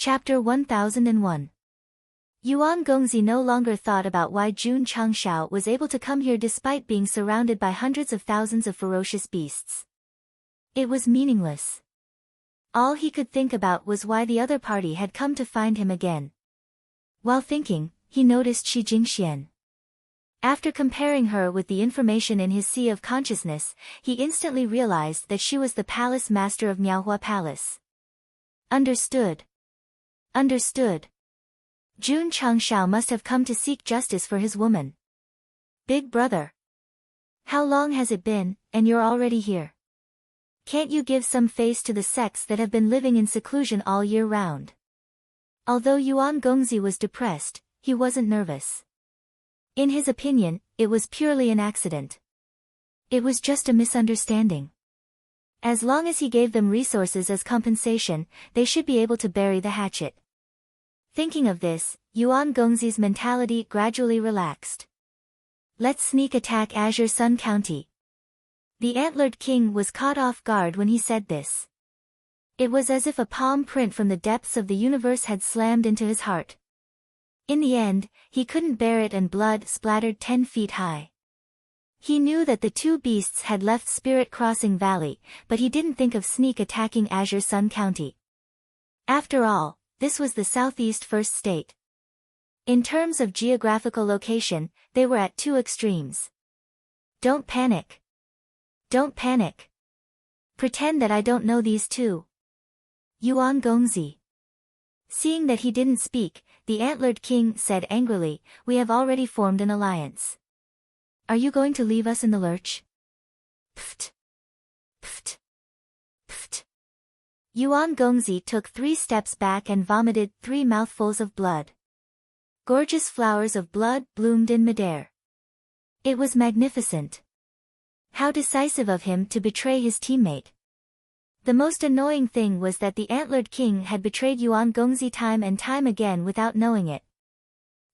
Chapter 1001. Yuan Gongzi no longer thought about why Jun Changshao was able to come here despite being surrounded by hundreds of thousands of ferocious beasts. It was meaningless. All he could think about was why the other party had come to find him again. While thinking, he noticed Shi Jingxian. After comparing her with the information in his sea of consciousness, he instantly realized that she was the palace master of Miaohua Palace. Understood. Understood. Jun Changshao must have come to seek justice for his woman. Big brother. How long has it been, and you're already here? Can't you give some face to the sects that have been living in seclusion all year round? Although Yuan Gongzi was depressed, he wasn't nervous. In his opinion, it was purely an accident. It was just a misunderstanding. As long as he gave them resources as compensation, they should be able to bury the hatchet. Thinking of this, Yuan Gongzi's mentality gradually relaxed. Let's sneak attack Azure Sun County. The antlered king was caught off guard when he said this. It was as if a palm print from the depths of the universe had slammed into his heart. In the end, he couldn't bear it and blood splattered 10 feet high. He knew that the two beasts had left Spirit Crossing Valley, but he didn't think of sneak attacking Azure Sun County. After all, this was the southeast first state. In terms of geographical location, they were at two extremes. Don't panic. Don't panic. Pretend that I don't know these two. Yuan Gongzi. Seeing that he didn't speak, the antlered king said angrily, "We have already formed an alliance. Are you going to leave us in the lurch?" Pft. Pft. Pft. Yuan Gongzi took 3 steps back and vomited 3 mouthfuls of blood. Gorgeous flowers of blood bloomed in midair. It was magnificent. How decisive of him to betray his teammate. The most annoying thing was that the antlered king had betrayed Yuan Gongzi time and time again without knowing it.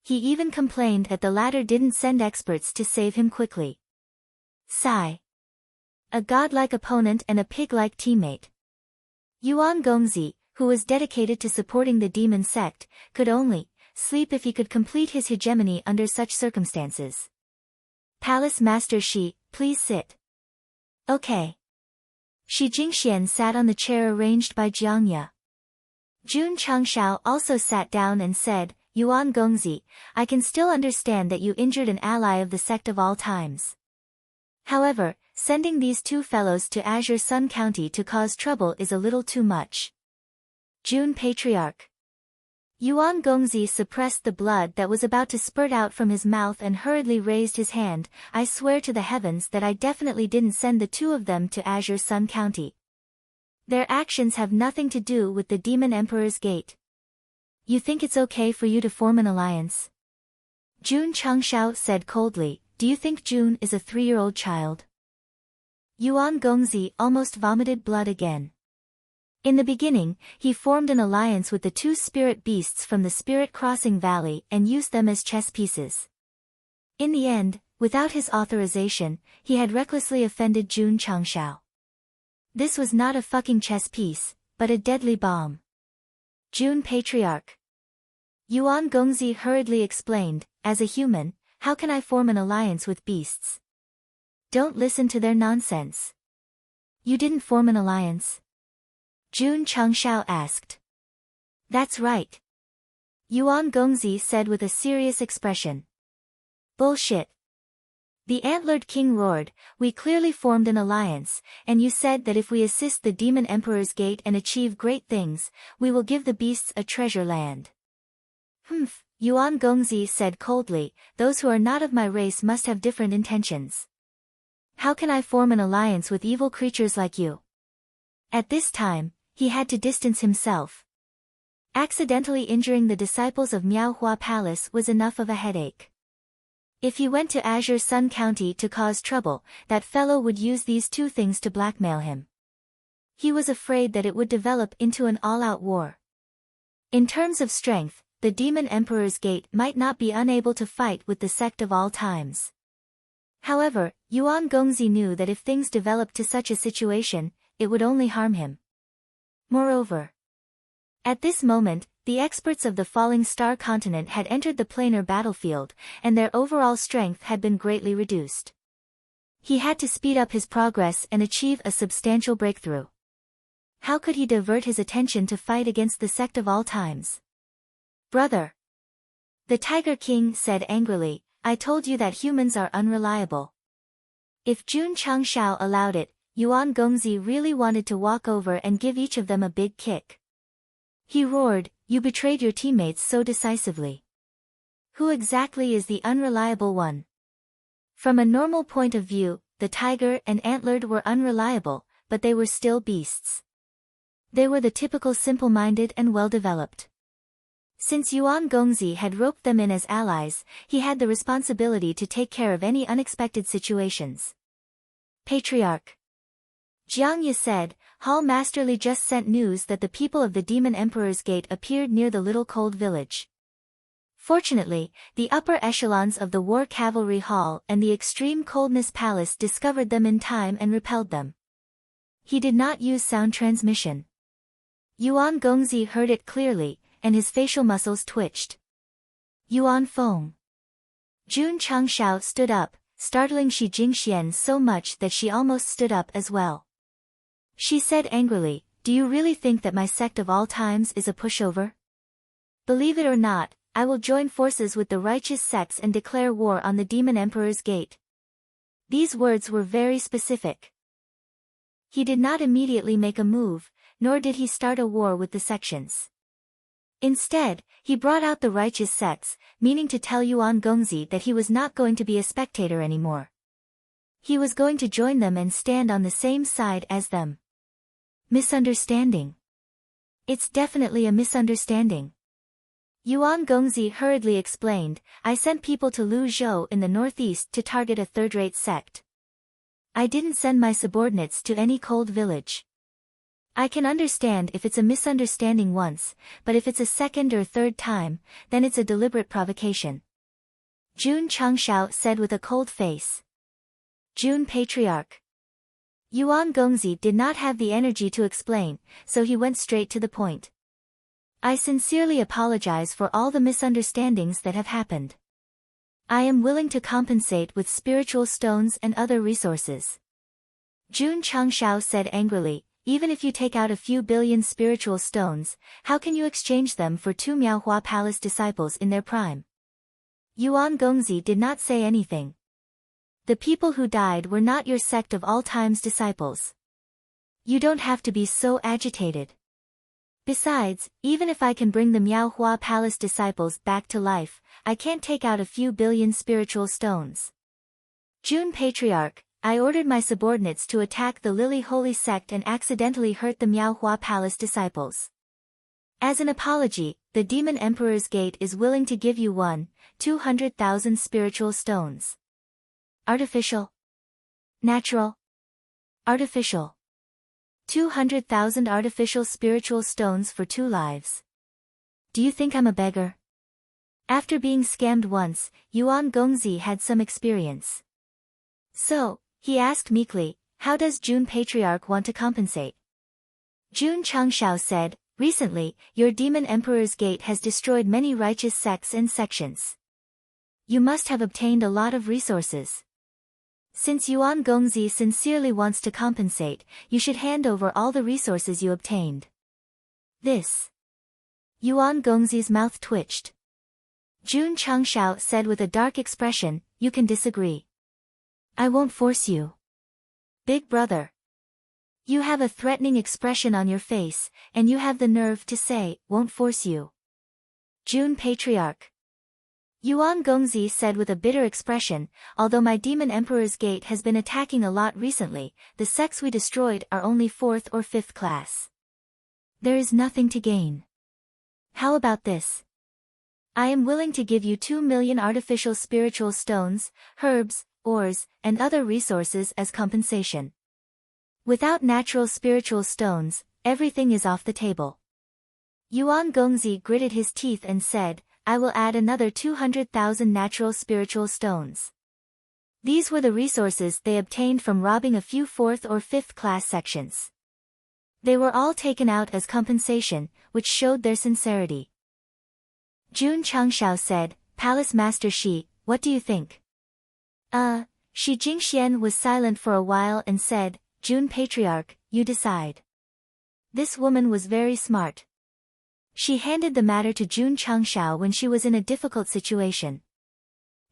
He even complained that the latter didn't send experts to save him quickly. Sigh. A godlike opponent and a pig-like teammate. Yuan Gongzi, who was dedicated to supporting the demon sect, could only sleep if he could complete his hegemony under such circumstances. Palace Master Shi, please sit. Okay. Shi Jingxian sat on the chair arranged by Jiangya. Jun Changshao also sat down and said, Yuan Gongzi, I can still understand that you injured an ally of the sect of all times. However, sending these two fellows to Azure Sun County to cause trouble is a little too much. Jun Patriarch. Yuan Gongzi suppressed the blood that was about to spurt out from his mouth and hurriedly raised his hand. I swear to the heavens that I definitely didn't send the two of them to Azure Sun County. Their actions have nothing to do with the Demon Emperor's Gate. You think it's okay for you to form an alliance? Jun Changshao said coldly, do you think Jun is a 3-year-old child? Yuan Gongzi almost vomited blood again. In the beginning, he formed an alliance with the 2 spirit beasts from the Spirit Crossing Valley and used them as chess pieces. In the end, without his authorization, he had recklessly offended Jun Changshao. This was not a fucking chess piece, but a deadly bomb. Jun Patriarch. Yuan Gongzi hurriedly explained, as a human, how can I form an alliance with beasts? Don't listen to their nonsense. You didn't form an alliance? Jun Changshao asked. That's right. Yuan Gongzi said with a serious expression. Bullshit. The antlered king roared, we clearly formed an alliance, and you said that if we assist the Demon Emperor's Gate and achieve great things, we will give the beasts a treasure land. Humph, Yuan Gongzi said coldly, those who are not of my race must have different intentions. How can I form an alliance with evil creatures like you? At this time, he had to distance himself. Accidentally injuring the disciples of Miaohua Palace was enough of a headache. If he went to Azure Sun County to cause trouble, that fellow would use these 2 things to blackmail him. He was afraid that it would develop into an all-out war. In terms of strength, the Demon Emperor's Gate might not be unable to fight with the sect of all times. However, Yuan Gongzi knew that if things developed to such a situation, it would only harm him. Moreover, At this moment, the experts of the Falling Star continent had entered the planar battlefield, and their overall strength had been greatly reduced. He had to speed up his progress and achieve a substantial breakthrough. How could he divert his attention to fight against the Sect of all times? Brother! The Tiger King said angrily, I told you that humans are unreliable. If Jun Changshao allowed it, Yuan Gongzi really wanted to walk over and give each of them a big kick. He roared, you betrayed your teammates so decisively. Who exactly is the unreliable one? From a normal point of view, the tiger and antlered were unreliable, but they were still beasts. They were the typical simple-minded and well-developed. Since Yuan Gongzi had roped them in as allies, he had the responsibility to take care of any unexpected situations. Patriarch Jiang Ye said, Hall Masterly just sent news that the people of the Demon Emperor's Gate appeared near the Little Cold Village. Fortunately, the upper echelons of the War Cavalry Hall and the Extreme Coldness Palace discovered them in time and repelled them. He did not use sound transmission. Yuan Gongzi heard it clearly, and his facial muscles twitched. Yuan Feng. Jun Changshao stood up, startling Shi Jingxian so much that she almost stood up as well. She said angrily, do you really think that my sect of all times is a pushover? Believe it or not, I will join forces with the righteous sects and declare war on the Demon Emperor's Gate. These words were very specific. He did not immediately make a move, nor did he start a war with the sections. Instead, he brought out the righteous sects, meaning to tell Yuan Gongzi that he was not going to be a spectator anymore. He was going to join them and stand on the same side as them. Misunderstanding. It's definitely a misunderstanding. Yuan Gongzi hurriedly explained, I sent people to Luzhou in the northeast to target a third-rate sect. I didn't send my subordinates to any cold village. I can understand if it's a misunderstanding once, but if it's a second or third time, then it's a deliberate provocation. Jun Changshao said with a cold face. Jun Patriarch. Yuan Gongzi did not have the energy to explain, so he went straight to the point. I sincerely apologize for all the misunderstandings that have happened. I am willing to compensate with spiritual stones and other resources. Jun Changshao said angrily, even if you take out a few billion spiritual stones, how can you exchange them for 2 Miaohua Palace disciples in their prime? Yuan Gongzi did not say anything. The people who died were not your sect of all times disciples. You don't have to be so agitated. Besides, even if I can bring the Miaohua Palace disciples back to life, I can't take out a few billion spiritual stones. Jun Patriarch, I ordered my subordinates to attack the Lily Holy Sect and accidentally hurt the Miaohua Palace disciples. As an apology, the Demon Emperor's Gate is willing to give you 200,000 spiritual stones. Artificial. Natural. Artificial. 200,000 artificial spiritual stones for 2 lives. Do you think I'm a beggar? After being scammed once, Yuan Gongzi had some experience. So, he asked meekly, how does Jun Patriarch want to compensate? Jun Changshao said, recently, your Demon Emperor's Gate has destroyed many righteous sects and sections. You must have obtained a lot of resources. Since Yuan Gongzi sincerely wants to compensate, you should hand over all the resources you obtained. This. Yuan Gongzi's mouth twitched. Jun Changshao said with a dark expression, you can disagree. I won't force you. Big brother. You have a threatening expression on your face, and you have the nerve to say, won't force you. Jun Patriarch. Yuan Gongzi said with a bitter expression, although my Demon Emperor's Gate has been attacking a lot recently, the sects we destroyed are only 4th or 5th class. There is nothing to gain. How about this? I am willing to give you 2 million artificial spiritual stones, herbs, ores, and other resources as compensation. Without natural spiritual stones, everything is off the table. Yuan Gongzi gritted his teeth and said, I will add another 200,000 natural spiritual stones. These were the resources they obtained from robbing a few 4th or 5th class sections. They were all taken out as compensation, which showed their sincerity. Jun Changshao said, Palace Master Shi, what do you think? Shi Jingxian was silent for a while and said, Jun Patriarch, you decide. This woman was very smart. She handed the matter to Jun Changshao when she was in a difficult situation.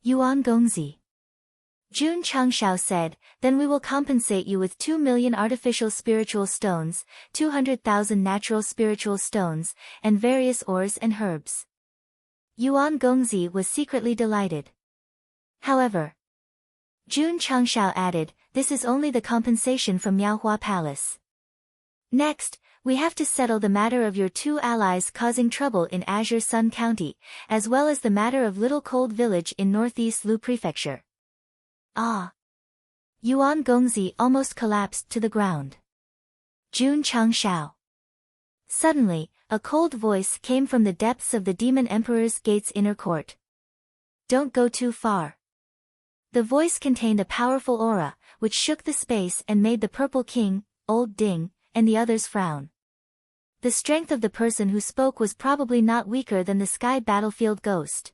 Yuan Gongzi. Jun Changshao said, then we will compensate you with 2 million artificial spiritual stones, 200,000 natural spiritual stones, and various ores and herbs. Yuan Gongzi was secretly delighted. However, Jun Changshao added, this is only the compensation from Miaohua Palace. Next, we have to settle the matter of your 2 allies causing trouble in Azure Sun County, as well as the matter of Little Cold Village in northeast Lu Prefecture. Ah! Yuan Gongzi almost collapsed to the ground. Jun Changshao. Suddenly, a cold voice came from the depths of the Demon Emperor's Gate's inner court. Don't go too far. The voice contained a powerful aura, which shook the space and made the Purple King, Old Ding, and the others frown. The strength of the person who spoke was probably not weaker than the sky battlefield ghost.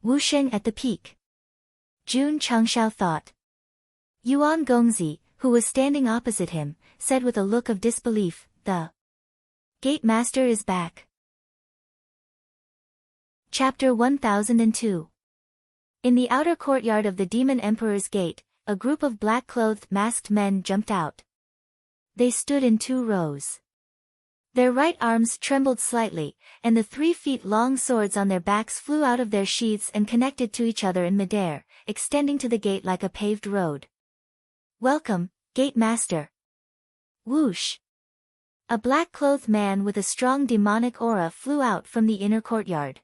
Wu Sheng at the peak. Jun Changshao thought. Yuan Gongzi, who was standing opposite him, said with a look of disbelief, the Gate Master is back. Chapter 1002. In the outer courtyard of the Demon Emperor's Gate, a group of black-clothed masked men jumped out. They stood in 2 rows. Their right arms trembled slightly, and the 3-feet-long swords on their backs flew out of their sheaths and connected to each other in midair, extending to the gate like a paved road. Welcome, Gate Master. Whoosh! A black-clothed man with a strong demonic aura flew out from the inner courtyard.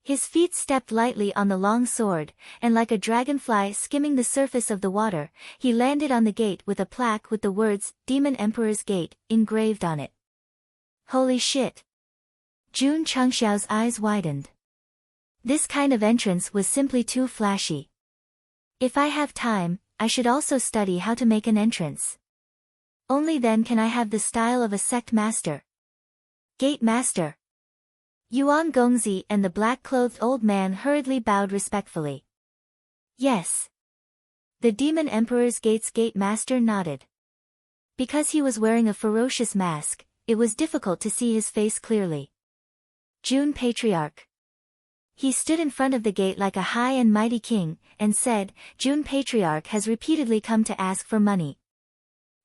His feet stepped lightly on the long sword, and like a dragonfly skimming the surface of the water, he landed on the gate with a plaque with the words, Demon Emperor's Gate, engraved on it. Holy shit! Jun Changshao's eyes widened. This kind of entrance was simply too flashy. If I have time, I should also study how to make an entrance. Only then can I have the style of a sect master. Gate Master. Yuan Gongzi and the black-clothed old man hurriedly bowed respectfully. Yes. The Demon Emperor's Gate's Gate Master nodded. Because he was wearing a ferocious mask, it was difficult to see his face clearly. Jun Patriarch. He stood in front of the gate like a high and mighty king, and said, Jun Patriarch has repeatedly come to ask for money.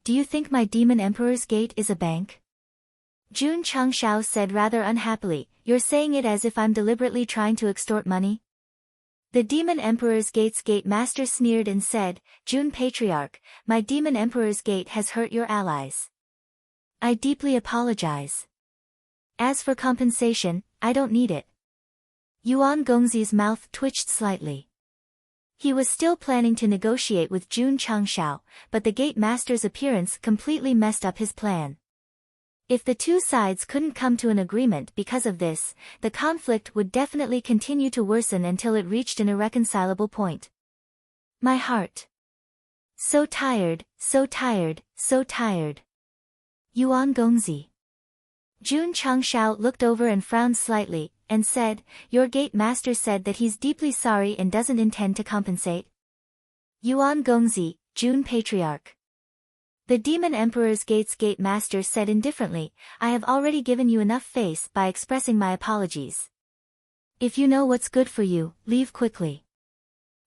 Do you think my Demon Emperor's Gate is a bank? Jun Changshao said rather unhappily, you're saying it as if I'm deliberately trying to extort money? The Demon Emperor's Gate's Gate Master sneered and said, Jun Patriarch, my Demon Emperor's Gate has hurt your allies. I deeply apologize. As for compensation, I don't need it. Yuan Gongzi's mouth twitched slightly. He was still planning to negotiate with Jun Changshao, but the Gate Master's appearance completely messed up his plan. If the 2 sides couldn't come to an agreement because of this, the conflict would definitely continue to worsen until it reached an irreconcilable point. My heart. So tired, so tired, so tired. Yuan Gongzi. Jun Changshao looked over and frowned slightly, and said, Your Gate Master said that he's deeply sorry and doesn't intend to compensate. Yuan Gongzi, Jun Patriarch. The Demon Emperor's Gate's Gate Master said indifferently, I have already given you enough face by expressing my apologies. If you know what's good for you, leave quickly.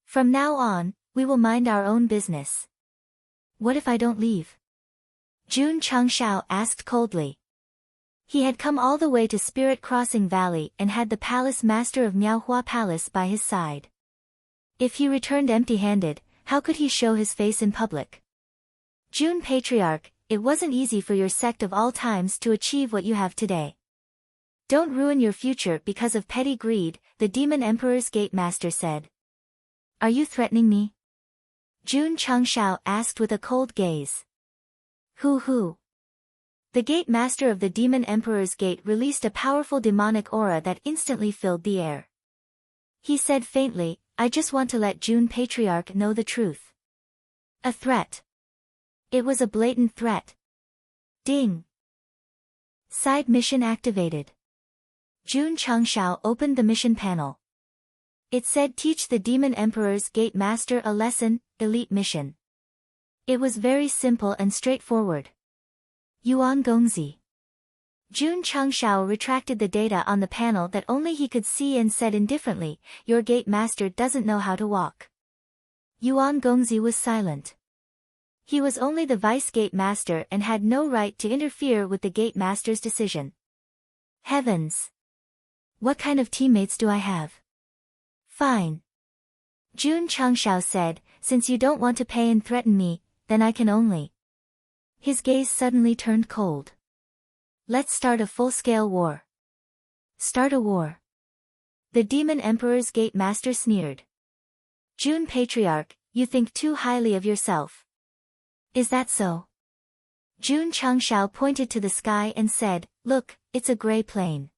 From now on, we will mind our own business. What if I don't leave? Jun Changshao asked coldly. He had come all the way to Spirit Crossing Valley and had the Palace Master of Miaohua Palace by his side. If he returned empty-handed, how could he show his face in public? Jun Patriarch, it wasn't easy for your sect of all times to achieve what you have today. Don't ruin your future because of petty greed, the Demon Emperor's Gate Master said. Are you threatening me? Jun Changshao asked with a cold gaze. Who? The Gate Master of the Demon Emperor's Gate released a powerful demonic aura that instantly filled the air. He said faintly, I just want to let Jun Patriarch know the truth. A threat. It was a blatant threat. Ding. Side mission activated. Jun Changshao opened the mission panel. It said teach the Demon Emperor's Gate Master a lesson, elite mission. It was very simple and straightforward. Yuan Gongzi. Jun Changshao retracted the data on the panel that only he could see and said indifferently, your gate master doesn't know how to walk. Yuan Gongzi was silent. He was only the vice gate master and had no right to interfere with the gate master's decision. Heavens! What kind of teammates do I have? Fine. Jun Changshao said, since you don't want to pay and threaten me, then I can only. His gaze suddenly turned cold. Let's start a full-scale war. Start a war. The Demon Emperor's Gate Master sneered. Jun Patriarch, you think too highly of yourself. Is that so? Jun Changshao pointed to the sky and said, look, it's a gray plane.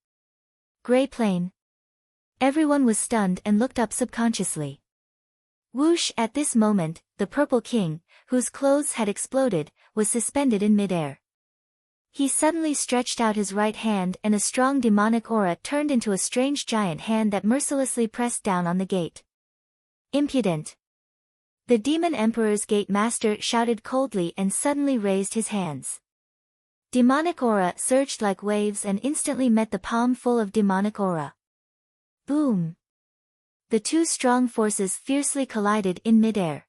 Gray plane? Everyone was stunned and looked up subconsciously. Whoosh! At this moment, the Purple King, whose clothes had exploded, was suspended in midair. He suddenly stretched out his right hand and a strong demonic aura turned into a strange giant hand that mercilessly pressed down on the gate. Impudent! The Demon Emperor's Gate Master shouted coldly and suddenly raised his hands. Demonic aura surged like waves and instantly met the palm full of demonic aura. Boom! The two strong forces fiercely collided in midair.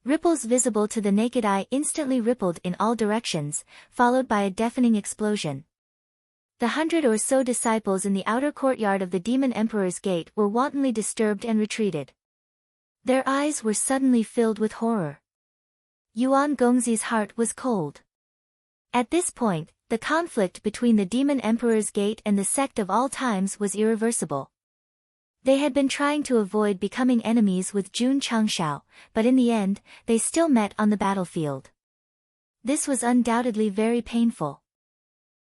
Ripples visible to the naked eye instantly rippled in all directions, followed by a deafening explosion. The 100 or so disciples in the outer courtyard of the Demon Emperor's Gate were wantonly disturbed and retreated. Their eyes were suddenly filled with horror. Yuan Gongzi's heart was cold. At this point, the conflict between the Demon Emperor's Gate and the Sect of all times was irreversible. They had been trying to avoid becoming enemies with Jun Changshao, but in the end, they still met on the battlefield. This was undoubtedly very painful.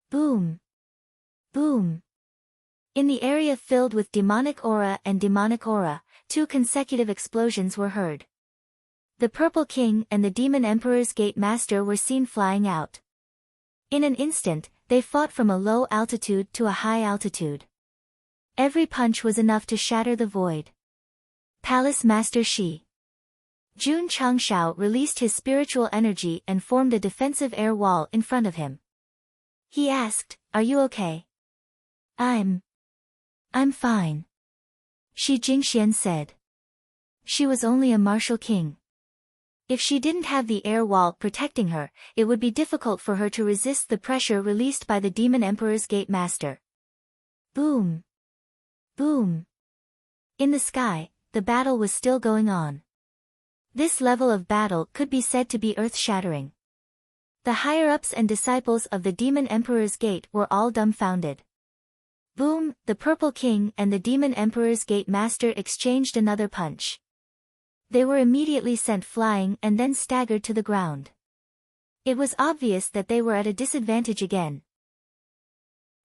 Boom! Boom! In the area filled with demonic aura and demonic aura, 2 consecutive explosions were heard. The Purple King and the Demon Emperor's Gate Master were seen flying out. In an instant, they fought from a low altitude to a high altitude. Every punch was enough to shatter the void. Palace Master Shi. Jun Changshao released his spiritual energy and formed a defensive air wall in front of him. He asked, are you okay? I'm fine. Shi Jingxian said. She was only a martial king. If she didn't have the air wall protecting her, it would be difficult for her to resist the pressure released by the Demon Emperor's Gate Master. Boom! Boom! In the sky, the battle was still going on. This level of battle could be said to be earth-shattering. The higher-ups and disciples of the Demon Emperor's Gate were all dumbfounded. Boom! The Purple King and the Demon Emperor's Gate Master exchanged another punch. They were immediately sent flying and then staggered to the ground. It was obvious that they were at a disadvantage again.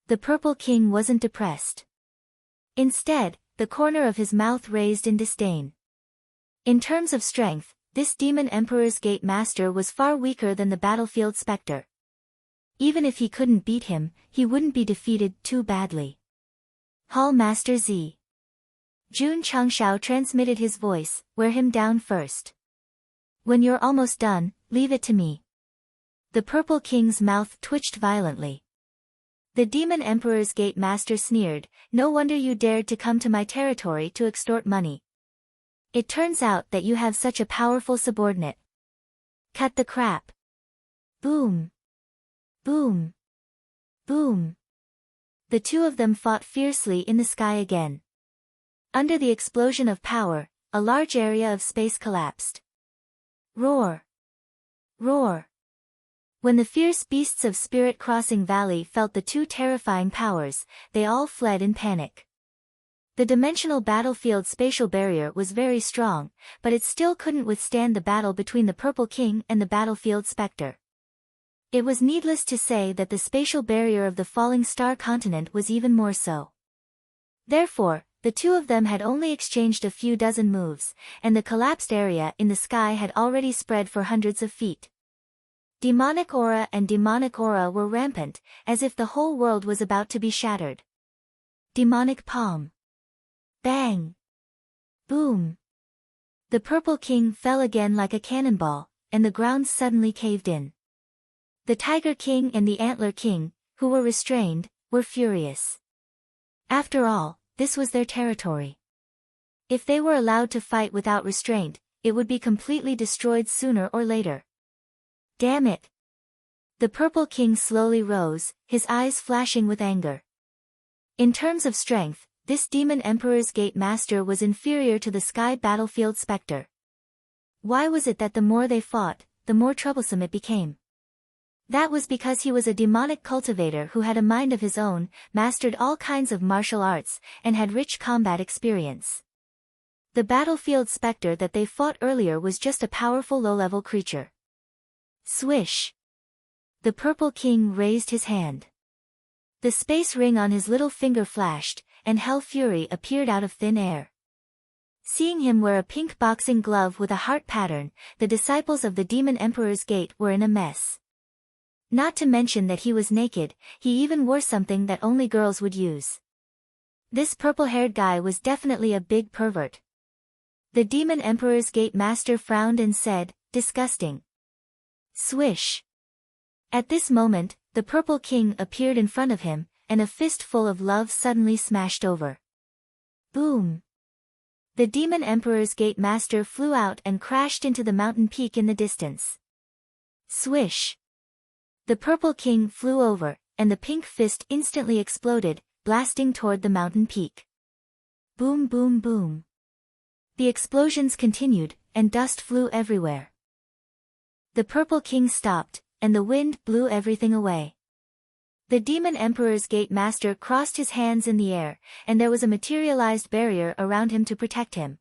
The Purple King wasn't depressed. Instead, the corner of his mouth raised in disdain. In terms of strength, this Demon Emperor's Gate Master was far weaker than the battlefield Spectre. Even if he couldn't beat him, he wouldn't be defeated too badly. Hall Master Z. Jun Changshao transmitted his voice, wear him down first. When you're almost done, leave it to me. The Purple King's mouth twitched violently. The Demon Emperor's Gate Master sneered, no wonder you dared to come to my territory to extort money. It turns out that you have such a powerful subordinate. Cut the crap. Boom! Boom! Boom! The two of them fought fiercely in the sky again. Under the explosion of power, a large area of space collapsed. Roar! Roar! When the fierce beasts of Spirit Crossing Valley felt the two terrifying powers, they all fled in panic. The dimensional battlefield spatial barrier was very strong, but it still couldn't withstand the battle between the Purple King and the battlefield Spectre. It was needless to say that the spatial barrier of the falling star continent was even more so. Therefore, the two of them had only exchanged a few dozen moves, and the collapsed area in the sky had already spread for hundreds of feet. Demonic aura were rampant, as if the whole world was about to be shattered. Demonic palm. Bang! Boom! The Purple King fell again like a cannonball, and the ground suddenly caved in. The Tiger King and the Antler King, who were restrained, were furious. After all, this was their territory. If they were allowed to fight without restraint, it would be completely destroyed sooner or later. Damn it! The Purple King slowly rose, his eyes flashing with anger. In terms of strength, this Demon Emperor's Gate Master was inferior to the Sky Battlefield Spectre. Why was it that the more they fought, the more troublesome it became? That was because he was a demonic cultivator who had a mind of his own, mastered all kinds of martial arts, and had rich combat experience. The Battlefield Spectre that they fought earlier was just a powerful low-level creature. Swish! The Purple King raised his hand. The space ring on his little finger flashed, and Hell Fury appeared out of thin air. Seeing him wear a pink boxing glove with a heart pattern, the disciples of the Demon Emperor's Gate were in a mess. Not to mention that he was naked, he even wore something that only girls would use. This purple-haired guy was definitely a big pervert. The Demon Emperor's Gate Master frowned and said, "Disgusting." Swish! At this moment, the Purple King appeared in front of him, and a fistful of love suddenly smashed over. Boom! The Demon Emperor's Gate Master flew out and crashed into the mountain peak in the distance. Swish! The Purple King flew over, and the pink fist instantly exploded, blasting toward the mountain peak. Boom boom boom. The explosions continued, and dust flew everywhere. The Purple King stopped, and the wind blew everything away. The Demon Emperor's Gate Master crossed his hands in the air, and there was a materialized barrier around him to protect him.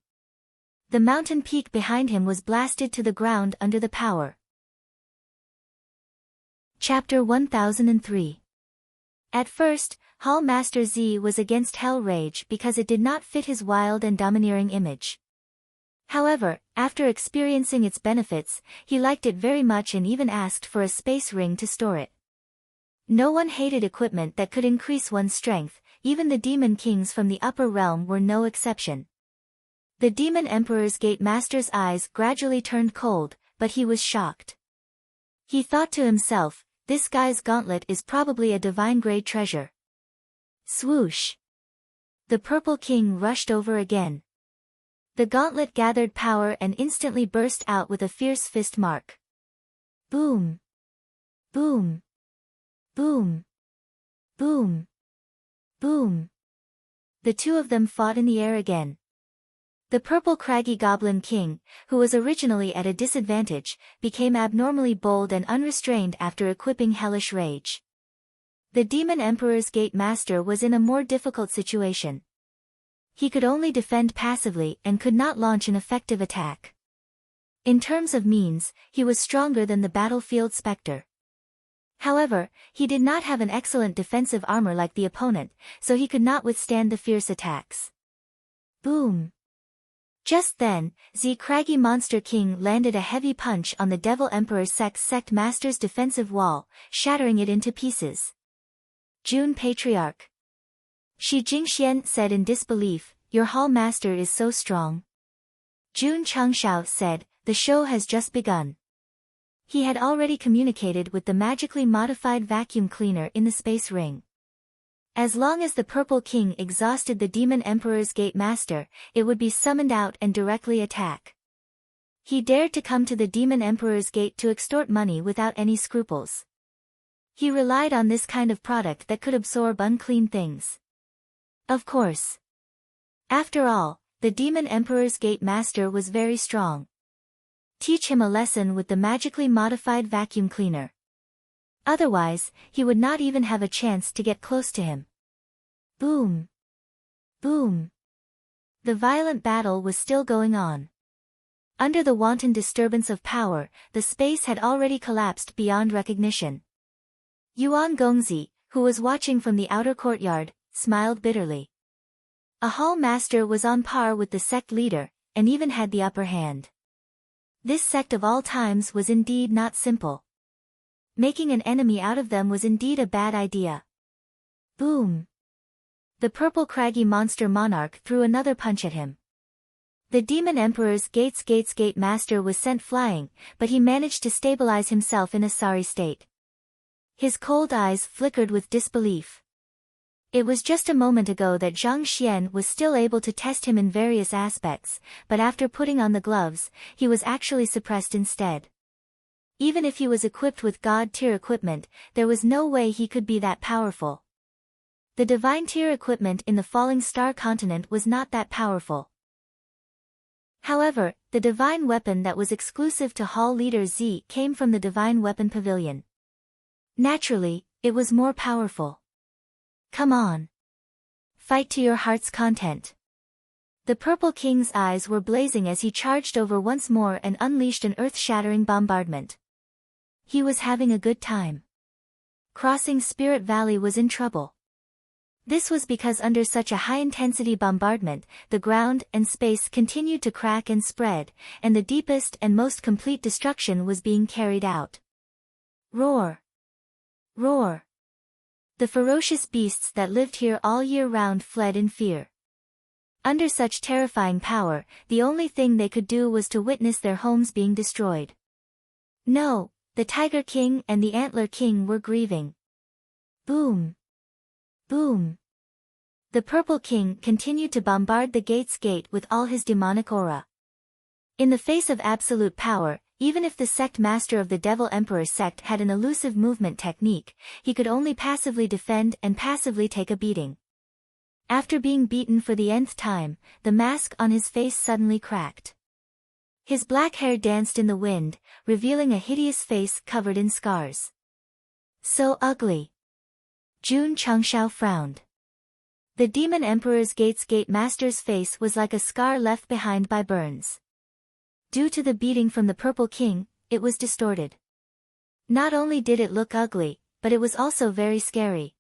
The mountain peak behind him was blasted to the ground under the power. Chapter 1003. At first, Hall Master Z was against Hell Rage because it did not fit his wild and domineering image. However, after experiencing its benefits, he liked it very much and even asked for a space ring to store it. No one hated equipment that could increase one's strength, even the Demon Kings from the upper realm were no exception. The Demon Emperor's Gate Master's eyes gradually turned cold, but he was shocked. He thought to himself, this guy's gauntlet is probably a divine-grade treasure. Swoosh! The Purple King rushed over again. The gauntlet gathered power and instantly burst out with a fierce fist mark. Boom! Boom! Boom! Boom! Boom! The two of them fought in the air again. The Purple Craggy Goblin King, who was originally at a disadvantage, became abnormally bold and unrestrained after equipping Hellish Rage. The Demon Emperor's Gate Master was in a more difficult situation. He could only defend passively and could not launch an effective attack. In terms of means, he was stronger than the Battlefield Spectre. However, he did not have an excellent defensive armor like the opponent, so he could not withstand the fierce attacks. Boom! Just then, Z Craggy Monster King landed a heavy punch on the Devil Emperor Sect Master's defensive wall, shattering it into pieces. June Patriarch. Shi Jingxian said in disbelief, "Your Hall Master is so strong." Jun Changshao said, "The show has just begun." He had already communicated with the magically modified vacuum cleaner in the space ring. As long as the Purple King exhausted the Demon Emperor's Gate Master, it would be summoned out and directly attack. He dared to come to the Demon Emperor's Gate to extort money without any scruples. He relied on this kind of product that could absorb unclean things. Of course. After all, the Demon Emperor's Gate Master was very strong. Teach him a lesson with the magically modified vacuum cleaner. Otherwise, he would not even have a chance to get close to him. Boom! Boom! The violent battle was still going on. Under the wanton disturbance of power, the space had already collapsed beyond recognition. Yuan Gongzi, who was watching from the outer courtyard, smiled bitterly. A Hall Master was on par with the sect leader, and even had the upper hand. This sect of all times was indeed not simple. Making an enemy out of them was indeed a bad idea. Boom! The purple craggy monster monarch threw another punch at him. The demon emperor's gate master was sent flying, but he managed to stabilize himself in a sorry state. His cold eyes flickered with disbelief. It was just a moment ago that Zhang Xian was still able to test him in various aspects, but after putting on the gloves, he was actually suppressed instead. Even if he was equipped with God-tier equipment, there was no way he could be that powerful. The divine-tier equipment in the Falling Star continent was not that powerful. However, the divine weapon that was exclusive to Hall Leader Z came from the Divine Weapon Pavilion. Naturally, it was more powerful. Come on. Fight to your heart's content. The Purple King's eyes were blazing as he charged over once more and unleashed an earth-shattering bombardment. He was having a good time. Crossing Spirit Valley was in trouble. This was because under such a high-intensity bombardment, the ground and space continued to crack and spread, and the deepest and most complete destruction was being carried out. Roar! Roar! The ferocious beasts that lived here all year round fled in fear. Under such terrifying power, the only thing they could do was to witness their homes being destroyed. No, the Tiger King and the Antler King were grieving. Boom! Boom! The Purple King continued to bombard the gate's gate with all his demonic aura. In the face of absolute power, even if the Sect master of the Devil Emperor Sect had an elusive movement technique, he could only passively defend and passively take a beating. After being beaten for the nth time, the mask on his face suddenly cracked. His black hair danced in the wind, revealing a hideous face covered in scars. So ugly. Jun Changshao frowned. The Demon Emperor's gate master's face was like a scar left behind by burns. Due to the beating from the Purple King, it was distorted. Not only did it look ugly, but it was also very scary.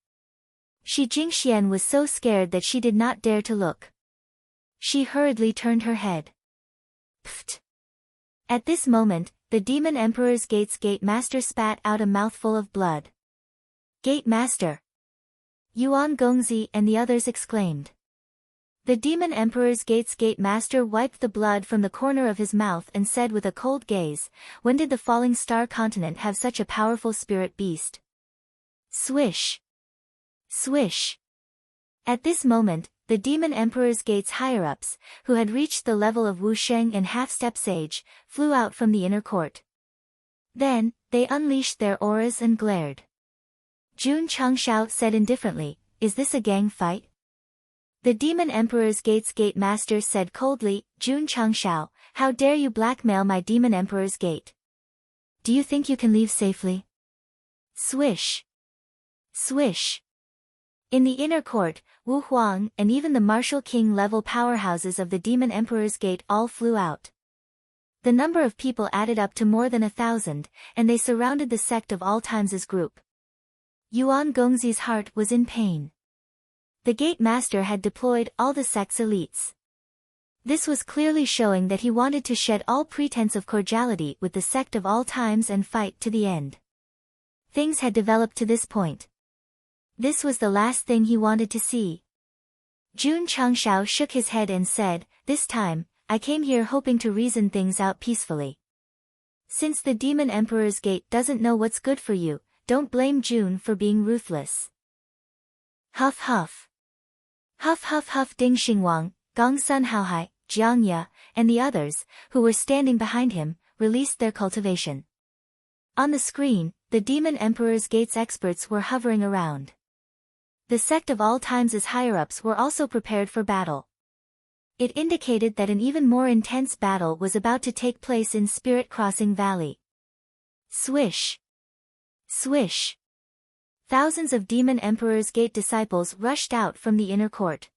Shi Jingxian was so scared that she did not dare to look. She hurriedly turned her head. Pfft! At this moment, the Demon Emperor's gate master spat out a mouthful of blood. Gate Master! Yuan Gongzi and the others exclaimed. The Demon Emperor's gate master wiped the blood from the corner of his mouth and said with a cold gaze, "When did the Falling Star continent have such a powerful spirit beast?" Swish! Swish! At this moment, the Demon Emperor's gate's higher-ups, who had reached the level of Wu Sheng and half-step sage, flew out from the inner court. Then, they unleashed their auras and glared. Jun Changshao said indifferently, "Is this a gang fight?" The Demon Emperor's gate master said coldly, "Jun Changshao, how dare you blackmail my Demon Emperor's gate? Do you think you can leave safely?" Swish! Swish! In the inner court, Wu Huang and even the Martial King level powerhouses of the Demon Emperor's gate all flew out. The number of people added up to more than 1,000, and they surrounded the Sect of All Times' group. Yuan Gongzi's heart was in pain. The Gate Master had deployed all the Sect's elites. This was clearly showing that he wanted to shed all pretense of cordiality with the Sect of All Times and fight to the end. Things had developed to this point. This was the last thing he wanted to see. Jun Changshao shook his head and said, "This time, I came here hoping to reason things out peacefully. Since the Demon Emperor's gate doesn't know what's good for you, don't blame Jun for being ruthless." Huff huff. Huff huff huff. Ding Xingwang, Gong Sun Haohai, Jiang Ya, and the others, who were standing behind him, released their cultivation. On the screen, the Demon Emperor's gate's experts were hovering around. The Sect of All Times' higher-ups were also prepared for battle. It indicated that an even more intense battle was about to take place in Spirit Crossing Valley. Swish! Swish! Thousands of Demon Emperor's Gate disciples rushed out from the inner court.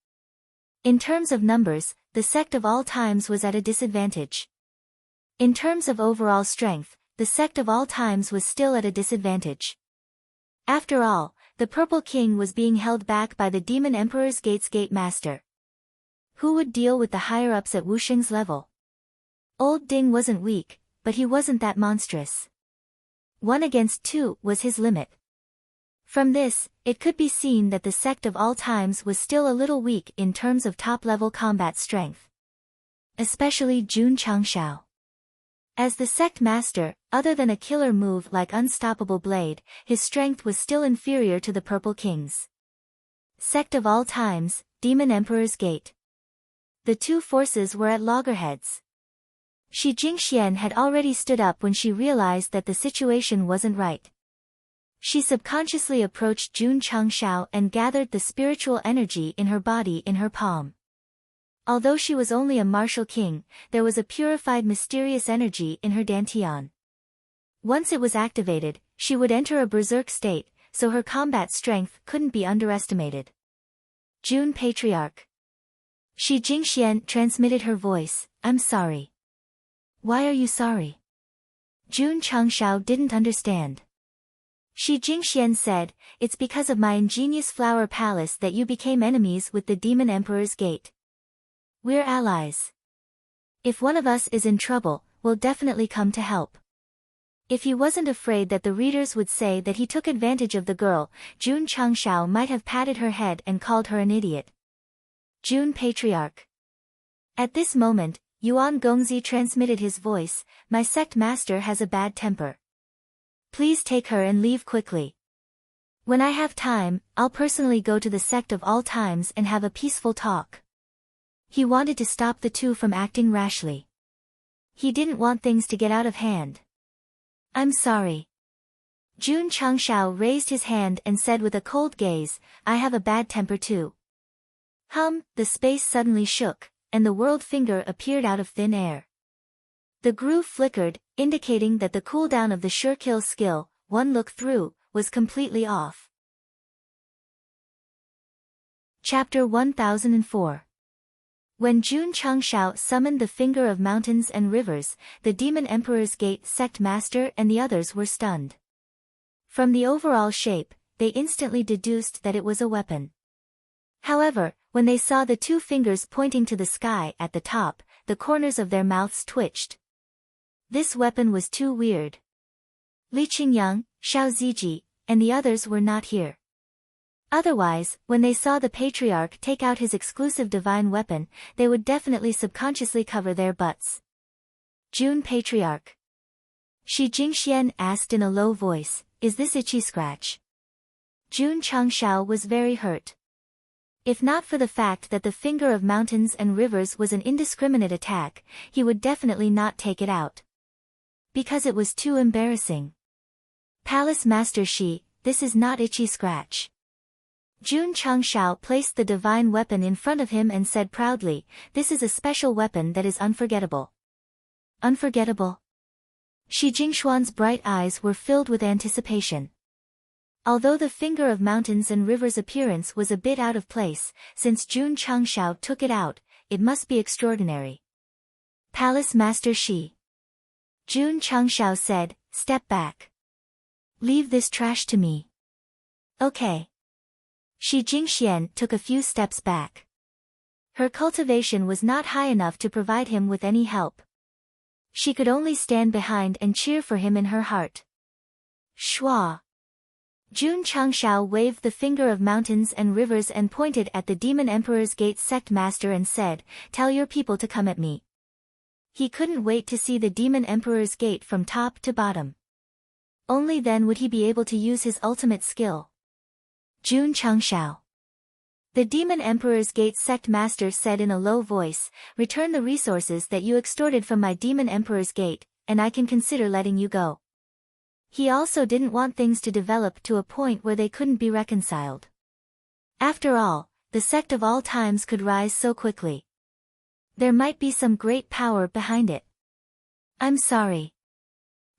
In terms of numbers, the Sect of All Times was at a disadvantage. In terms of overall strength, the Sect of All Times was still at a disadvantage. After all, the Purple King was being held back by the Demon Emperor's Gate's Gate Master. Who would deal with the higher-ups at Wu Sheng's level? Old Ding wasn't weak, but he wasn't that monstrous. 1 against 2 was his limit. From this, it could be seen that the Sect of all times was still a little weak in terms of top-level combat strength. Especially Jun Changshao. As the Sect Master, other than a killer move like Unstoppable Blade, his strength was still inferior to the Purple King's. Sect of all times, Demon Emperor's Gate. The two forces were at loggerheads. Shi Jingxian had already stood up when she realized that the situation wasn't right. She subconsciously approached Jun Changshao and gathered the spiritual energy in her body in her palm. Although she was only a martial king, there was a purified mysterious energy in her dantian. Once it was activated, she would enter a berserk state, so her combat strength couldn't be underestimated. Jun Patriarch. Shi Jingxian transmitted her voice, "I'm sorry." "Why are you sorry?" Jun Changshao didn't understand. Shi Jingxian said, "It's because of my ingenious flower palace that you became enemies with the Demon Emperor's Gate. We're allies. If one of us is in trouble, we'll definitely come to help." If he wasn't afraid that the readers would say that he took advantage of the girl, Jun Changshao might have patted her head and called her an idiot. Jun Patriarch. At this moment, Yuan Gongzi transmitted his voice, "My sect master has a bad temper. Please take her and leave quickly. When I have time, I'll personally go to the Sect of all times and have a peaceful talk." He wanted to stop the two from acting rashly. He didn't want things to get out of hand. "I'm sorry." Jun Changshao raised his hand and said with a cold gaze, "I have a bad temper too." The space suddenly shook, and the world finger appeared out of thin air. The groove flickered, indicating that the cooldown of the sure kill skill, one look through, was completely off. Chapter 1004. When Jun Changshao summoned the Finger of Mountains and Rivers, the Demon Emperor's Gate Sect Master and the others were stunned. From the overall shape, they instantly deduced that it was a weapon. However, when they saw the two fingers pointing to the sky at the top, the corners of their mouths twitched. This weapon was too weird. Li Qingyang, Xiao Ziji, and the others were not here. Otherwise, when they saw the Patriarch take out his exclusive divine weapon, they would definitely subconsciously cover their butts. Jun Patriarch. Shi Jingxian asked in a low voice, "Is this itchy scratch?" Jun Changshao was very hurt. If not for the fact that the Finger of Mountains and Rivers was an indiscriminate attack, he would definitely not take it out. Because it was too embarrassing. "Palace Master Shi, this is not itchy scratch." Jun Changshao placed the divine weapon in front of him and said proudly, "This is a special weapon that is unforgettable." Unforgettable? Shi Jingshuan's bright eyes were filled with anticipation. Although the Finger of Mountains and Rivers appearance was a bit out of place, since Jun Changshao took it out, it must be extraordinary. "Palace Master Shi." Jun Changshao said, "Step back. Leave this trash to me." "Okay." Shi Jingxian took a few steps back. Her cultivation was not high enough to provide him with any help. She could only stand behind and cheer for him in her heart. Shua. Jun Changshao waved the Finger of Mountains and Rivers and pointed at the Demon Emperor's Gate Sect Master and said, "Tell your people to come at me." He couldn't wait to see the Demon Emperor's Gate from top to bottom. Only then would he be able to use his ultimate skill. Jun Changshao. The Demon Emperor's Gate Sect Master said in a low voice, "Return the resources that you extorted from my Demon Emperor's Gate, and I can consider letting you go." He also didn't want things to develop to a point where they couldn't be reconciled. After all, the Sect of all times could rise so quickly. There might be some great power behind it. "I'm sorry."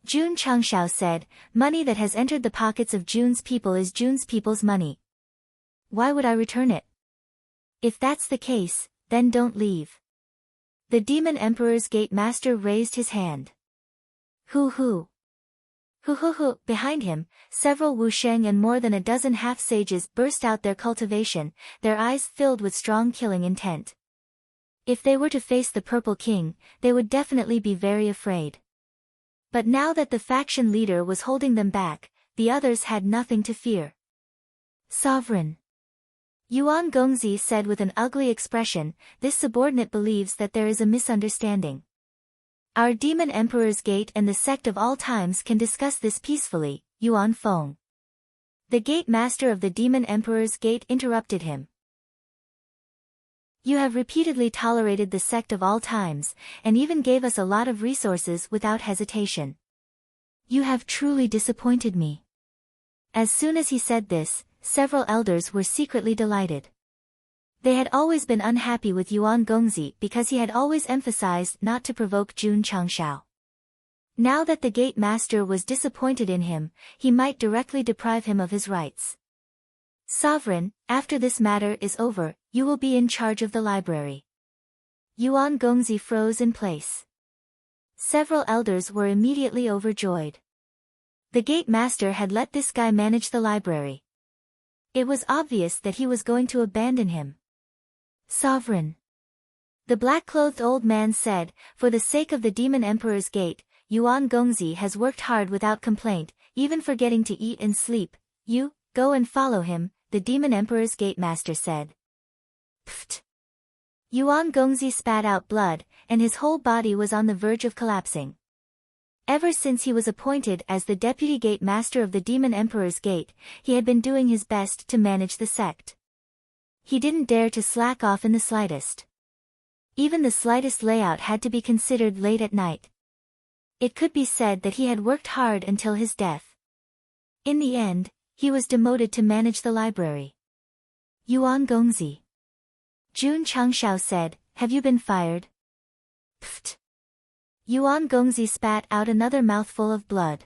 Jun Changshao said, "Money that has entered the pockets of Jun's people is Jun's people's money. Why would I return it? If that's the case, then don't leave." The Demon Emperor's Gate Master raised his hand. Hoo hoo. Hoo hoo hoo. Behind him, several wusheng and more than a dozen half-sages burst out their cultivation, their eyes filled with strong killing intent. If they were to face the Purple King, they would definitely be very afraid. But now that the faction leader was holding them back, the others had nothing to fear. Sovereign. Yuan Gongzi said with an ugly expression, this subordinate believes that there is a misunderstanding. Our Demon Emperor's Gate and the Sect of all times can discuss this peacefully, Yuan Feng. The Gate Master of the Demon Emperor's Gate interrupted him. You have repeatedly tolerated the Sect of all times, and even gave us a lot of resources without hesitation. You have truly disappointed me. As soon as he said this, several elders were secretly delighted. They had always been unhappy with Yuan Gongzi because he had always emphasized not to provoke Jun Changshao. Now that the Gate Master was disappointed in him, he might directly deprive him of his rights. Sovereign, after this matter is over, you will be in charge of the library. Yuan Gongzi froze in place. Several elders were immediately overjoyed. The Gate Master had let this guy manage the library. It was obvious that he was going to abandon him. Sovereign. The black-clothed old man said, for the sake of the Demon Emperor's Gate, Yuan Gongzi has worked hard without complaint, even forgetting to eat and sleep. You, go and follow him, the Demon Emperor's Gate Master said. Pfft. Yuan Gongzi spat out blood, and his whole body was on the verge of collapsing. Ever since he was appointed as the Deputy Gate Master of the Demon Emperor's Gate, he had been doing his best to manage the sect. He didn't dare to slack off in the slightest. Even the slightest layout had to be considered late at night. It could be said that he had worked hard until his death. In the end, he was demoted to manage the library. Yuan Gongzi. Jun Changshao said, have you been fired? Pfft. Yuan Gongzi spat out another mouthful of blood.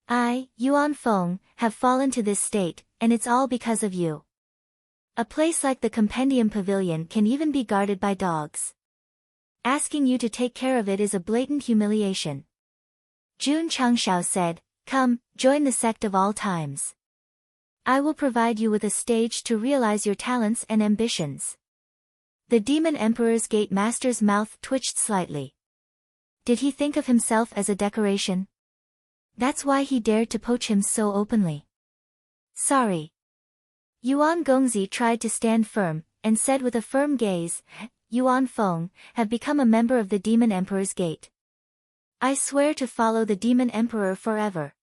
I, Yuan Feng, have fallen to this state, and it's all because of you. A place like the Compendium Pavilion can even be guarded by dogs. Asking you to take care of it is a blatant humiliation. Jun Changshao said, come, join the Sect of all times. I will provide you with a stage to realize your talents and ambitions. The Demon Emperor's Gate Master's mouth twitched slightly. Did he think of himself as a decoration? That's why he dared to poach him so openly. Sorry. Yuan Gongzi tried to stand firm, and said with a firm gaze, Yuan Feng, have become a member of the Demon Emperor's Gate. I swear to follow the Demon Emperor forever.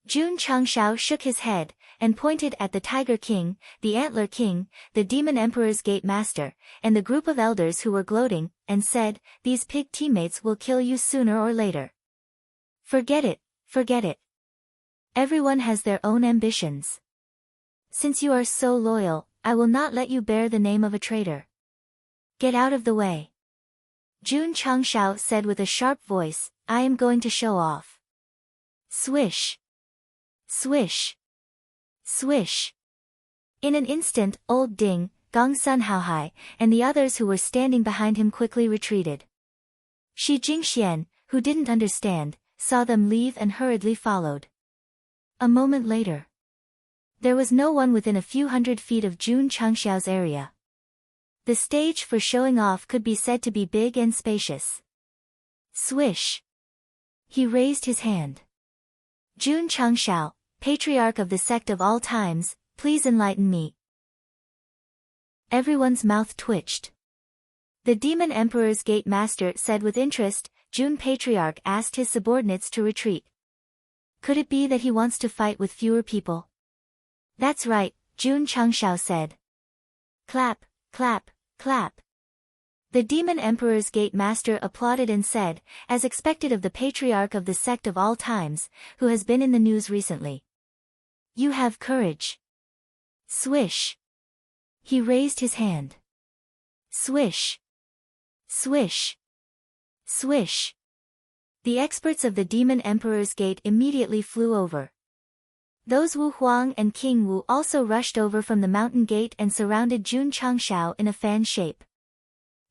Jun Changshao shook his head, and pointed at the Tiger King, the Antler King, the Demon Emperor's Gate Master, and the group of elders who were gloating, and said, these pig teammates will kill you sooner or later. Forget it, forget it. Everyone has their own ambitions. Since you are so loyal, I will not let you bear the name of a traitor. Get out of the way. Jun Changshao said with a sharp voice, I am going to show off. Swish. Swish. Swish. In an instant, old Ding, Gong Sun Haohai, and the others who were standing behind him quickly retreated. Shi Jingxian, who didn't understand, saw them leave and hurriedly followed. A moment later. There was no one within a few hundred feet of Jun Changshao's area. The stage for showing off could be said to be big and spacious. Swish. He raised his hand. Jun Changshao, Patriarch of the Sect of all times, please enlighten me. Everyone's mouth twitched. The Demon Emperor's Gate Master said with interest, Jun Patriarch asked his subordinates to retreat. Could it be that he wants to fight with fewer people? That's right, Jun Changshao said. Clap, clap, clap. The Demon Emperor's Gate Master applauded and said, as expected of the Patriarch of the Sect of all times, who has been in the news recently. You have courage. Swish. He raised his hand. Swish. Swish. Swish. The experts of the Demon Emperor's Gate immediately flew over. Those Wu Huang and King Wu also rushed over from the mountain gate and surrounded Jun Changshao in a fan shape.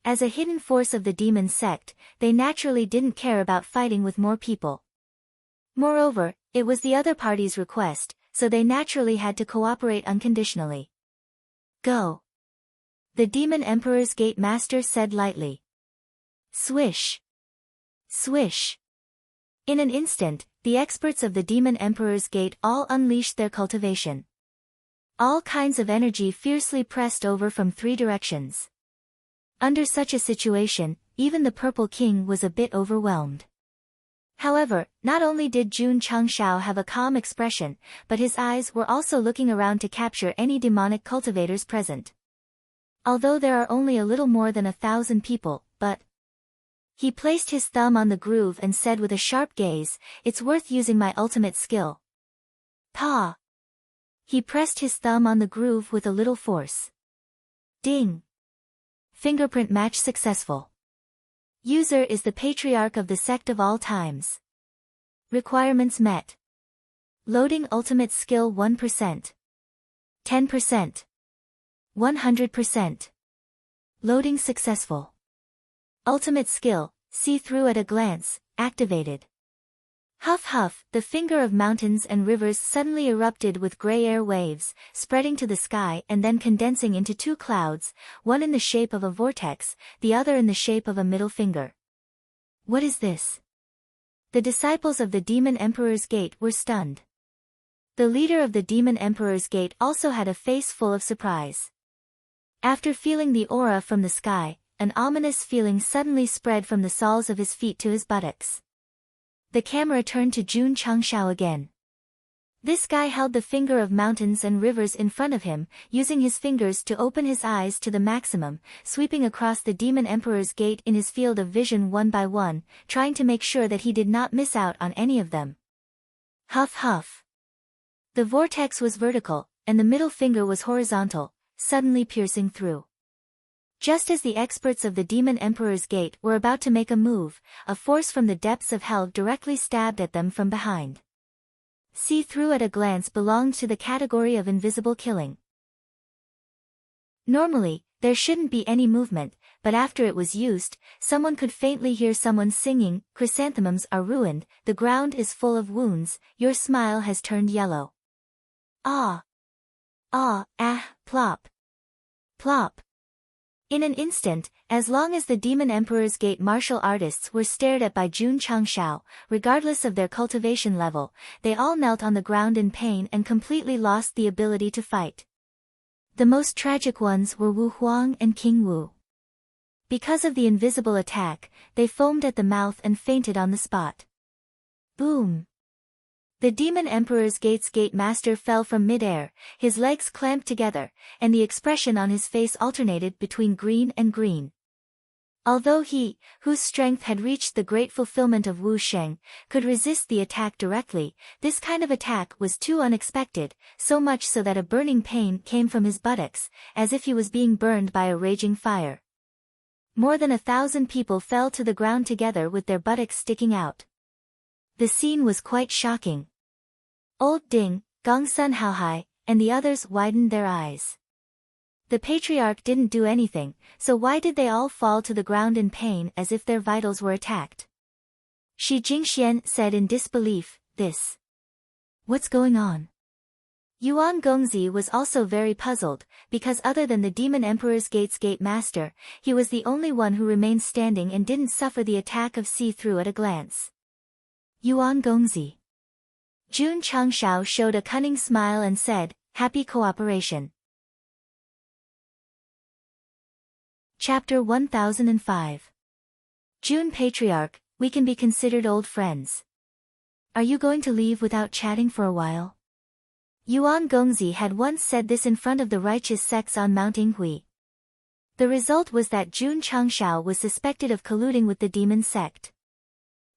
As a hidden force of the demon sect, they naturally didn't care about fighting with more people. Moreover, it was the other party's request, so they naturally had to cooperate unconditionally. Go. The Demon Emperor's Gate Master said lightly. Swish. Swish. In an instant, the experts of the Demon Emperor's Gate all unleashed their cultivation. All kinds of energy fiercely pressed over from 3 directions. Under such a situation, even the Purple King was a bit overwhelmed. However, not only did Jun Changshao have a calm expression, but his eyes were also looking around to capture any demonic cultivators present. Although there are only a little more than 1,000 people, but... He placed his thumb on the groove and said with a sharp gaze, "It's worth using my ultimate skill." Pa! He pressed his thumb on the groove with a little force. Ding! Fingerprint match successful. User is the patriarch of the sect of all times. Requirements met. Loading ultimate skill 1%. 10%. 100%. Loading successful. Ultimate skill, see through at a glance, activated. Huff huff, the finger of mountains and rivers suddenly erupted with gray air waves, spreading to the sky and then condensing into 2 clouds, one in the shape of a vortex, the other in the shape of a middle finger. What is this? The disciples of the Demon Emperor's Gate were stunned. The leader of the Demon Emperor's Gate also had a face full of surprise. After feeling the aura from the sky, an ominous feeling suddenly spread from the soles of his feet to his buttocks. The camera turned to Jun Changshao again. This guy held the finger of mountains and rivers in front of him, using his fingers to open his eyes to the maximum, sweeping across the Demon Emperor's Gate in his field of vision one by one, trying to make sure that he did not miss out on any of them. Huff huff. The vortex was vertical, and the middle finger was horizontal, suddenly piercing through. Just as the experts of the Demon Emperor's Gate were about to make a move, a force from the depths of hell directly stabbed at them from behind. See through at a glance belonged to the category of invisible killing. Normally, there shouldn't be any movement, but after it was used, someone could faintly hear someone singing, "Chrysanthemums are ruined, the ground is full of wounds, your smile has turned yellow. Ah! Ah, ah, plop! Plop!" In an instant, as long as the Demon Emperor's Gate martial artists were stared at by Jun Changshao, regardless of their cultivation level, they all knelt on the ground in pain and completely lost the ability to fight. The most tragic ones were Wu Huang and King Wu. Because of the invisible attack, they foamed at the mouth and fainted on the spot. Boom! The Demon Emperor's Gate's Gate Master fell from mid-air, his legs clamped together, and the expression on his face alternated between green and green. Although he, whose strength had reached the great fulfillment of Wu Sheng, could resist the attack directly, this kind of attack was too unexpected, so much so that a burning pain came from his buttocks, as if he was being burned by a raging fire. More than 1,000 people fell to the ground together with their buttocks sticking out. The scene was quite shocking. Old Ding, Gongsun Haohai, and the others widened their eyes. The patriarch didn't do anything, so why did they all fall to the ground in pain as if their vitals were attacked? Shi Jingxian said in disbelief, "This. What's going on?" Yuan Gongzi was also very puzzled, because other than the Demon Emperor's Gate's Gate Master, he was the only one who remained standing and didn't suffer the attack of see-through at a glance. Yuan Gongzi. Jun Changshao showed a cunning smile and said, "Happy cooperation." Chapter 1005. Jun Patriarch, we can be considered old friends. Are you going to leave without chatting for a while? Yuan Gongzi had once said this in front of the righteous sects on Mount Yinghui. The result was that Jun Changshao was suspected of colluding with the demon sect.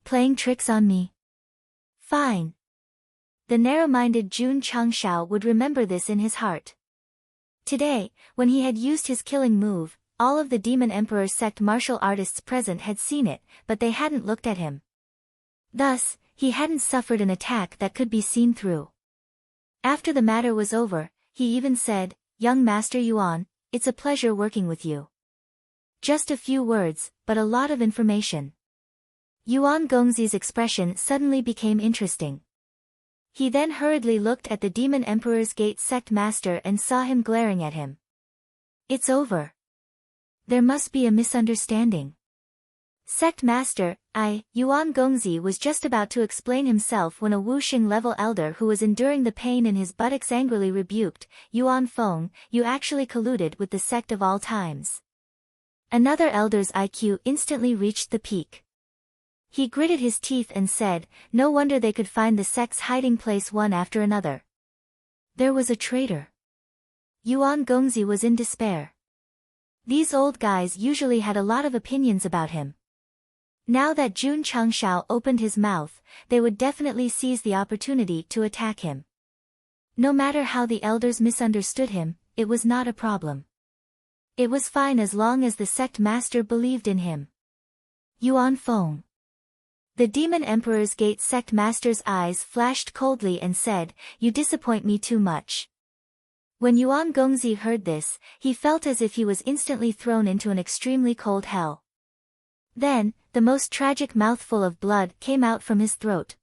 Playing tricks on me? Fine. The narrow-minded Jun Changshao would remember this in his heart. Today, when he had used his killing move, all of the Demon Emperor sect martial artists present had seen it, but they hadn't looked at him. Thus, he hadn't suffered an attack that could be seen through. After the matter was over, he even said, "Young Master Yuan, it's a pleasure working with you." Just a few words, but a lot of information. Yuan Gongzi's expression suddenly became interesting. He then hurriedly looked at the Demon Emperor's Gate sect master and saw him glaring at him. It's over. There must be a misunderstanding. Sect Master, Yuan Gongzi was just about to explain himself when a Wuxing-level elder who was enduring the pain in his buttocks angrily rebuked, Yuan Feng, you actually colluded with the sect of all times. Another elder's IQ instantly reached the peak. He gritted his teeth and said, no wonder they could find the sect's hiding place one after another. There was a traitor. Yuan Gongzi was in despair. These old guys usually had a lot of opinions about him. Now that Jun Changshao opened his mouth, they would definitely seize the opportunity to attack him. No matter how the elders misunderstood him, it was not a problem. It was fine as long as the sect master believed in him. Yuan Feng. The Demon Emperor's Gate sect master's eyes flashed coldly and said, you disappoint me too much. When Yuan Gongzi heard this, he felt as if he was instantly thrown into an extremely cold hell. Then, the most tragic mouthful of blood came out from his throat.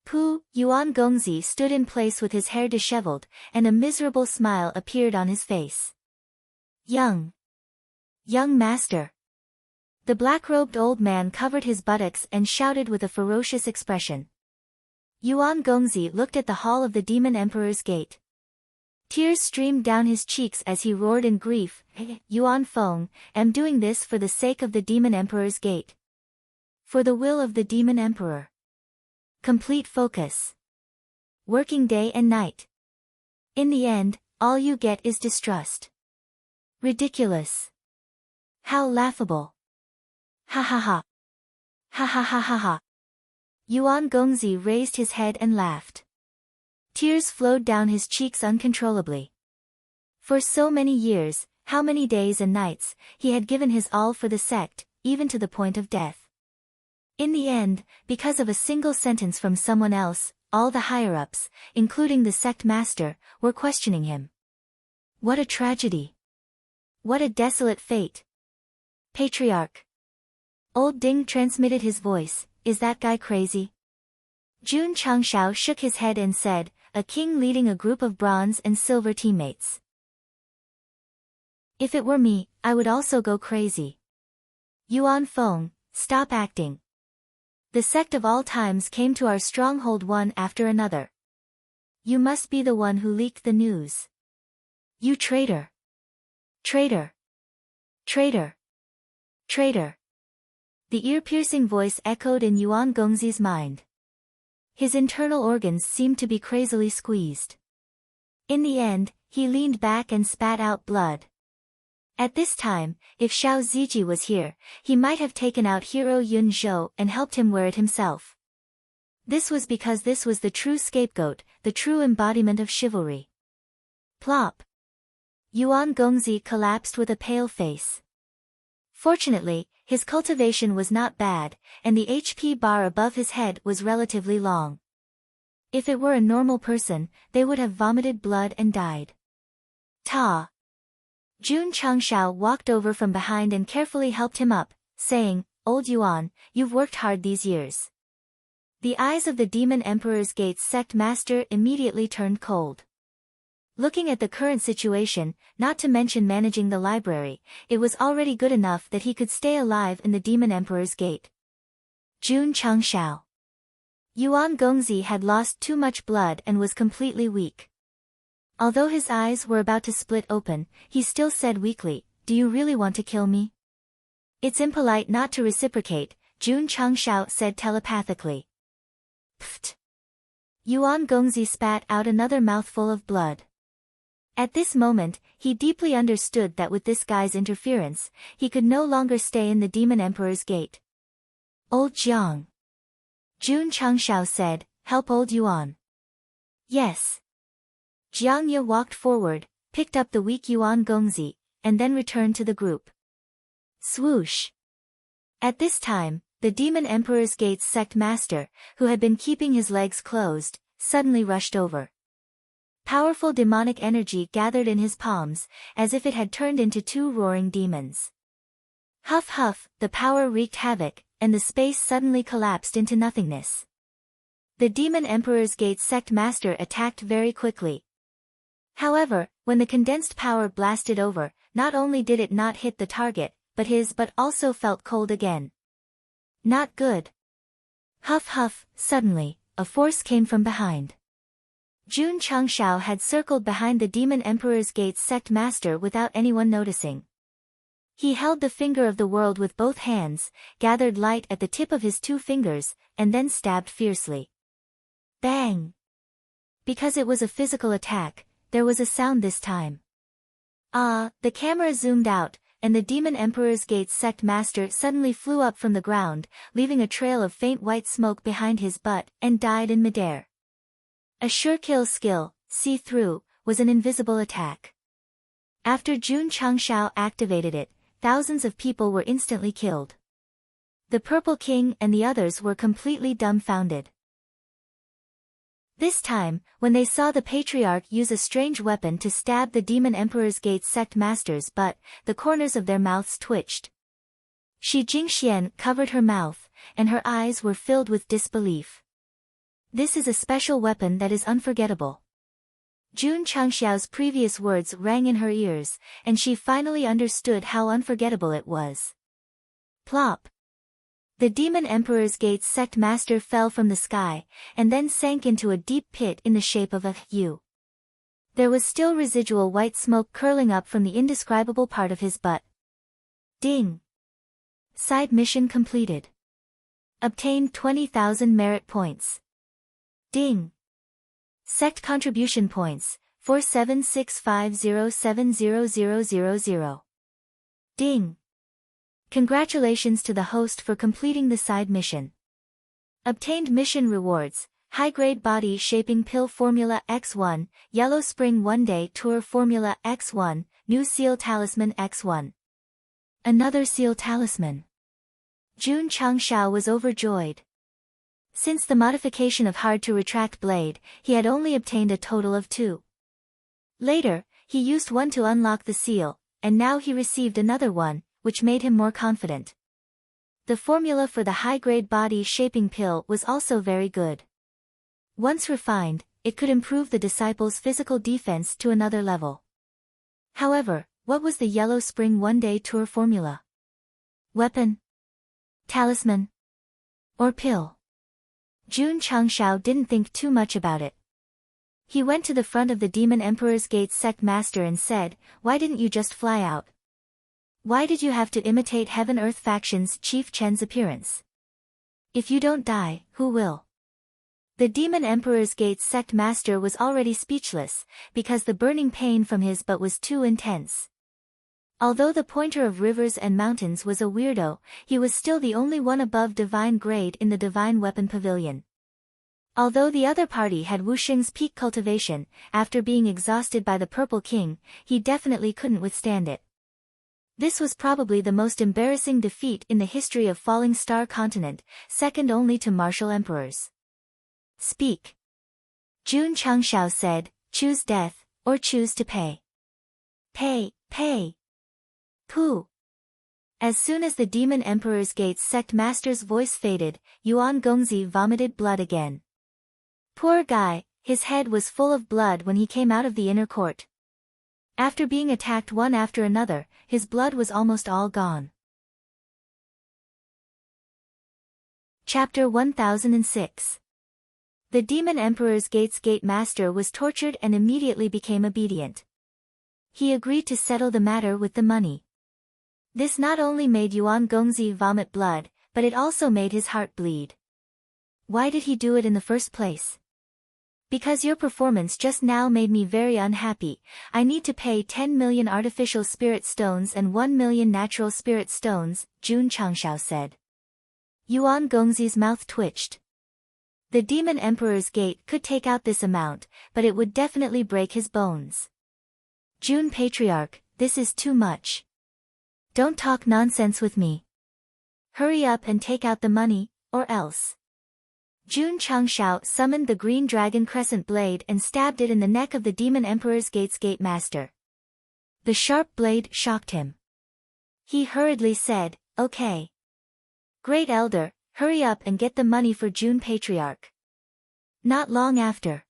Pooh! Yuan Gongzi stood in place with his hair disheveled, and a miserable smile appeared on his face. Young master. The black-robed old man covered his buttocks and shouted with a ferocious expression. Yuan Gongzi looked at the hall of the Demon Emperor's Gate. Tears streamed down his cheeks as he roared in grief, Yuan Feng, am doing this for the sake of the Demon Emperor's Gate. For the will of the Demon Emperor. Complete focus. Working day and night. In the end, all you get is distrust. Ridiculous. How laughable. Ha ha ha. Ha ha ha ha ha. Yuan Gongzi raised his head and laughed. Tears flowed down his cheeks uncontrollably. For so many years, how many days and nights, he had given his all for the sect, even to the point of death. In the end, because of a single sentence from someone else, all the higher-ups, including the sect master, were questioning him. What a tragedy. What a desolate fate. Patriarch. Old Ding transmitted his voice, is that guy crazy? Jun Changshao shook his head and said, a king leading a group of bronze and silver teammates. If it were me, I would also go crazy. Yuan Feng, stop acting. The sect of all times came to our stronghold one after another. You must be the one who leaked the news. You traitor. Traitor. Traitor. Traitor. The ear-piercing voice echoed in Yuan Gongzi's mind. His internal organs seemed to be crazily squeezed. In the end, he leaned back and spat out blood. At this time, if Xiao Ziji was here, he might have taken out Hero Yun Zhou and helped him wear it himself. This was because this was the true scapegoat, the true embodiment of chivalry. Plop. Yuan Gongzi collapsed with a pale face. Fortunately, his cultivation was not bad, and the HP bar above his head was relatively long. If it were a normal person, they would have vomited blood and died. Ta. Jun Changshao walked over from behind and carefully helped him up, saying, Old Yuan, you've worked hard these years. The eyes of the Demon Emperor's Gate sect master immediately turned cold. Looking at the current situation, not to mention managing the library, it was already good enough that he could stay alive in the Demon Emperor's Gate. Jun Changshao. Yuan Gongzi had lost too much blood and was completely weak. Although his eyes were about to split open, he still said weakly, do you really want to kill me? It's impolite not to reciprocate, Jun Changshao said telepathically. Pfft. Yuan Gongzi spat out another mouthful of blood. At this moment, he deeply understood that with this guy's interference, he could no longer stay in the Demon Emperor's Gate. Old Jiang. Jun Changshao said, help old Yuan. Yes. Jiang Ye walked forward, picked up the weak Yuan Gongzi, and then returned to the group. Swoosh. At this time, the Demon Emperor's Gate's sect master, who had been keeping his legs closed, suddenly rushed over. Powerful demonic energy gathered in his palms, as if it had turned into two roaring demons. Huff huff, the power wreaked havoc, and the space suddenly collapsed into nothingness. The Demon Emperor's Gate sect master attacked very quickly. However, when the condensed power blasted over, not only did it not hit the target, but also felt cold again. Not good. Huff huff, suddenly, a force came from behind. Jun Changshao had circled behind the Demon Emperor's Gate's Sect Master without anyone noticing. He held the finger of the world with both hands, gathered light at the tip of his 2 fingers, and then stabbed fiercely. Bang! Because it was a physical attack, there was a sound this time. The camera zoomed out, and the Demon Emperor's Gate's Sect Master suddenly flew up from the ground, leaving a trail of faint white smoke behind his butt, and died in midair. A sure kill skill, see-through, was an invisible attack. After Jun Changshao activated it, thousands of people were instantly killed. The Purple King and the others were completely dumbfounded. This time, when they saw the Patriarch use a strange weapon to stab the Demon Emperor's Gate's Sect Master's butt, the corners of their mouths twitched. Shi Jingxian covered her mouth, and her eyes were filled with disbelief. This is a special weapon that is unforgettable. Jun Changxiao's previous words rang in her ears, and she finally understood how unforgettable it was. Plop! The Demon Emperor's Gate's Sect Master fell from the sky, and then sank into a deep pit in the shape of a U. There was still residual white smoke curling up from the indescribable part of his butt. Ding! Side mission completed. Obtained 20,000 merit points. Ding! Sect contribution points, 4765070000. Ding! Congratulations to the host for completing the side mission. Obtained mission rewards, High-Grade Body Shaping Pill Formula X1, Yellow Spring One-Day Tour Formula X1, New Seal Talisman X1. Another Seal Talisman. Jun Changshao was overjoyed. Since the modification of hard-to-retract blade, he had only obtained a total of 2. Later, he used one to unlock the seal, and now he received another one, which made him more confident. The formula for the high-grade body shaping pill was also very good. Once refined, it could improve the disciple's physical defense to another level. However, what was the Yellow Spring One-Day Tour formula? Weapon? Talisman? Or pill? Jun Changshao didn't think too much about it. He went to the front of the Demon Emperor's Gate's Sect Master and said, "Why didn't you just fly out? Why did you have to imitate Heaven-Earth Faction's Chief Chen's appearance? If you don't die, who will?" The Demon Emperor's Gate's Sect Master was already speechless, because the burning pain from his butt was too intense. Although the Pointer of Rivers and Mountains was a weirdo, he was still the only one above divine grade in the Divine Weapon Pavilion. Although the other party had Wuxing's peak cultivation, after being exhausted by the Purple King, he definitely couldn't withstand it. This was probably the most embarrassing defeat in the history of Falling Star Continent, second only to martial emperors. Speak. Jun Changshao said, "Choose death, or choose to pay." Pay. Pooh. As soon as the Demon Emperor's Gate's Sect Master's voice faded, Yuan Gongzi vomited blood again. Poor guy, his head was full of blood when he came out of the inner court. After being attacked one after another, his blood was almost all gone. Chapter 1006. The Demon Emperor's Gate's Gate Master was tortured and immediately became obedient. He agreed to settle the matter with the money. This not only made Yuan Gongzi vomit blood, but it also made his heart bleed. Why did he do it in the first place? Because your performance just now made me very unhappy. I need to pay 10 million artificial spirit stones and 1 million natural spirit stones, Jun Changshao said. Yuan Gongzi's mouth twitched. The Demon Emperor's Gate could take out this amount, but it would definitely break his bones. Jun Patriarch, this is too much. Don't talk nonsense with me. Hurry up and take out the money, or else. Jun Changshao summoned the Green Dragon Crescent Blade and stabbed it in the neck of the Demon Emperor's Gate's Gate Master. The sharp blade shocked him. He hurriedly said, "Okay. Great Elder, hurry up and get the money for Jun Patriarch." Not long after,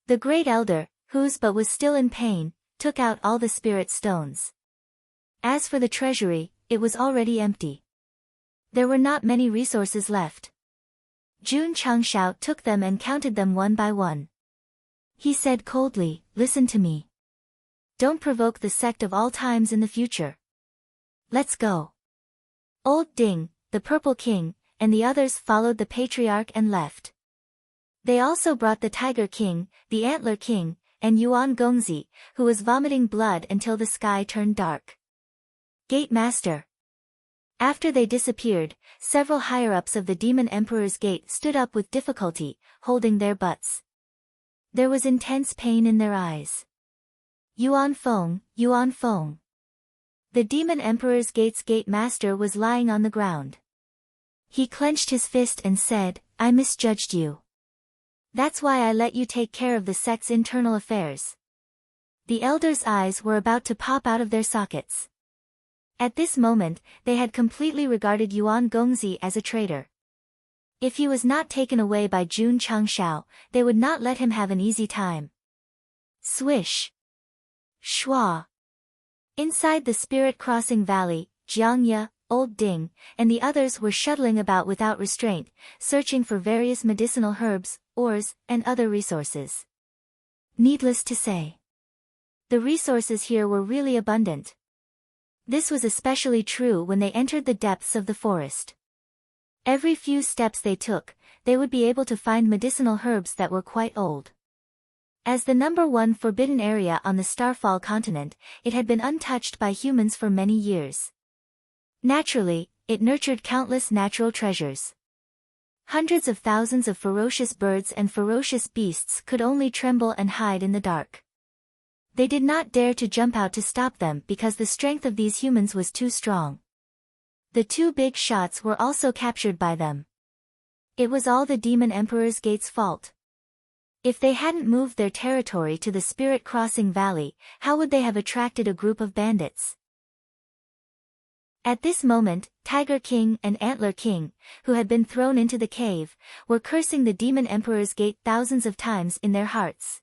the Great Elder, whose butt was still in pain, took out all the spirit stones. As for the treasury, it was already empty. There were not many resources left. Jun Changshao took them and counted them one by one. He said coldly, "Listen to me. Don't provoke the sect of all times in the future. Let's go." Old Ding, the Purple King, and the others followed the patriarch and left. They also brought the Tiger King, the Antler King, and Yuan Gongzi, who was vomiting blood until the sky turned dark. Gate Master. After they disappeared, several higher-ups of the Demon Emperor's gate stood up with difficulty, holding their butts. There was intense pain in their eyes. Yuan Feng, Yuan Feng. The Demon Emperor's gate's gate master was lying on the ground. He clenched his fist and said, "I misjudged you. That's why I let you take care of the sect's internal affairs." The elders' eyes were about to pop out of their sockets. At this moment, they had completely regarded Yuan Gongzi as a traitor. If he was not taken away by Jun Changshao, they would not let him have an easy time. Swish. Schwa. Inside the Spirit Crossing Valley, Jiangya, Old Ding, and the others were shuttling about without restraint, searching for various medicinal herbs, ores, and other resources. Needless to say, the resources here were really abundant. This was especially true when they entered the depths of the forest. Every few steps they took, they would be able to find medicinal herbs that were quite old. As the #1 forbidden area on the Starfall continent, it had been untouched by humans for many years. Naturally, it nurtured countless natural treasures. Hundreds of thousands of ferocious birds and ferocious beasts could only tremble and hide in the dark. They did not dare to jump out to stop them because the strength of these humans was too strong. The two big shots were also captured by them. It was all the Demon Emperor's gate's fault. If they hadn't moved their territory to the Spirit Crossing Valley, how would they have attracted a group of bandits? At this moment, Tiger King and Antler King, who had been thrown into the cave, were cursing the Demon Emperor's gate thousands of times in their hearts.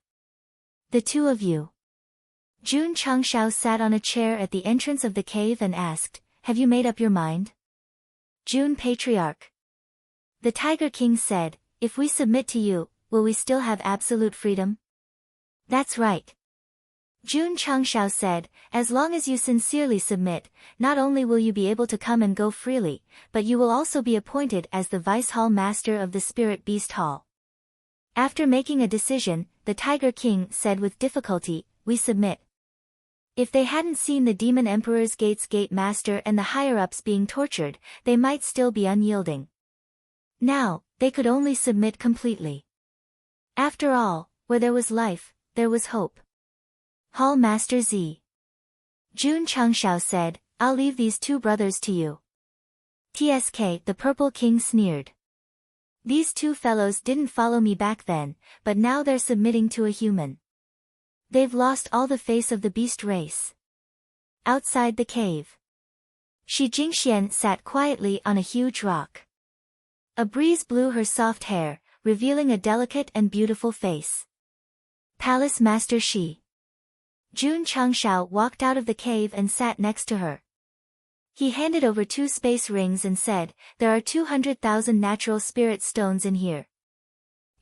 "The two of you." Jun Changshao sat on a chair at the entrance of the cave and asked, "Have you made up your mind?" Jun Patriarch. The Tiger King said, "If we submit to you, will we still have absolute freedom?" "That's right." Jun Changshao said, "As long as you sincerely submit, not only will you be able to come and go freely, but you will also be appointed as the Vice Hall Master of the Spirit Beast Hall." After making a decision, the Tiger King said with difficulty, "We submit." If they hadn't seen the Demon Emperor's gate's gate master and the higher-ups being tortured, they might still be unyielding. Now, they could only submit completely. After all, where there was life, there was hope. Hall Master Z. Jun Changshao said, "I'll leave these two brothers to you." TSK, the Purple King sneered. "These two fellows didn't follow me back then, but now they're submitting to a human. They've lost all the face of the beast race." Outside the cave, Shi Jingxian sat quietly on a huge rock. A breeze blew her soft hair, revealing a delicate and beautiful face. Palace Master Shi. Jun Changshao walked out of the cave and sat next to her. He handed over 2 space rings and said, "There are 200,000 natural spirit stones in here.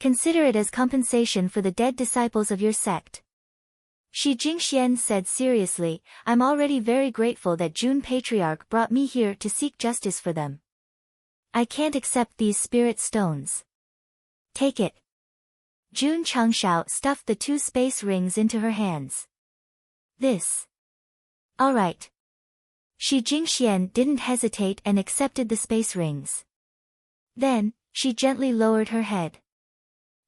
Consider it as compensation for the dead disciples of your sect." Shi Jingxian said seriously, "I'm already very grateful that Jun Patriarch brought me here to seek justice for them. I can't accept these spirit stones." "Take it." Jun Changshao stuffed the 2 space rings into her hands. "This." "All right." Shi Jingxian didn't hesitate and accepted the space rings. Then, she gently lowered her head.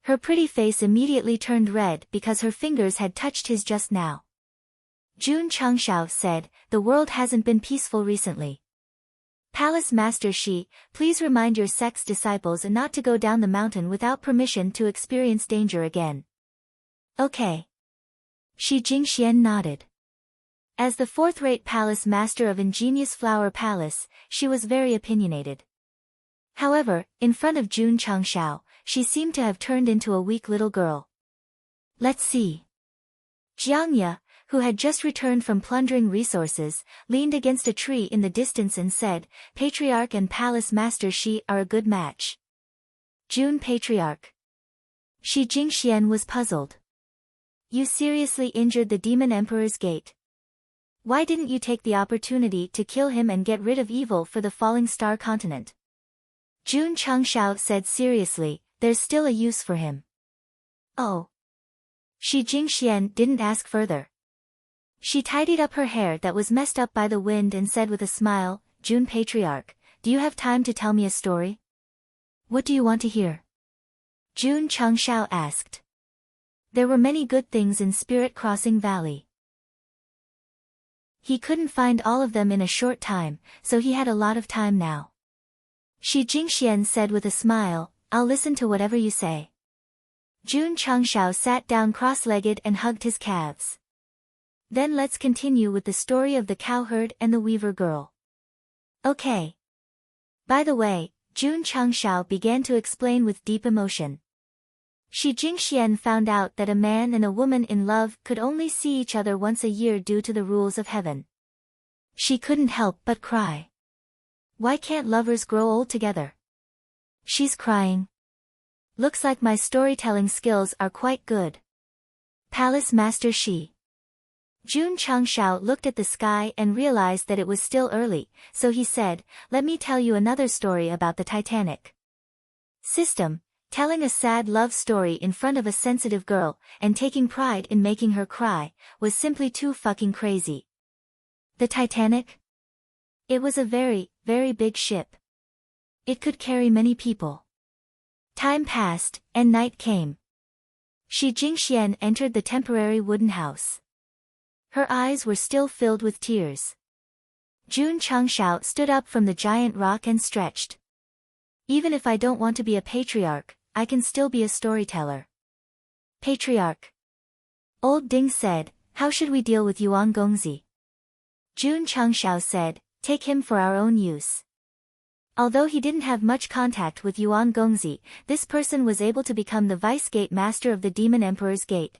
Her pretty face immediately turned red because her fingers had touched his just now. Jun Changshao said, "The world hasn't been peaceful recently. Palace Master Shi, please remind your sect's disciples not to go down the mountain without permission to experience danger again." "Okay." Shi Jingxian nodded. As the 4th-rate palace master of Ingenious Flower Palace, she was very opinionated. However, in front of Jun Changshao, she seemed to have turned into a weak little girl. "Let's see." Jiangya, who had just returned from plundering resources, leaned against a tree in the distance and said, "Patriarch and Palace Master Shi are a good match." June Patriarch. Shi Jingxian was puzzled. "You seriously injured the Demon Emperor's gate. Why didn't you take the opportunity to kill him and get rid of evil for the falling star continent?" Jun Changshao said seriously, "There's still a use for him." "Oh." Shi Jingxian didn't ask further. She tidied up her hair that was messed up by the wind and said with a smile, "Jun Patriarch, do you have time to tell me a story?" "What do you want to hear?" Jun Changshao asked. There were many good things in Spirit Crossing Valley. He couldn't find all of them in a short time, so he had a lot of time now. Shi Jingxian said with a smile, "I'll listen to whatever you say." Jun Changshao sat down cross-legged and hugged his calves. "Then let's continue with the story of the cowherd and the weaver girl." "Okay." By the way, Jun Changshao began to explain with deep emotion. Shi Jingxian found out that a man and a woman in love could only see each other once a year due to the rules of heaven. She couldn't help but cry. Why can't lovers grow old together? She's crying. Looks like my storytelling skills are quite good. Palace Master Shi. Jun Changshao looked at the sky and realized that it was still early, so he said, "Let me tell you another story about the Titanic." System, telling a sad love story in front of a sensitive girl, and taking pride in making her cry, was simply too fucking crazy. The Titanic? It was a very, very big ship. It could carry many people. Time passed, and night came. Shi Jingxian entered the temporary wooden house. Her eyes were still filled with tears. Jun Changshao stood up from the giant rock and stretched. "Even if I don't want to be a patriarch, I can still be a storyteller." "Patriarch." Old Ding said, "How should we deal with Yuan Gongzi?" Jun Changshao said, "Take him for our own use." Although he didn't have much contact with Yuan Gongzi, this person was able to become the vice gate master of the Demon Emperor's gate.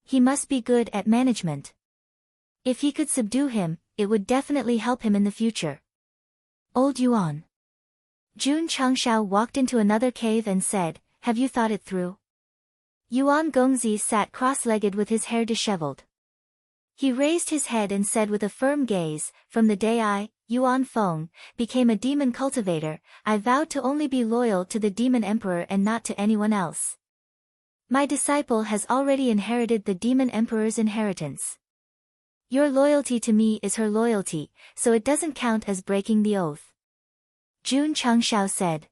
He must be good at management. If he could subdue him, it would definitely help him in the future. Old Yuan. Jun Changshao walked into another cave and said, "Have you thought it through?" Yuan Gongzi sat cross-legged with his hair disheveled. He raised his head and said with a firm gaze, "From the day I, Yuan Feng, became a demon cultivator, I vowed to only be loyal to the Demon Emperor and not to anyone else. My disciple has already inherited the Demon Emperor's inheritance. Your loyalty to me is her loyalty, so it doesn't count as breaking the oath." Jun Changshao said.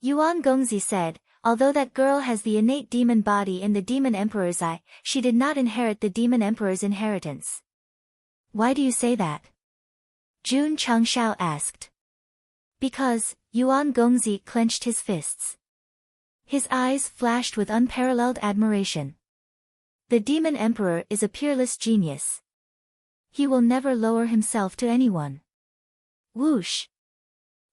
Yuan Gongzi said, "Although that girl has the innate demon body and the Demon Emperor's eye, she did not inherit the Demon Emperor's inheritance." "Why do you say that?" Jun Changshao asked. "Because," Yuan Gongzi clenched his fists. His eyes flashed with unparalleled admiration. "The Demon Emperor is a peerless genius. He will never lower himself to anyone." Whoosh!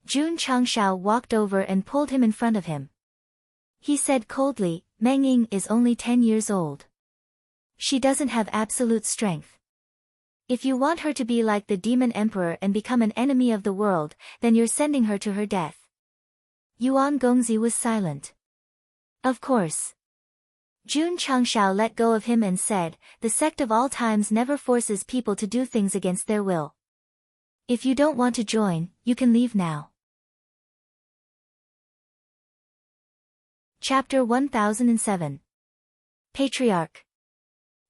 Jun Changshao walked over and pulled him in front of him. He said coldly, "Meng Ying is only 10 years old. She doesn't have absolute strength. If you want her to be like the Demon Emperor and become an enemy of the world, then you're sending her to her death." Yuan Gongzi was silent. "Of course." Jun Changshao let go of him and said, "The Sect of all times never forces people to do things against their will. If you don't want to join, you can leave now." Chapter 1007. Patriarch.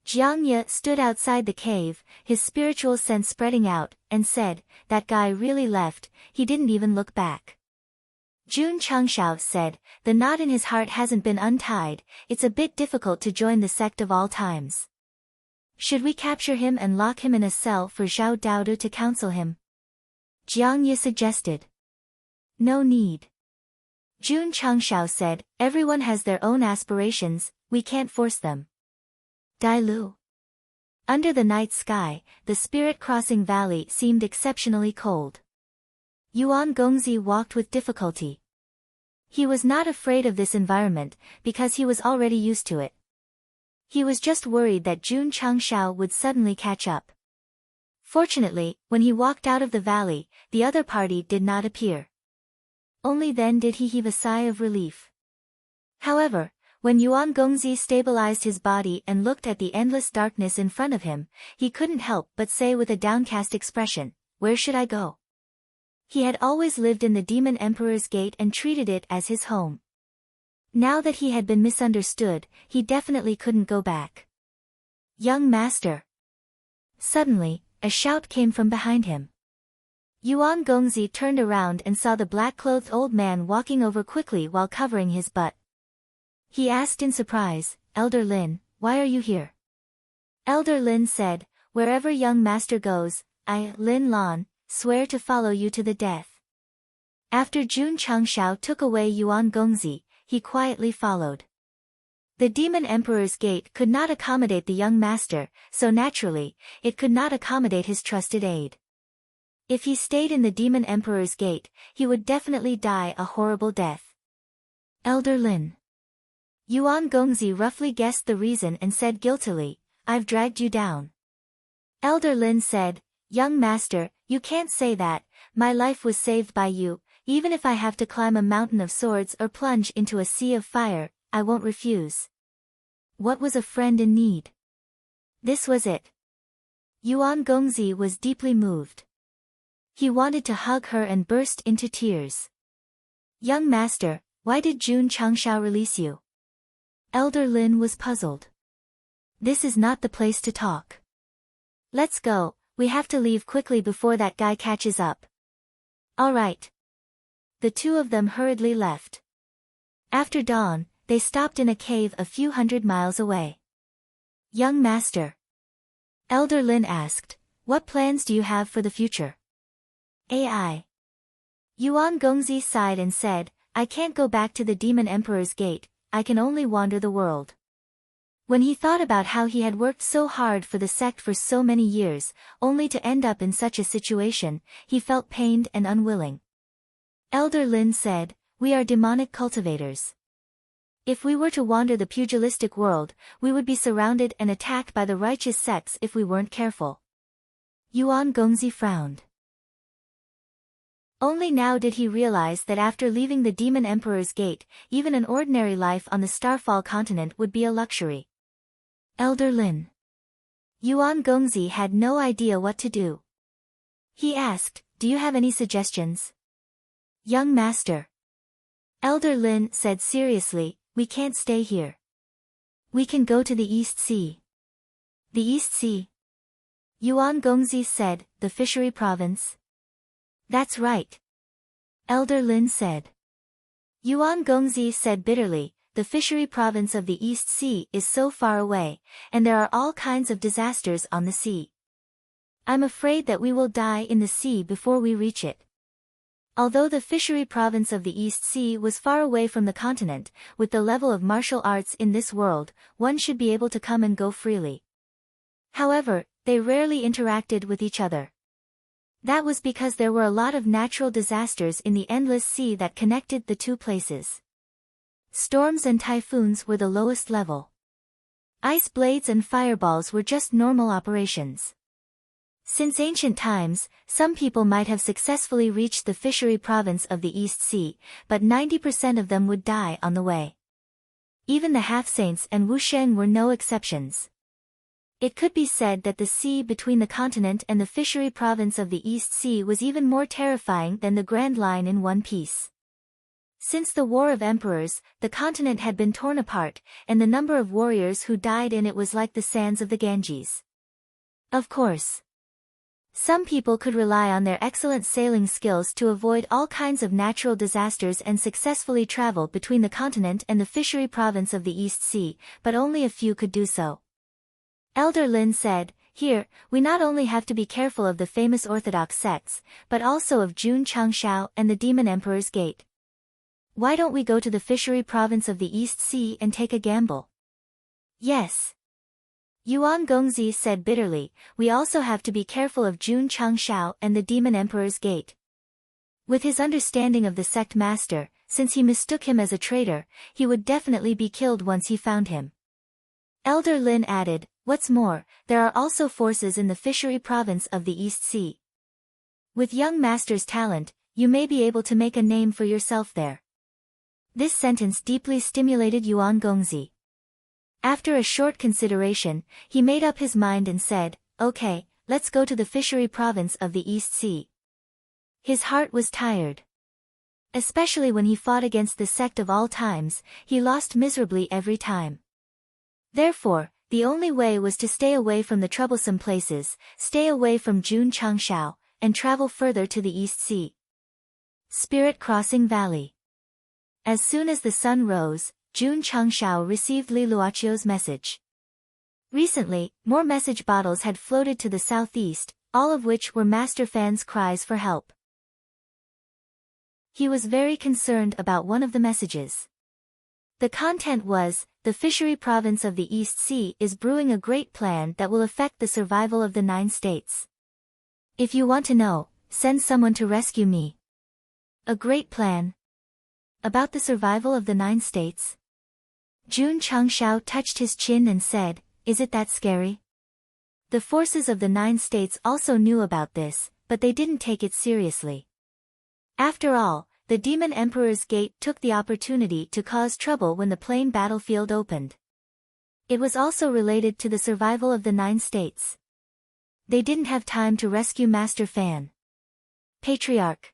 Jiang Ye stood outside the cave, his spiritual sense spreading out, and said, "That guy really left, he didn't even look back." Jun Changshao said, "The knot in his heart hasn't been untied, it's a bit difficult to join the Sect of all times. Should we capture him and lock him in a cell for Zhao Daodu to counsel him?" Jiang Ye suggested. "No need." Jun Changshao said, "Everyone has their own aspirations, we can't force them." Dai Lu. Under the night sky, the Spirit Crossing Valley seemed exceptionally cold. Yuan Gongzi walked with difficulty. He was not afraid of this environment, because he was already used to it. He was just worried that Jun Changshao would suddenly catch up. Fortunately, when he walked out of the valley, the other party did not appear. Only then did he heave a sigh of relief. However, when Yuan Gongzi stabilized his body and looked at the endless darkness in front of him, he couldn't help but say with a downcast expression, "Where should I go?" He had always lived in the Demon Emperor's Gate and treated it as his home. Now that he had been misunderstood, he definitely couldn't go back. "Young master!" Suddenly, a shout came from behind him. Yuan Gongzi turned around and saw the black-clothed old man walking over quickly while covering his butt. He asked in surprise, "Elder Lin, why are you here?" Elder Lin said, "Wherever young master goes, I, Lin Lan, swear to follow you to the death." After Jun Changshao took away Yuan Gongzi, he quietly followed. The Demon Emperor's Gate could not accommodate the young master, so naturally, it could not accommodate his trusted aide. If he stayed in the Demon Emperor's Gate, he would definitely die a horrible death. "Elder Lin." Yuan Gongzi roughly guessed the reason and said guiltily, "I've dragged you down." Elder Lin said, "Young master, you can't say that, my life was saved by you, even if I have to climb a mountain of swords or plunge into a sea of fire, I won't refuse." What was a friend in need? This was it. Yuan Gongzi was deeply moved. He wanted to hug her and burst into tears. "Young master, why did Jun Changshao release you?" Elder Lin was puzzled. "This is not the place to talk. Let's go, we have to leave quickly before that guy catches up." "All right." The two of them hurriedly left. After dawn, they stopped in a cave a few hundred miles away. "Young master," Elder Lin asked, "what plans do you have for the future?" "AI." Yuan Gongzi sighed and said, "I can't go back to the Demon Emperor's Gate, I can only wander the world." When he thought about how he had worked so hard for the sect for so many years, only to end up in such a situation, he felt pained and unwilling. Elder Lin said, "We are demonic cultivators. If we were to wander the pugilistic world, we would be surrounded and attacked by the righteous sects if we weren't careful." Yuan Gongzi frowned. Only now did he realize that after leaving the Demon Emperor's Gate, even an ordinary life on the Starfall continent would be a luxury. Elder Lin. Yuan Gongzi had no idea what to do. He asked, "Do you have any suggestions?" "Young master." Elder Lin said seriously, "We can't stay here. We can go to the East Sea." "The East Sea?" Yuan Gongzi said, "The fishery province?" "That's right." Elder Lin said. Yuan Gongzi said bitterly, "The fishery province of the East Sea is so far away, and there are all kinds of disasters on the sea. I'm afraid that we will die in the sea before we reach it." Although the fishery province of the East Sea was far away from the continent, with the level of martial arts in this world, one should be able to come and go freely. However, they rarely interacted with each other. That was because there were a lot of natural disasters in the endless sea that connected the two places. Storms and typhoons were the lowest level. Ice blades and fireballs were just normal operations. Since ancient times, some people might have successfully reached the fishery province of the East Sea, but 90% of them would die on the way. Even the half-saints and wusheng were no exceptions. It could be said that the sea between the continent and the fishery province of the East Sea was even more terrifying than the Grand Line in One Piece. Since the War of Emperors, the continent had been torn apart, and the number of warriors who died in it was like the sands of the Ganges. Of course, some people could rely on their excellent sailing skills to avoid all kinds of natural disasters and successfully travel between the continent and the fishery province of the East Sea, but only a few could do so. Elder Lin said, "Here, we not only have to be careful of the famous orthodox sects, but also of Jun Changshao and the Demon Emperor's Gate. Why don't we go to the fishery province of the East Sea and take a gamble?" "Yes." Yuan Gongzi said bitterly, "We also have to be careful of Jun Changshao and the Demon Emperor's Gate." With his understanding of the sect master, since he mistook him as a traitor, he would definitely be killed once he found him. Elder Lin added, "What's more, there are also forces in the fishery province of the East Sea. With young master's talent, you may be able to make a name for yourself there." This sentence deeply stimulated Yuan Gongzi. After a short consideration, he made up his mind and said, "Okay, let's go to the fishery province of the East Sea." His heart was tired. Especially when he fought against the sect of all times, he lost miserably every time. Therefore, the only way was to stay away from the troublesome places, stay away from Jun Changshao, and travel further to the East Sea. Spirit Crossing Valley. As soon as the sun rose, Jun Changshao received Li Luoqiu's message. Recently, more message bottles had floated to the southeast, all of which were Master Fan's cries for help. He was very concerned about one of the messages. The content was, "The fishery province of the East Sea is brewing a great plan that will affect the survival of the 9 states. If you want to know, send someone to rescue me." A great plan? About the survival of the 9 states? Jun Changshao touched his chin and said, "Is it that scary?" The forces of the 9 states also knew about this, but they didn't take it seriously. After all, the Demon Emperor's Gate took the opportunity to cause trouble when the plain battlefield opened. It was also related to the survival of the 9 states. They didn't have time to rescue Master Fan. Patriarch.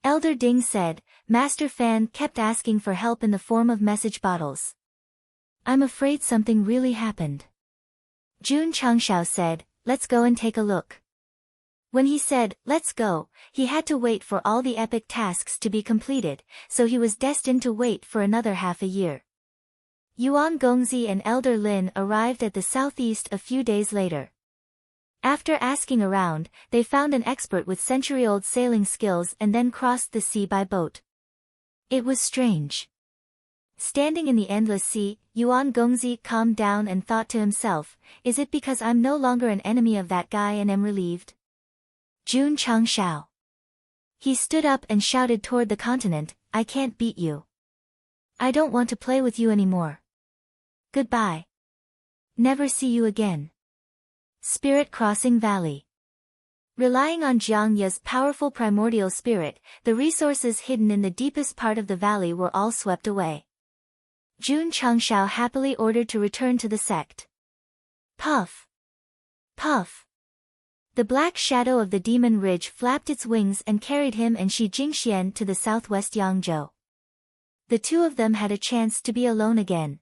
Elder Ding said, "Master Fan kept asking for help in the form of message bottles. I'm afraid something really happened." Jun Changshao said, "Let's go and take a look." When he said, "Let's go," he had to wait for all the epic tasks to be completed, so he was destined to wait for another half a year. Yuan Gongzi and Elder Lin arrived at the southeast a few days later. After asking around, they found an expert with century-old sailing skills and then crossed the sea by boat. It was strange. Standing in the endless sea, Yuan Gongzi calmed down and thought to himself, "Is it because I'm no longer an enemy of that guy and am relieved?" Jun Changshao. He stood up and shouted toward the continent, "I can't beat you. I don't want to play with you anymore. Goodbye. Never see you again." Spirit Crossing Valley. Relying on Jiang Ye's powerful primordial spirit, the resources hidden in the deepest part of the valley were all swept away. Jun Changshao happily ordered to return to the sect. Puff! Puff! The black shadow of the demon ridge flapped its wings and carried him and Shi Jingxian to the southwest Yangzhou. The two of them had a chance to be alone again.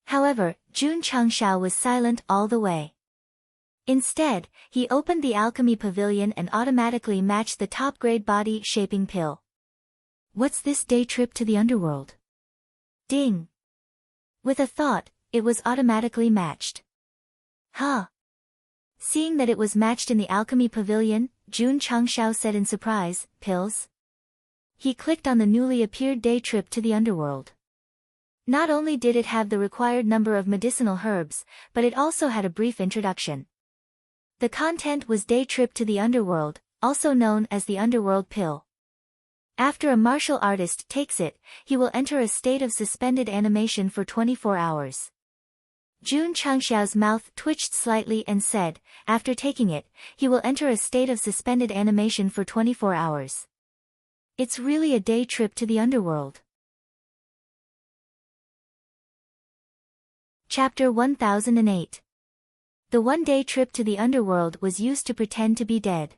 However, Jun Changshao was silent all the way. Instead, he opened the alchemy pavilion and automatically matched the top-grade body-shaping pill. "What's this day trip to the underworld?" Ding! With a thought, it was automatically matched. Huh! Seeing that it was matched in the alchemy pavilion, Jun Changshao said in surprise, "Pills?" He clicked on the newly appeared day trip to the underworld. Not only did it have the required number of medicinal herbs, but it also had a brief introduction. The content was Day Trip to the Underworld, also known as the Underworld Pill. After a martial artist takes it, he will enter a state of suspended animation for 24 hours. Jun Changshao's mouth twitched slightly and said, "After taking it, he will enter a state of suspended animation for 24 hours. It's really a day trip to the underworld." Chapter 1008. The one-day trip to the underworld was used to pretend to be dead.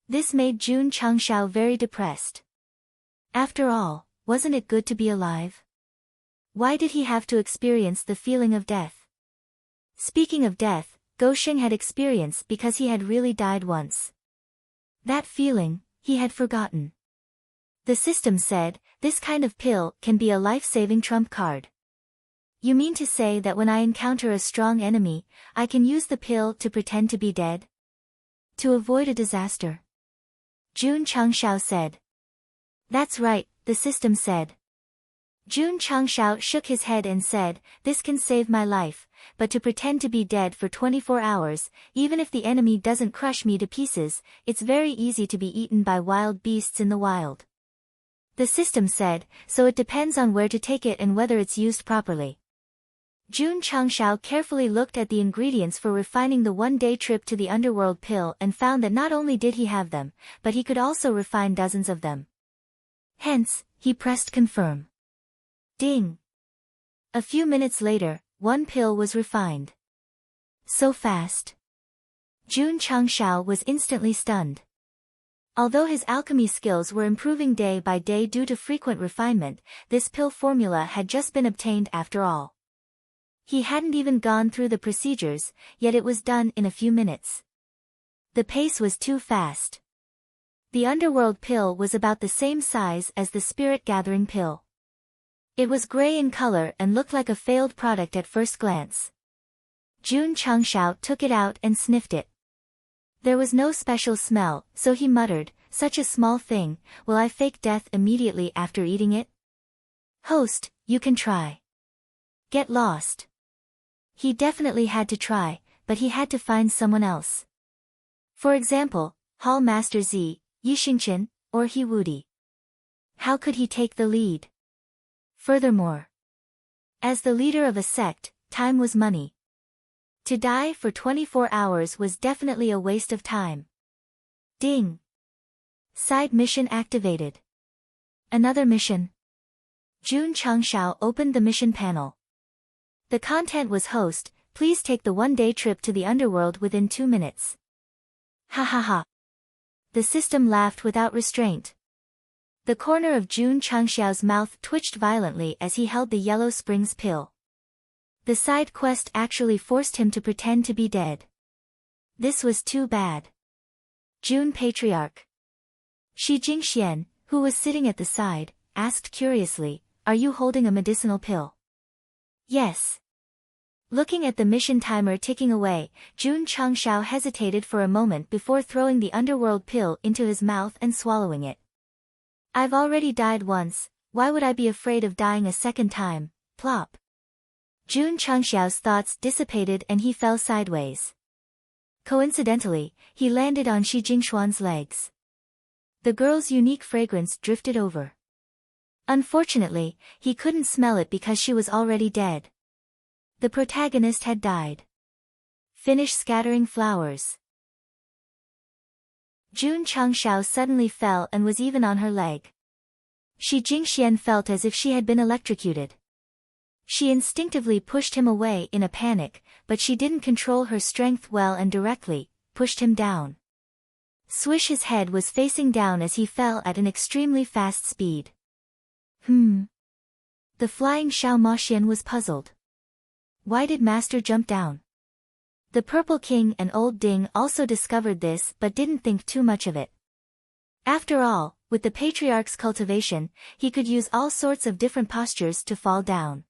This made Jun Changshao very depressed. After all, wasn't it good to be alive? Why did he have to experience the feeling of death? Speaking of death, Gosheng had experienced because he had really died once. That feeling, he had forgotten. The system said, this kind of pill can be a life-saving trump card. You mean to say that when I encounter a strong enemy, I can use the pill to pretend to be dead? To avoid a disaster? Jun Changshao said. That's right, the system said. Jun Changshao shook his head and said, this can save my life, but to pretend to be dead for 24 hours, even if the enemy doesn't crush me to pieces, it's very easy to be eaten by wild beasts in the wild. The system said, so it depends on where to take it and whether it's used properly. Jun Changshao carefully looked at the ingredients for refining the one-day trip to the underworld pill and found that not only did he have them, but he could also refine dozens of them. Hence, he pressed confirm. Ding! A few minutes later, one pill was refined. So fast. Jun Changshao was instantly stunned. Although his alchemy skills were improving day by day due to frequent refinement, this pill formula had just been obtained after all. He hadn't even gone through the procedures, yet it was done in a few minutes. The pace was too fast. The underworld pill was about the same size as the spirit-gathering pill. It was gray in color and looked like a failed product at first glance. Jun Changshao took it out and sniffed it. There was no special smell, so he muttered, "Such a small thing, will I fake death immediately after eating it?" "Host, you can try." Get lost. He definitely had to try, but he had to find someone else. For example, Hall Master Z, Yixingchen, or He Wudi. How could he take the lead? Furthermore, as the leader of a sect, time was money. To die for 24 hours was definitely a waste of time. Ding! Side mission activated. Another mission. Jun Changshao opened the mission panel. The content was, "Host, please take the one-day trip to the underworld within 2 minutes." Ha ha ha. The system laughed without restraint. The corner of Jun Changshao's mouth twitched violently as he held the Yellow Springs pill. The side quest actually forced him to pretend to be dead. This was too bad. Jun Patriarch. Shi Jingxian, who was sitting at the side, asked curiously, "Are you holding a medicinal pill?" "Yes." Looking at the mission timer ticking away, Jun Changshao hesitated for a moment before throwing the underworld pill into his mouth and swallowing it. "I've already died once, why would I be afraid of dying a second time?" Plop. Jun Changshao's thoughts dissipated and he fell sideways. Coincidentally, he landed on Shi Jingshuan's legs. The girl's unique fragrance drifted over. Unfortunately, he couldn't smell it because she was already dead. The protagonist had died. Finish scattering flowers. Jun Changshao suddenly fell and was even on her leg. Shi Jingxian felt as if she had been electrocuted. She instinctively pushed him away in a panic, but she didn't control her strength well and directly pushed him down. Swish, his head was facing down as he fell at an extremely fast speed. The flying Xiao Maxian was puzzled. Why did Master jump down? The Purple King and Old Ding also discovered this but didn't think too much of it. After all, with the Patriarch's cultivation, he could use all sorts of different postures to fall down.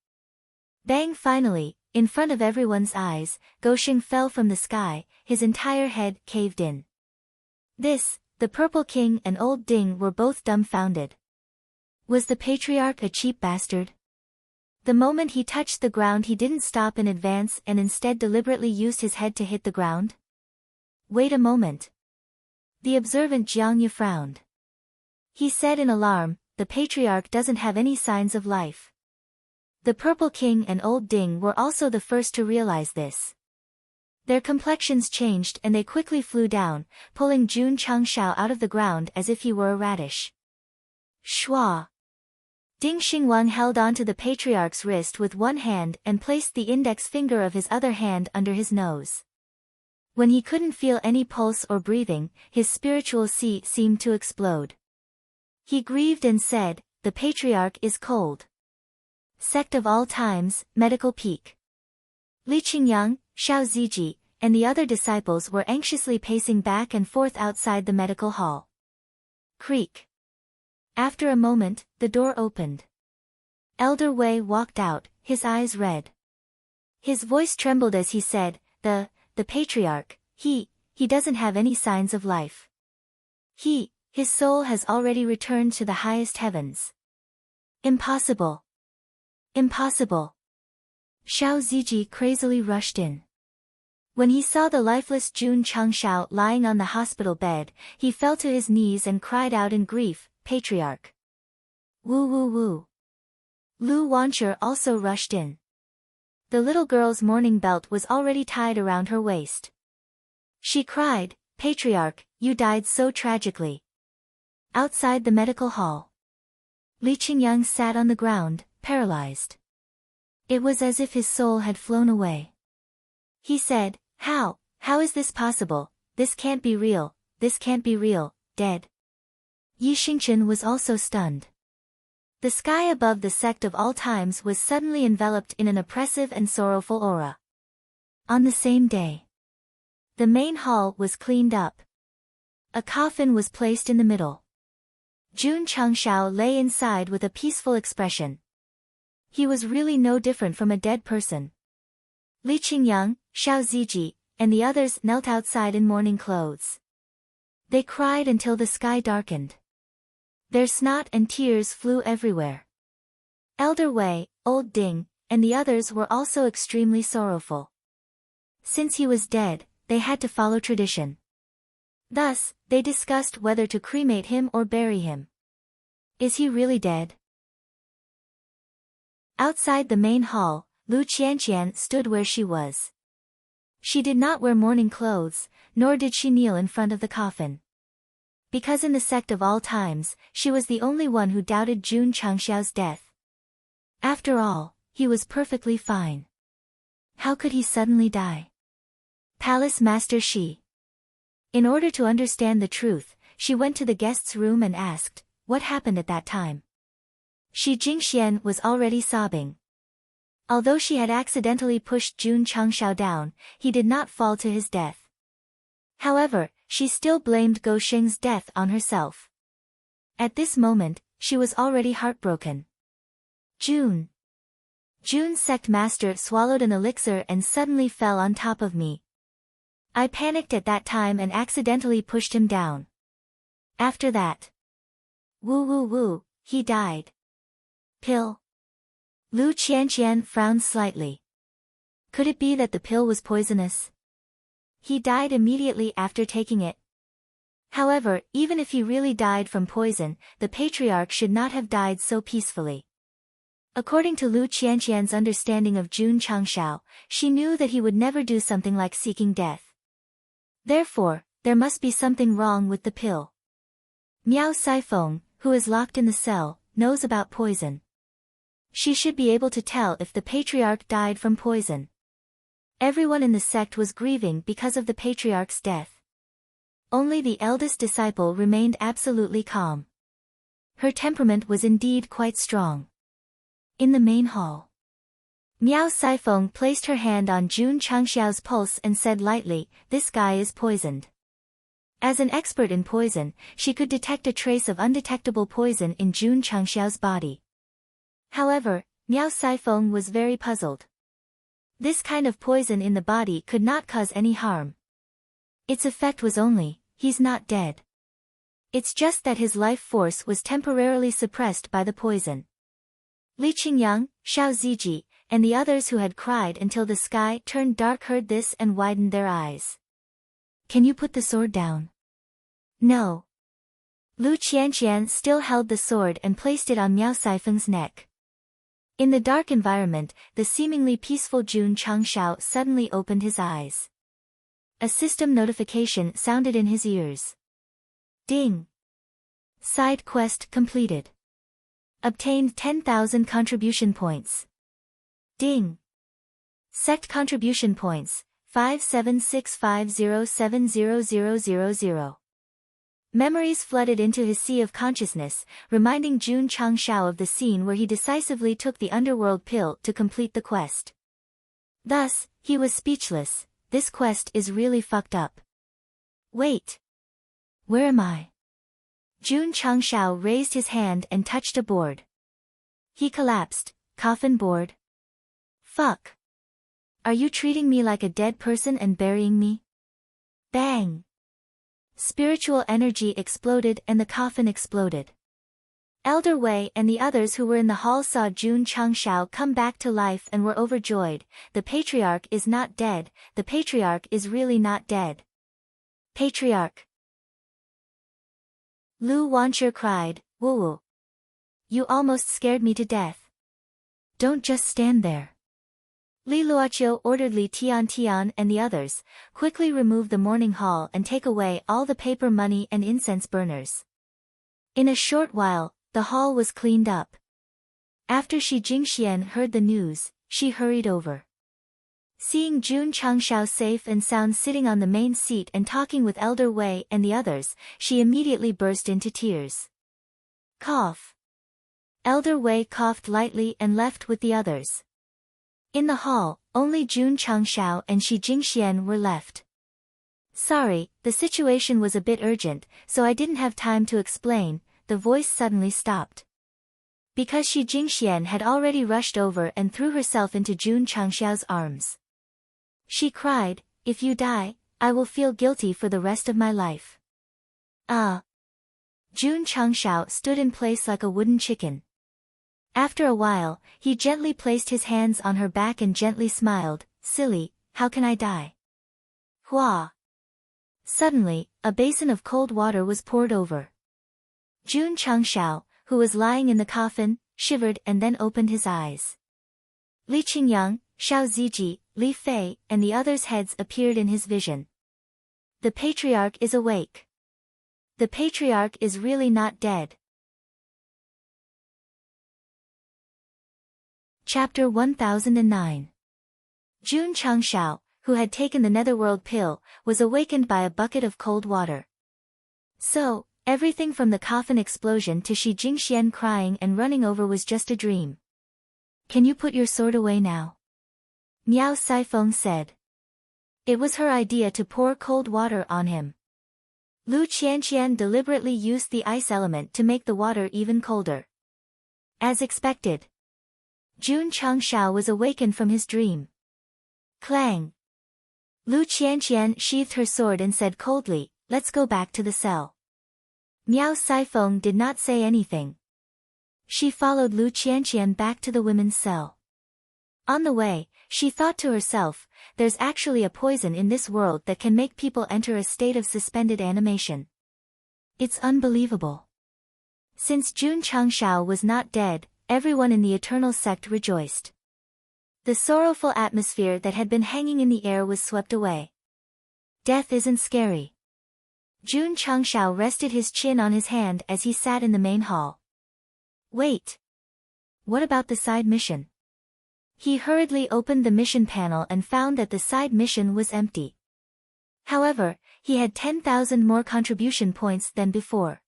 Bang! Finally, in front of everyone's eyes, Gosheng fell from the sky, his entire head caved in. The Purple King and Old Ding were both dumbfounded. Was the Patriarch a cheap bastard? The moment he touched the ground he didn't stop in advance and instead deliberately used his head to hit the ground? Wait a moment. The observant Jiangyu frowned. He said in alarm, "The Patriarch doesn't have any signs of life." The Purple King and Old Ding were also the first to realize this. Their complexions changed and they quickly flew down, pulling Jun Changshao out of the ground as if he were a radish. Shua! Ding Xingwang held onto the Patriarch's wrist with one hand and placed the index finger of his other hand under his nose. When he couldn't feel any pulse or breathing, his spiritual sea seemed to explode. He grieved and said, "The Patriarch is cold." Sect of all times, medical peak. Li Qingyang, Xiao Ziji, and the other disciples were anxiously pacing back and forth outside the medical hall. Creak. After a moment, the door opened. Elder Wei walked out, his eyes red. His voice trembled as he said, The Patriarch, he doesn't have any signs of life. His soul has already returned to the highest heavens. Impossible. Impossible. Xiao Ziji crazily rushed in. When he saw the lifeless Jun Changshao lying on the hospital bed, he fell to his knees and cried out in grief, "Patriarch!" Woo woo woo. Lu Wancher also rushed in. The little girl's mourning belt was already tied around her waist. She cried, "Patriarch, you died so tragically." Outside the medical hall, Li Qingyang sat on the ground, paralyzed. It was as if his soul had flown away. He said, How is this possible? This can't be real, this can't be real, dead." Yi Xingchen was also stunned. The sky above the Sect of all times was suddenly enveloped in an oppressive and sorrowful aura. On the same day, the main hall was cleaned up. A coffin was placed in the middle. Jun Changshao lay inside with a peaceful expression. He was really no different from a dead person. Li Qingyang, Xiao Ziji, and the others knelt outside in mourning clothes. They cried until the sky darkened. Their snot and tears flew everywhere. Elder Wei, Old Ding, and the others were also extremely sorrowful. Since he was dead, they had to follow tradition. Thus, they discussed whether to cremate him or bury him. Is he really dead? Outside the main hall, Lu Qianqian stood where she was. She did not wear mourning clothes, nor did she kneel in front of the coffin. Because in the Sect of all times, she was the only one who doubted Jun Changxiao's death. After all, he was perfectly fine. How could he suddenly die? Palace Master Shi. In order to understand the truth, she went to the guest's room and asked, what happened at that time? Shi Jingxian was already sobbing. Although she had accidentally pushed Jun Changxiao down, he did not fall to his death. However, she still blamed Go Sheng's death on herself. At this moment, she was already heartbroken. Jun's sect master swallowed an elixir and suddenly fell on top of me. I panicked at that time and accidentally pushed him down. After that, he died. Pill. Lu Qianqian frowned slightly. Could it be that the pill was poisonous? He died immediately after taking it. However, even if he really died from poison, the patriarch should not have died so peacefully. According to Lu Qianqian's understanding of Jun Changshao, she knew that he would never do something like seeking death. Therefore, there must be something wrong with the pill. Miao Saifeng, who is locked in the cell, knows about poison. She should be able to tell if the patriarch died from poison. Everyone in the sect was grieving because of the patriarch's death. Only the eldest disciple remained absolutely calm. Her temperament was indeed quite strong. In the main hall, Miao Saifeng placed her hand on Jun Changxiao's pulse and said lightly, "This guy is poisoned." As an expert in poison, she could detect a trace of undetectable poison in Jun Changxiao's body. However, Miao Saifeng was very puzzled. This kind of poison in the body could not cause any harm. Its effect was only, he's not dead. It's just that his life force was temporarily suppressed by the poison. Li Qingyang, Xiao Ziji, and the others who had cried until the sky turned dark heard this and widened their eyes. Can you put the sword down? No. Lu Qianqian still held the sword and placed it on Miao Saifeng's neck. In the dark environment, the seemingly peaceful Jun Changshao suddenly opened his eyes. A system notification sounded in his ears. Ding! Side quest completed. Obtained 10,000 contribution points. Ding! Sect contribution points, 57650700000. Memories flooded into his sea of consciousness, reminding Jun Changshao of the scene where he decisively took the underworld pill to complete the quest. Thus, he was speechless. This quest is really fucked up. Wait. Where am I? Jun Changshao raised his hand and touched a board. He collapsed. Coffin board. Fuck. Are you treating me like a dead person and burying me? Bang. Spiritual energy exploded and the coffin exploded. Elder Wei and the others who were in the hall saw Jun Changshao come back to life and were overjoyed. The patriarch is not dead, the patriarch is really not dead. Patriarch. Lu Wancher cried, "Woo! You almost scared me to death. Don't just stand there." Li Luoqiu ordered Li Tian and the others, quickly remove the mourning hall and take away all the paper money and incense burners. In a short while, the hall was cleaned up. After Shi Jingxian heard the news, she hurried over. Seeing Jun Changshao safe and sound sitting on the main seat and talking with Elder Wei and the others, she immediately burst into tears. Cough. Elder Wei coughed lightly and left with the others. In the hall, only Jun Changshao and Shi Jingxian were left. Sorry, the situation was a bit urgent, so I didn't have time to explain, the voice suddenly stopped. Because Shi Jingxian had already rushed over and threw herself into Jun Changshao's arms. She cried, "If you die, I will feel guilty for the rest of my life." Ah! Jun Changshao stood in place like a wooden chicken. After a while, he gently placed his hands on her back and gently smiled, "Silly, how can I die?" Hua! Suddenly, a basin of cold water was poured over. Jun Changshao, who was lying in the coffin, shivered and then opened his eyes. Li Qingyang, Xiao Ziji, Li Fei, and the others' heads appeared in his vision. The patriarch is awake. The patriarch is really not dead. Chapter 1009. Jun Changshao, who had taken the netherworld pill, was awakened by a bucket of cold water. So, everything from the coffin explosion to Shi Jingxian crying and running over was just a dream. Can you put your sword away now? Miao Saifeng said. It was her idea to pour cold water on him. Lu Qianqian deliberately used the ice element to make the water even colder. As expected, Jun Changshao was awakened from his dream. Clang! Lu Qianqian sheathed her sword and said coldly, "Let's go back to the cell." Miao Saifeng did not say anything. She followed Lu Qianqian back to the women's cell. On the way, she thought to herself, there's actually a poison in this world that can make people enter a state of suspended animation. It's unbelievable. Since Jun Changshao was not dead, everyone in the Eternal Sect rejoiced. The sorrowful atmosphere that had been hanging in the air was swept away. Death isn't scary. Jun Changshao rested his chin on his hand as he sat in the main hall. Wait. What about the side mission? He hurriedly opened the mission panel and found that the side mission was empty. However, he had 10,000 more contribution points than before.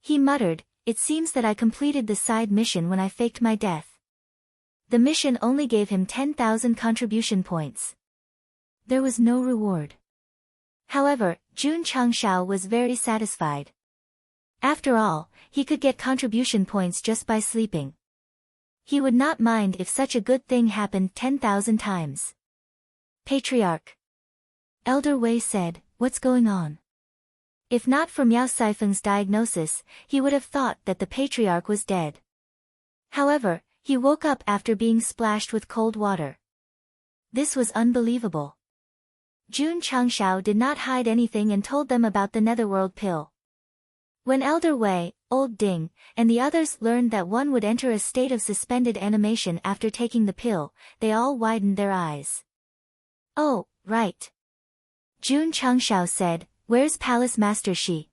He muttered, "It seems that I completed the side mission when I faked my death." The mission only gave him 10,000 contribution points. There was no reward. However, Jun Changshao was very satisfied. After all, he could get contribution points just by sleeping. He would not mind if such a good thing happened 10,000 times. Patriarch. Elder Wei said, "What's going on?" If not for Miao Saifeng's diagnosis, he would have thought that the patriarch was dead. However, he woke up after being splashed with cold water. This was unbelievable. Jun Changshao did not hide anything and told them about the netherworld pill. When Elder Wei, Old Ding, and the others learned that one would enter a state of suspended animation after taking the pill, they all widened their eyes. "Oh, right." Jun Changshao said, "Where's Palace Master Shi?"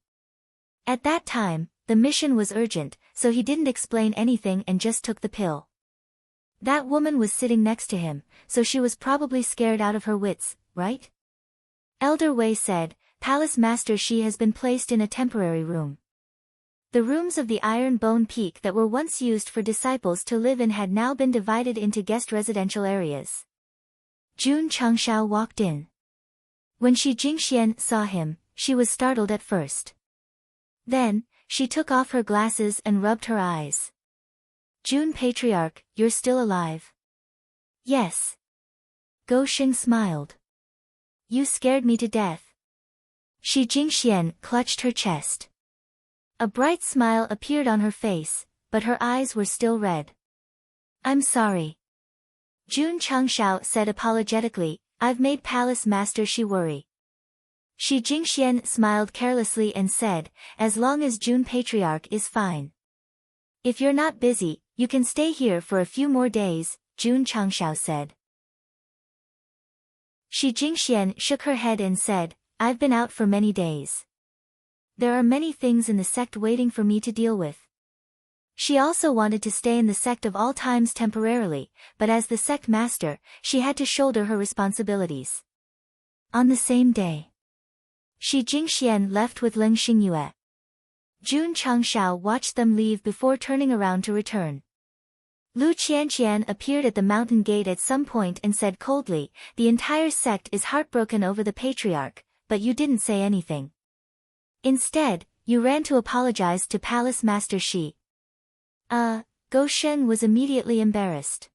At that time, the mission was urgent, so he didn't explain anything and just took the pill. That woman was sitting next to him, so she was probably scared out of her wits, right? Elder Wei said, "Palace Master Shi has been placed in a temporary room." The rooms of the Iron Bone Peak that were once used for disciples to live in had now been divided into guest residential areas. Jun Changshao walked in. When Shi Jingxian saw him, she was startled at first. Then, she took off her glasses and rubbed her eyes. "Jun Patriarch, you're still alive?" "Yes." Go Xing smiled. "You scared me to death." Shi Jingxian clutched her chest. A bright smile appeared on her face, but her eyes were still red. "I'm sorry." Jun Changshao said apologetically, "I've made Palace Master Shi worry." Shi Jingxian smiled carelessly and said, "As long as Jun Patriarch is fine. If you're not busy, you can stay here for a few more days," Jun Changshao said. Shi Jingxian shook her head and said, I've been out for many days. There are many things in the sect waiting for me to deal with. She also wanted to stay in the sect of all times temporarily, but as the sect master, she had to shoulder her responsibilities. On the same day, Shi Jingxian left with Leng Xingyue. Jun Changshao watched them leave before turning around to return. Lu Qianqian appeared at the mountain gate at some point and said coldly, the entire sect is heartbroken over the patriarch, but you didn't say anything. Instead, you ran to apologize to Palace Master Shi. Gou Shen was immediately embarrassed.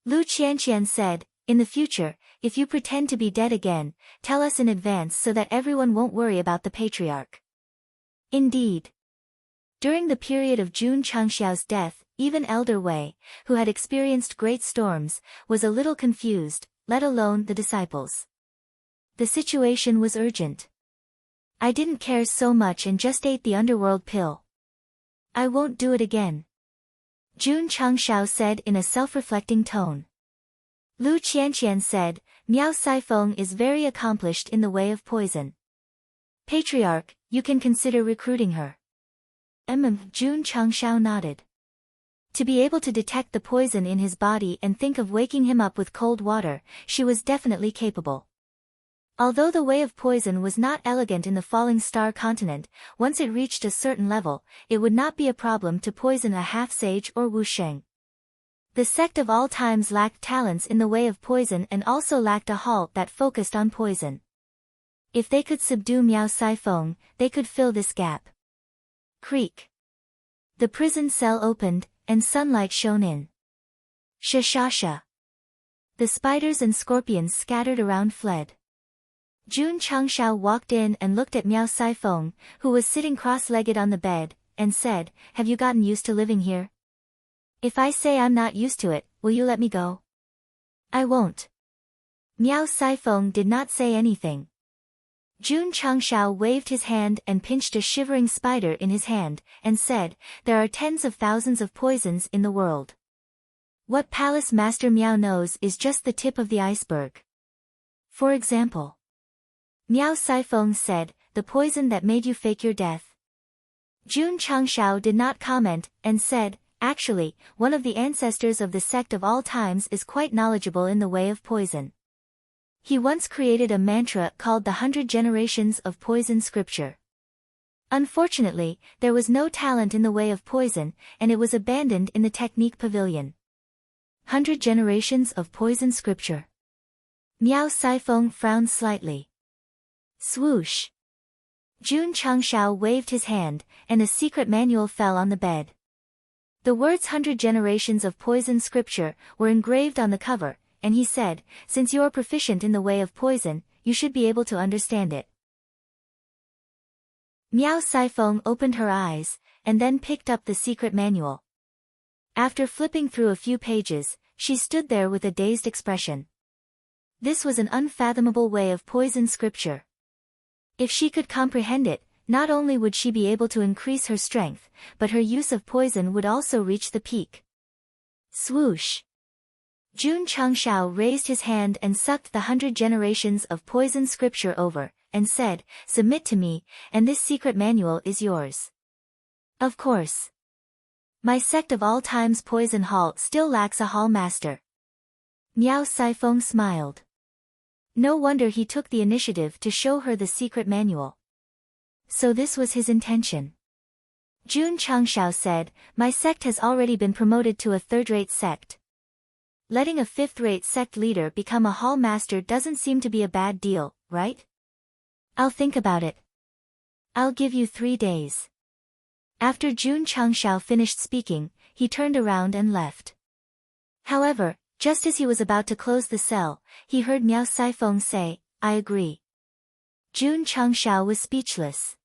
Lu Qianqian said, in the future, if you pretend to be dead again, tell us in advance so that everyone won't worry about the patriarch. Indeed. During the period of Jun Changxiao's death, even Elder Wei, who had experienced great storms, was a little confused, let alone the disciples. The situation was urgent. I didn't care so much and just ate the underworld pill. I won't do it again. Jun Changshao said in a self-reflecting tone. Lu Qianqian said, Miao Saifeng is very accomplished in the way of poison. Patriarch, you can consider recruiting her. Jun Changshao nodded. To be able to detect the poison in his body and think of waking him up with cold water, she was definitely capable. Although the way of poison was not elegant in the Falling Star continent, once it reached a certain level, it would not be a problem to poison a half-sage or wusheng. The sect of all times lacked talents in the way of poison and also lacked a hall that focused on poison. If they could subdue Miao Saifeng, they could fill this gap. Creak. The prison cell opened, and sunlight shone in. Sha-sha-sha. The spiders and scorpions scattered around fled. Jun Changshao walked in and looked at Miao Saifeng, who was sitting cross-legged on the bed, and said, have you gotten used to living here? If I say I'm not used to it, will you let me go? I won't. Miao Saifeng did not say anything. Jun Changshao waved his hand and pinched a shivering spider in his hand, and said, there are tens of thousands of poisons in the world. What Palace Master Miao knows is just the tip of the iceberg. For example, Miao Saifeng said, the poison that made you fake your death. Jun Changshao did not comment, and said, actually, one of the ancestors of the sect of all times is quite knowledgeable in the way of poison. He once created a mantra called the 100 Generations of Poison Scripture. Unfortunately, there was no talent in the way of poison, and it was abandoned in the technique pavilion. 100 Generations of Poison Scripture. Miao Saifeng frowned slightly. Swoosh. Jun Changshao waved his hand, and a secret manual fell on the bed. The words 100 Generations of Poison Scripture were engraved on the cover, and he said, since you are proficient in the way of poison, you should be able to understand it. Miao Saifeng opened her eyes, and then picked up the secret manual. After flipping through a few pages, she stood there with a dazed expression. This was an unfathomable way of poison scripture. If she could comprehend it, not only would she be able to increase her strength, but her use of poison would also reach the peak. Swoosh. Jun Changshao raised his hand and sucked the 100 Generations of Poison Scripture over, and said, submit to me, and this secret manual is yours. Of course. My sect of all times Poison Hall still lacks a hall master. Miao Saifeng smiled. No wonder he took the initiative to show her the secret manual. So this was his intention. Jun Changshao said, my sect has already been promoted to a third-rate sect. Letting a fifth-rate sect leader become a hall master doesn't seem to be a bad deal, right? I'll think about it. I'll give you 3 days. After Jun Changshao finished speaking, he turned around and left. However, just as he was about to close the cell, he heard Miao Saifeng say, I agree. Jun Changshao was speechless.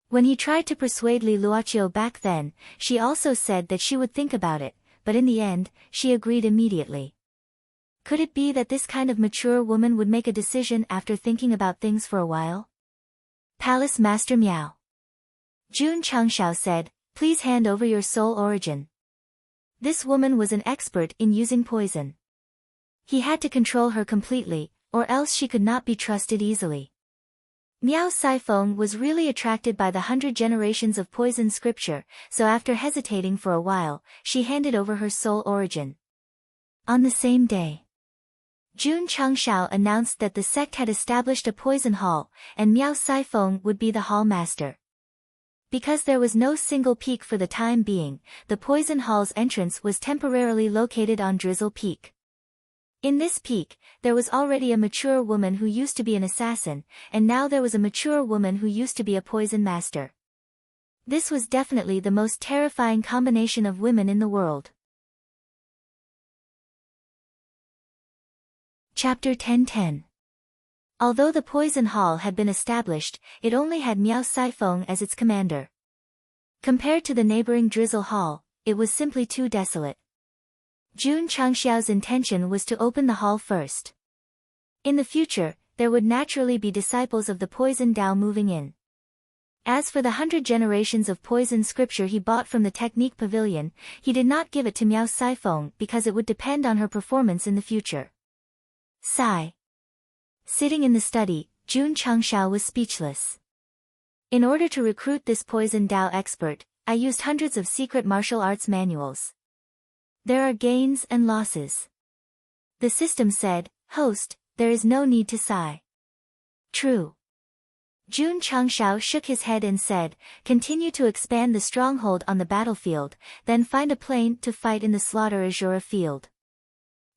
When he tried to persuade Li Luoqiu back then, she also said that she would think about it, but in the end, she agreed immediately. Could it be that this kind of mature woman would make a decision after thinking about things for a while? Palace Master Miao. Jun Changshao said, please hand over your soul origin. This woman was an expert in using poison. He had to control her completely, or else she could not be trusted easily. Miao Saifeng was really attracted by the 100 generations of poison scripture, so after hesitating for a while, she handed over her soul origin. On the same day, Jun Changshao announced that the sect had established a poison hall, and Miao Saifeng would be the hall master. Because there was no single peak for the time being, the poison hall's entrance was temporarily located on Drizzle Peak. In this peak, there was already a mature woman who used to be an assassin, and now there was a mature woman who used to be a poison master. This was definitely the most terrifying combination of women in the world. Chapter 10:10. Although the poison hall had been established, it only had Miao Saifeng as its commander. Compared to the neighboring Drizzle Hall, it was simply too desolate. Jun Changxiao's intention was to open the hall first. In the future, there would naturally be disciples of the poison Tao moving in. As for the 100 generations of poison scripture he bought from the Technique Pavilion, he did not give it to Miao Saifeng because it would depend on her performance in the future. Sigh. Sitting in the study, Jun Changxiao was speechless. In order to recruit this poison Tao expert, I used hundreds of secret martial arts manuals. There are gains and losses. The system said, "Host, there is no need to sigh." True. Jun Changxiao shook his head and said, "Continue to expand the stronghold on the battlefield, then find a plane to fight in the Slaughter Azura field."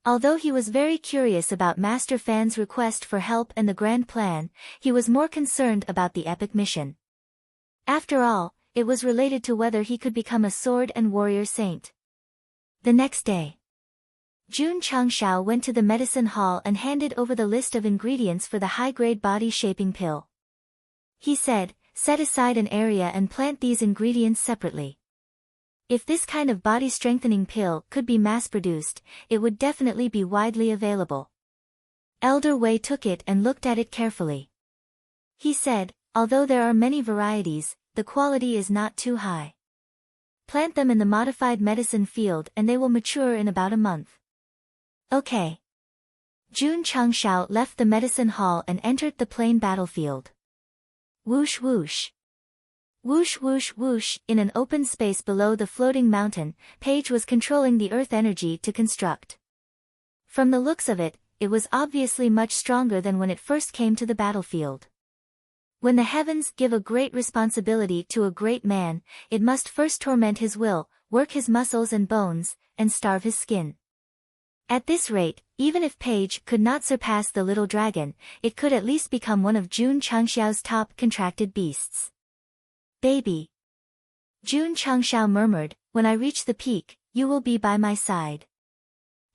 Although he was very curious about Master Fan's request for help and the grand plan, he was more concerned about the epic mission. After all, it was related to whether he could become a sword and warrior saint. The next day, Jun Changxiao went to the medicine hall and handed over the list of ingredients for the high-grade body-shaping pill. He said, "Set aside an area and plant these ingredients separately. If this kind of body-strengthening pill could be mass-produced, it would definitely be widely available." Elder Wei took it and looked at it carefully. He said, "Although there are many varieties, the quality is not too high. Plant them in the modified medicine field and they will mature in about a month." Okay. Jun Changxiao left the medicine hall and entered the plain battlefield. Whoosh whoosh. Whoosh whoosh whoosh. In an open space below the floating mountain, Paige was controlling the earth energy to construct. From the looks of it, it was obviously much stronger than when it first came to the battlefield. When the heavens give a great responsibility to a great man, it must first torment his will, work his muscles and bones, and starve his skin. At this rate, even if Paige could not surpass the little dragon, it could at least become one of Jun Changxiao's top contracted beasts. "Baby," Jun Changxiao murmured, "when I reach the peak, you will be by my side."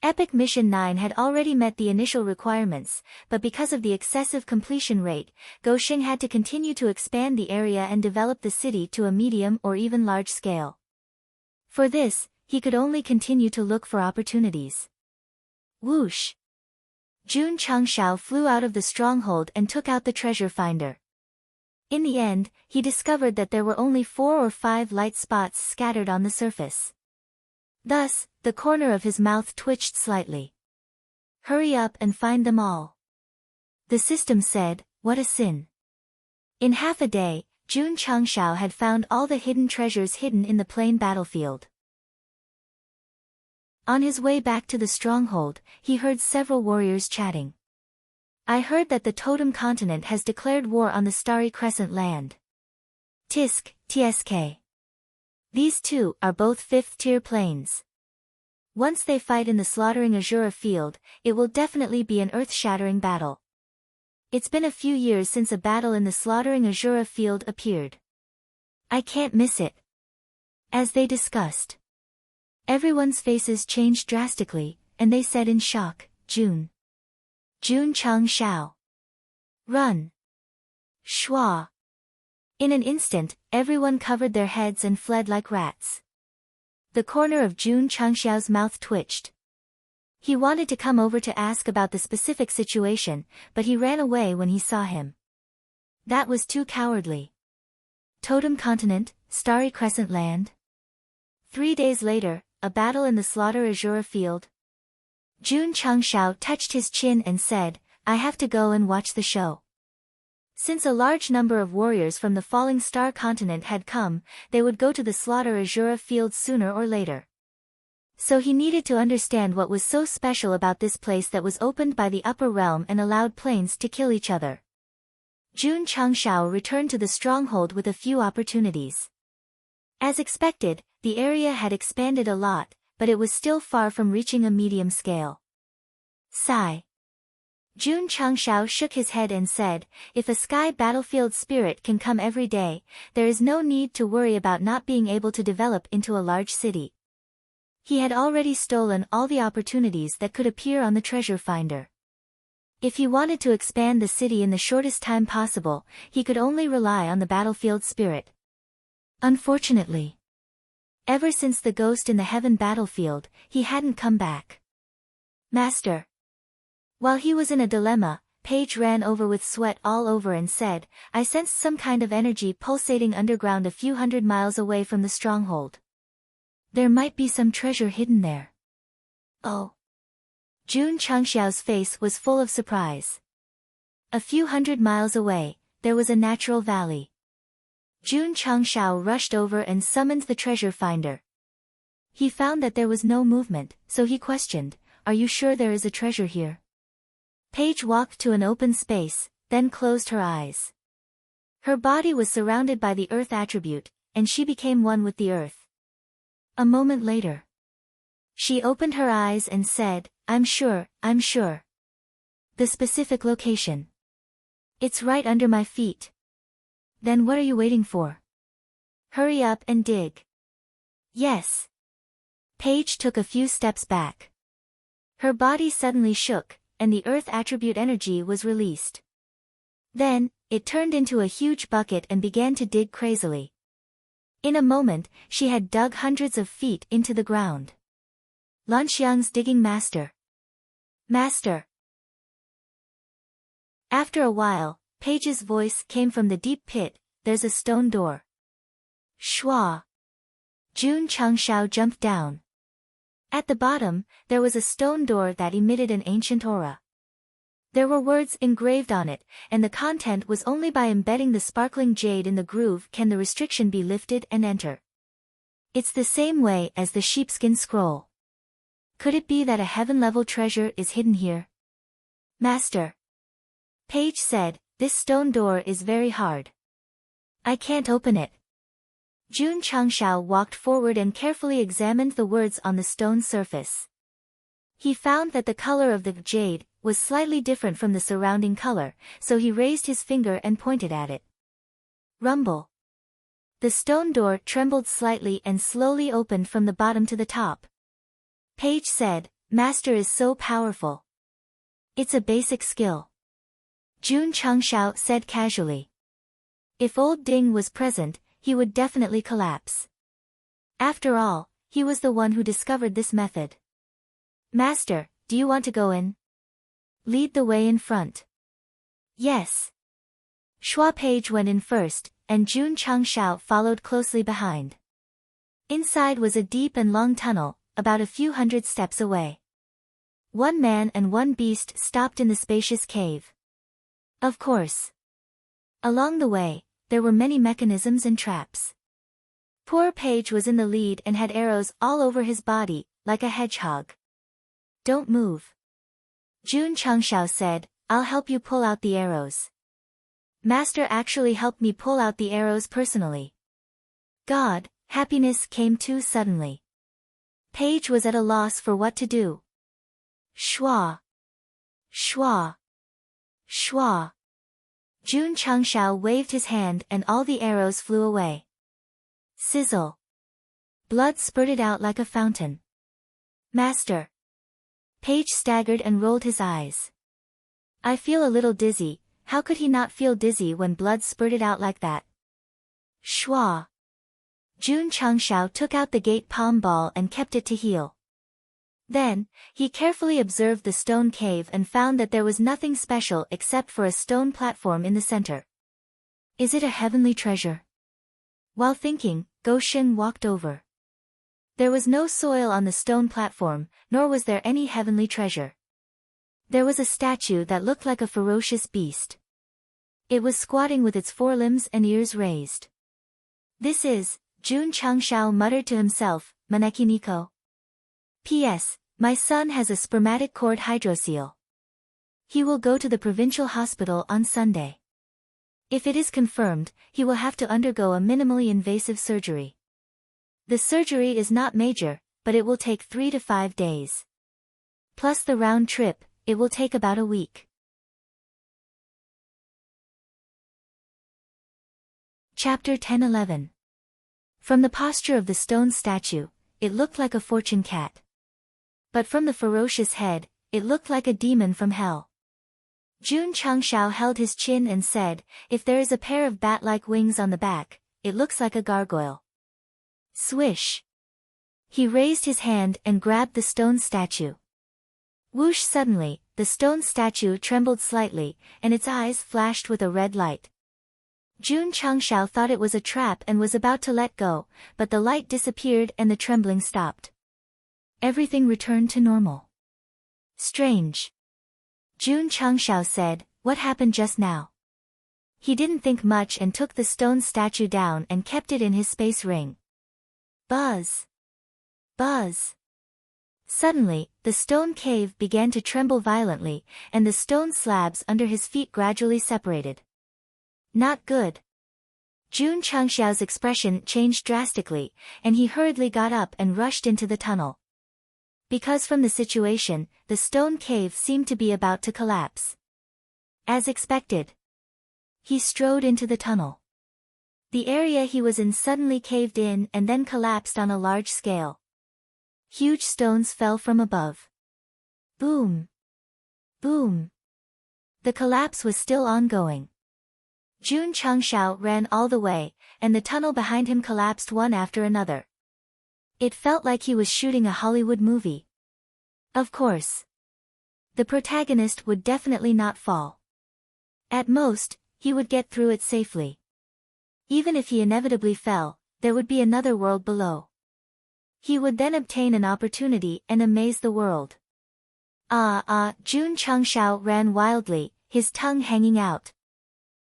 Epic Mission 9 had already met the initial requirements, but because of the excessive completion rate, Goxing had to continue to expand the area and develop the city to a medium or even large scale. For this, he could only continue to look for opportunities. Whoosh! Jun Changxiao flew out of the stronghold and took out the treasure finder. In the end, he discovered that there were only 4 or 5 light spots scattered on the surface. Thus, the corner of his mouth twitched slightly. "Hurry up and find them all." The system said, "What a sin." In half a day, Jun Changxiao had found all the hidden treasures hidden in the plain battlefield. On his way back to the stronghold, he heard several warriors chatting. "I heard that the Totem Continent has declared war on the Starry Crescent land. Tisk, tsk. These two are both 5th-tier planes. Once they fight in the Slaughtering Azura field, it will definitely be an earth-shattering battle. It's been a few years since a battle in the Slaughtering Azura field appeared. I can't miss it." As they discussed, everyone's faces changed drastically, and they said in shock, Jun Changxiao. Run. Shua. In an instant, everyone covered their heads and fled like rats. The corner of Jun Changxiao's mouth twitched. He wanted to come over to ask about the specific situation, but he ran away when he saw him. That was too cowardly. Totem Continent, Starry Crescent land. 3 days later, a battle in the Slaughter Azura field. Jun Changxiao touched his chin and said, I have to go and watch the show. Since a large number of warriors from the Falling Star continent had come, they would go to the Slaughter Azura field sooner or later. So he needed to understand what was so special about this place that was opened by the upper realm and allowed planes to kill each other. Jun Changshao returned to the stronghold with a few opportunities. As expected, the area had expanded a lot, but it was still far from reaching a medium scale. Sigh. Jun Changshao shook his head and said, if a sky battlefield spirit can come every day, there is no need to worry about not being able to develop into a large city. He had already stolen all the opportunities that could appear on the treasure finder. If he wanted to expand the city in the shortest time possible, he could only rely on the battlefield spirit. Unfortunately, ever since the ghost in the heaven battlefield, he hadn't come back. Master. While he was in a dilemma, Paige ran over with sweat all over and said, I sensed some kind of energy pulsating underground a few hundred miles away from the stronghold. There might be some treasure hidden there. Oh. Jun Changxiao's face was full of surprise. A few hundred miles away, there was a natural valley. Jun Changxiao rushed over and summoned the treasure finder. He found that there was no movement, so he questioned, Are you sure there is a treasure here? Paige walked to an open space, then closed her eyes. Her body was surrounded by the earth attribute, and she became one with the earth. A moment later, she opened her eyes and said, I'm sure. The specific location. It's right under my feet. Then what are you waiting for? Hurry up and dig. Yes. Paige took a few steps back. Her body suddenly shook, and the earth attribute energy was released. Then, it turned into a huge bucket and began to dig crazily. In a moment, she had dug hundreds of feet into the ground. Lanxiang's digging master. Master. After a while, Paige's voice came from the deep pit, there's a stone door. Shua. Jun Changshao jumped down. At the bottom, there was a stone door that emitted an ancient aura. There were words engraved on it, and the content was only by embedding the sparkling jade in the groove can the restriction be lifted and enter. It's the same way as the sheepskin scroll. Could it be that a heaven-level treasure is hidden here? Master. Paige said, this stone door is very hard. I can't open it. Jun Changshao walked forward and carefully examined the words on the stone surface. He found that the color of the jade was slightly different from the surrounding color, so he raised his finger and pointed at it. Rumble. The stone door trembled slightly and slowly opened from the bottom to the top. Paige said, Master is so powerful. It's a basic skill. Jun Changshao said casually. If old Ding was present, he would definitely collapse. After all, he was the one who discovered this method. Master, do you want to go in? Lead the way in front. Yes. Shua Paige went in first, and Jun Changshao followed closely behind. Inside was a deep and long tunnel, about a few hundred steps away. One man and one beast stopped in the spacious cave. Of course. Along the way, there were many mechanisms and traps. Poor Paige was in the lead and had arrows all over his body, like a hedgehog. Don't move. Jun Changshao said, I'll help you pull out the arrows. Master actually helped me pull out the arrows personally. God, happiness came too suddenly. Paige was at a loss for what to do. Shua. Shua. Shua. Jun Changshao waved his hand and all the arrows flew away. Sizzle. Blood spurted out like a fountain. Master. Paige staggered and rolled his eyes. I feel a little dizzy. How could he not feel dizzy when blood spurted out like that? Shua. Jun Changshao took out the gate palm ball and kept it to heal. Then, he carefully observed the stone cave and found that there was nothing special except for a stone platform in the center. Is it a heavenly treasure? While thinking, Goshen walked over. There was no soil on the stone platform, nor was there any heavenly treasure. There was a statue that looked like a ferocious beast. It was squatting with its forelimbs and ears raised. This is, Jun Changshao muttered to himself, Maneki Niko. P.S. My son has a spermatic cord hydrocele. He will go to the provincial hospital on Sunday. If it is confirmed, he will have to undergo a minimally invasive surgery. The surgery is not major, but it will take 3 to 5 days. Plus the round trip, it will take about a week. Chapter 10-11. From the posture of the stone statue, it looked like a fortune cat. But from the ferocious head, it looked like a demon from hell. Jun Changshao held his chin and said, if there is a pair of bat-like wings on the back, it looks like a gargoyle. Swish! He raised his hand and grabbed the stone statue. Whoosh! Suddenly, the stone statue trembled slightly, and its eyes flashed with a red light. Jun Changshao thought it was a trap and was about to let go, but the light disappeared and the trembling stopped. Everything returned to normal. Strange. Jun Changshao said, what happened just now? He didn't think much and took the stone statue down and kept it in his space ring. Buzz! Buzz! Suddenly, the stone cave began to tremble violently, and the stone slabs under his feet gradually separated. Not good. Jun Changshao's expression changed drastically, and he hurriedly got up and rushed into the tunnel. Because from the situation, the stone cave seemed to be about to collapse. As expected, he strode into the tunnel. The area he was in suddenly caved in and then collapsed on a large scale. Huge stones fell from above. Boom! Boom! The collapse was still ongoing. Jun Changshao ran all the way, and the tunnel behind him collapsed one after another. It felt like he was shooting a Hollywood movie. Of course. The protagonist would definitely not fall. At most, he would get through it safely. Even if he inevitably fell, there would be another world below. He would then obtain an opportunity and amaze the world. Jun Changshao ran wildly, his tongue hanging out.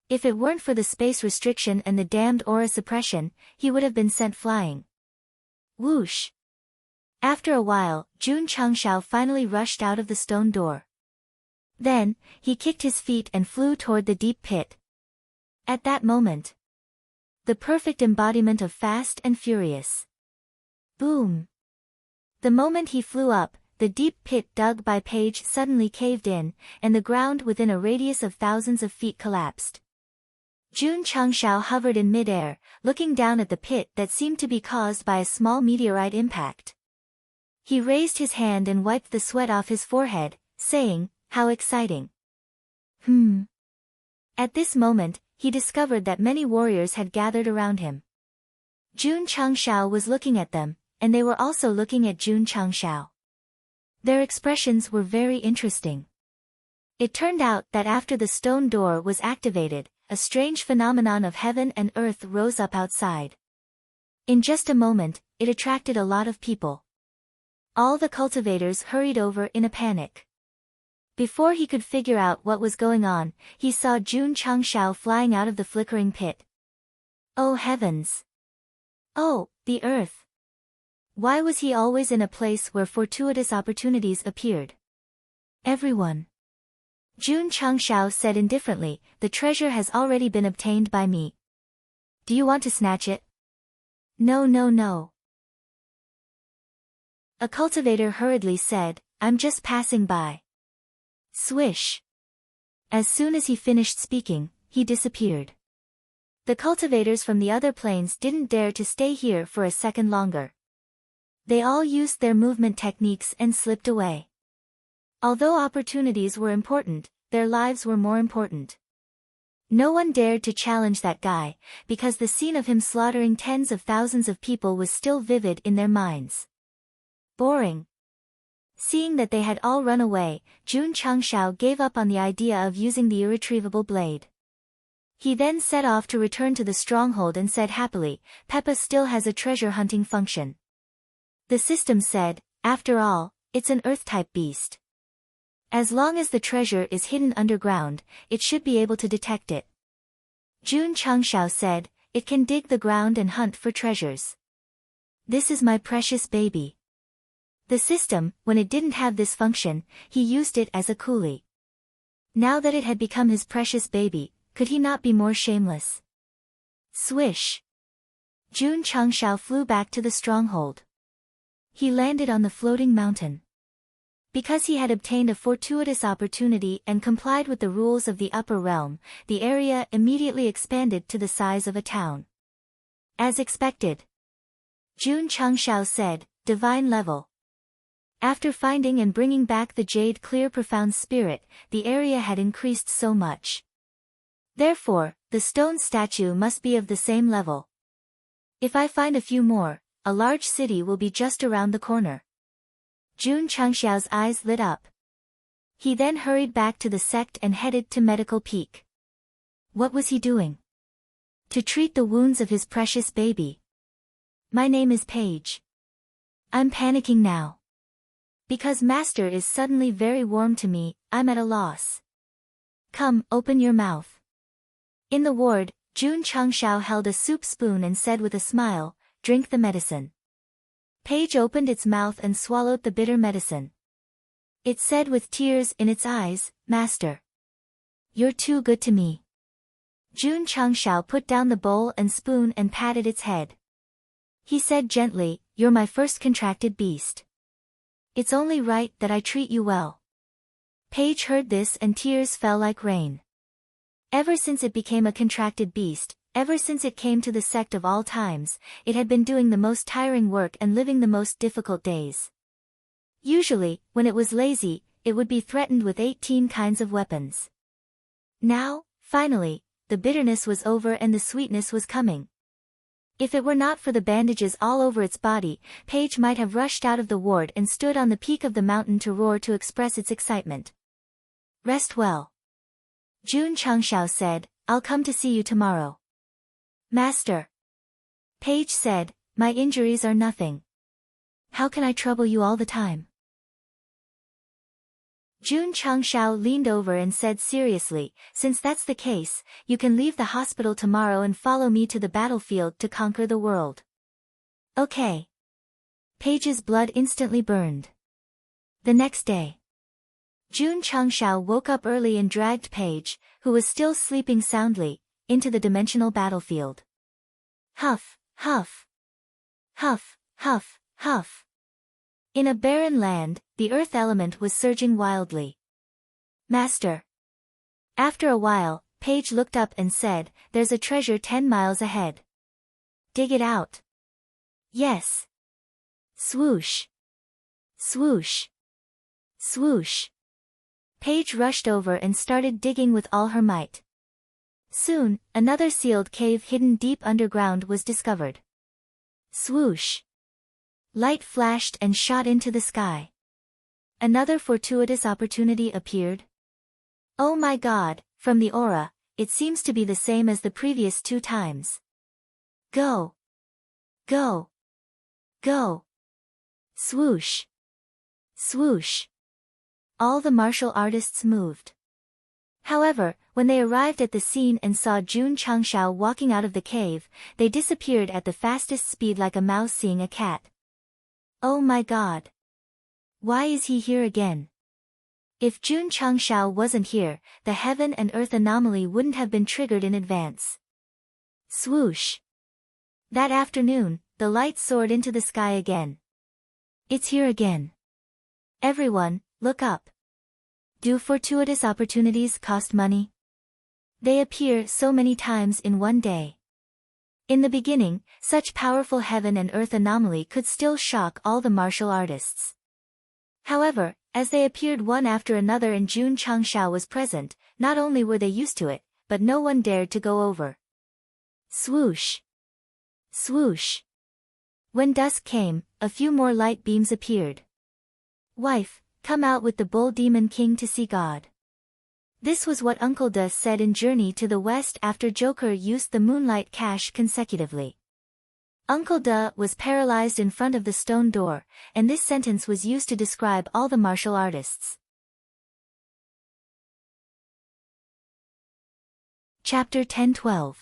If it weren't for the space restriction and the damned aura suppression, he would have been sent flying. Whoosh! After a while, Jun Changshao finally rushed out of the stone door. Then, he kicked his feet and flew toward the deep pit. At that moment, the perfect embodiment of fast and furious. Boom! The moment he flew up, the deep pit dug by Page suddenly caved in, and the ground within a radius of thousands of feet collapsed. Jun Changshao hovered in midair, looking down at the pit that seemed to be caused by a small meteorite impact. He raised his hand and wiped the sweat off his forehead, saying, "How exciting." At this moment, he discovered that many warriors had gathered around him. Jun Changshao was looking at them, and they were also looking at Jun Changshao. Their expressions were very interesting. It turned out that after the stone door was activated, a strange phenomenon of heaven and earth rose up outside. In just a moment, it attracted a lot of people. All the cultivators hurried over in a panic. Before he could figure out what was going on, he saw Jun Changshao flying out of the flickering pit. Oh heavens! Oh, the earth! Why was he always in a place where fortuitous opportunities appeared? Everyone. Jun Changshao said indifferently, "The treasure has already been obtained by me. Do you want to snatch it?" No, no, no. A cultivator hurriedly said, "I'm just passing by." Swish. As soon as he finished speaking, he disappeared. The cultivators from the other plains didn't dare to stay here for a second longer. They all used their movement techniques and slipped away. Although opportunities were important, their lives were more important. No one dared to challenge that guy, because the scene of him slaughtering tens of thousands of people was still vivid in their minds. Boring. Seeing that they had all run away, Jun Changshao gave up on the idea of using the irretrievable blade. He then set off to return to the stronghold and said happily, "Peppa still has a treasure hunting function." The system said, "After all, it's an Earth-type beast. As long as the treasure is hidden underground, it should be able to detect it. Jun Changshao said, it can dig the ground and hunt for treasures. This is my precious baby. The system, when it didn't have this function, he used it as a coolie. Now that it had become his precious baby, could he not be more shameless? Swish! Jun Changshao flew back to the stronghold. He landed on the floating mountain. Because he had obtained a fortuitous opportunity and complied with the rules of the upper realm, the area immediately expanded to the size of a town. As expected. Jun Changshao said, divine level. After finding and bringing back the jade clear profound spirit, the area had increased so much. Therefore, the stone statue must be of the same level. If I find a few more, a large city will be just around the corner. Jun Changxiao's eyes lit up. He then hurried back to the sect and headed to Medical Peak. What was he doing? To treat the wounds of his precious baby. My name is Paige. I'm panicking now. Because Master is suddenly very warm to me, I'm at a loss. Come, open your mouth. In the ward, Jun Changshao held a soup spoon and said with a smile, drink the medicine. Paige opened its mouth and swallowed the bitter medicine. It said with tears in its eyes, Master. You're too good to me. Jun Changshao put down the bowl and spoon and patted its head. He said gently, you're my first contracted beast. It's only right that I treat you well. Paige heard this and tears fell like rain. Ever since it became a contracted beast, ever since it came to the sect of all times, it had been doing the most tiring work and living the most difficult days. Usually, when it was lazy, it would be threatened with 18 kinds of weapons. Now, finally, the bitterness was over and the sweetness was coming. If it were not for the bandages all over its body, Paige might have rushed out of the ward and stood on the peak of the mountain to roar to express its excitement. Rest well. Jun Changshao said, I'll come to see you tomorrow. Master. Paige said, my injuries are nothing. How can I trouble you all the time? Jun Changshao leaned over and said seriously, since that's the case, you can leave the hospital tomorrow and follow me to the battlefield to conquer the world. Okay. Paige's blood instantly burned. The next day. Jun Changshao woke up early and dragged Paige, who was still sleeping soundly, into the dimensional battlefield. Huff, huff. Huff, huff, huff. In a barren land, the earth element was surging wildly. Master. After a while, Paige looked up and said, there's a treasure 10 miles ahead. Dig it out. Yes. Swoosh. Swoosh. Swoosh. Paige rushed over and started digging with all her might. Soon, another sealed cave hidden deep underground was discovered. Swoosh. Light flashed and shot into the sky. Another fortuitous opportunity appeared. Oh my God, from the aura, it seems to be the same as the previous 2 times. Go. Go. Go. Swoosh. Swoosh. All the martial artists moved. However, when they arrived at the scene and saw Jun Changshao walking out of the cave, they disappeared at the fastest speed like a mouse seeing a cat. Oh my God. Why is he here again? If Jun Changshao wasn't here, the heaven and earth anomaly wouldn't have been triggered in advance. Swoosh. That afternoon, the light soared into the sky again. It's here again. Everyone, look up. Do fortuitous opportunities cost money? They appear so many times in one day. In the beginning, such powerful heaven and earth anomaly could still shock all the martial artists. However, as they appeared one after another and Jun Changshao was present, not only were they used to it, but no one dared to go over. Swoosh. Swoosh. When dusk came, a few more light beams appeared. Wife, come out with the bull demon king to see God. This was what Uncle Da said in Journey to the West after Joker used the moonlight cache consecutively. Uncle Da was paralyzed in front of the stone door, and this sentence was used to describe all the martial artists. Chapter 10-12.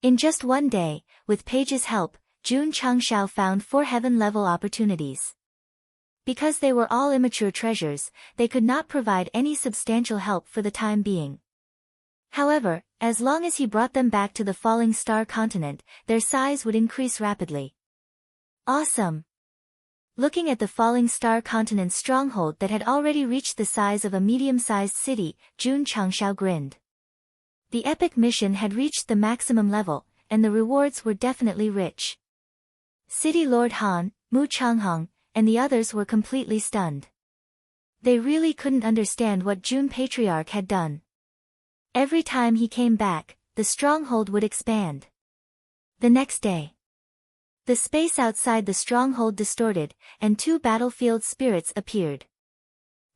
In just one day, with Paige's help, Jun Changshao found 4 heaven-level opportunities. Because they were all immature treasures, they could not provide any substantial help for the time being. However, as long as he brought them back to the falling star continent, their size would increase rapidly. Awesome! Looking at the falling star continent's stronghold that had already reached the size of a medium-sized city, Jun Changshao grinned. The epic mission had reached the maximum level, and the rewards were definitely rich. City Lord Han, Mu Changhong, and the others were completely stunned. They really couldn't understand what Jun Patriarch had done. Every time he came back, the stronghold would expand. The next day, the space outside the stronghold distorted, and 2 battlefield spirits appeared.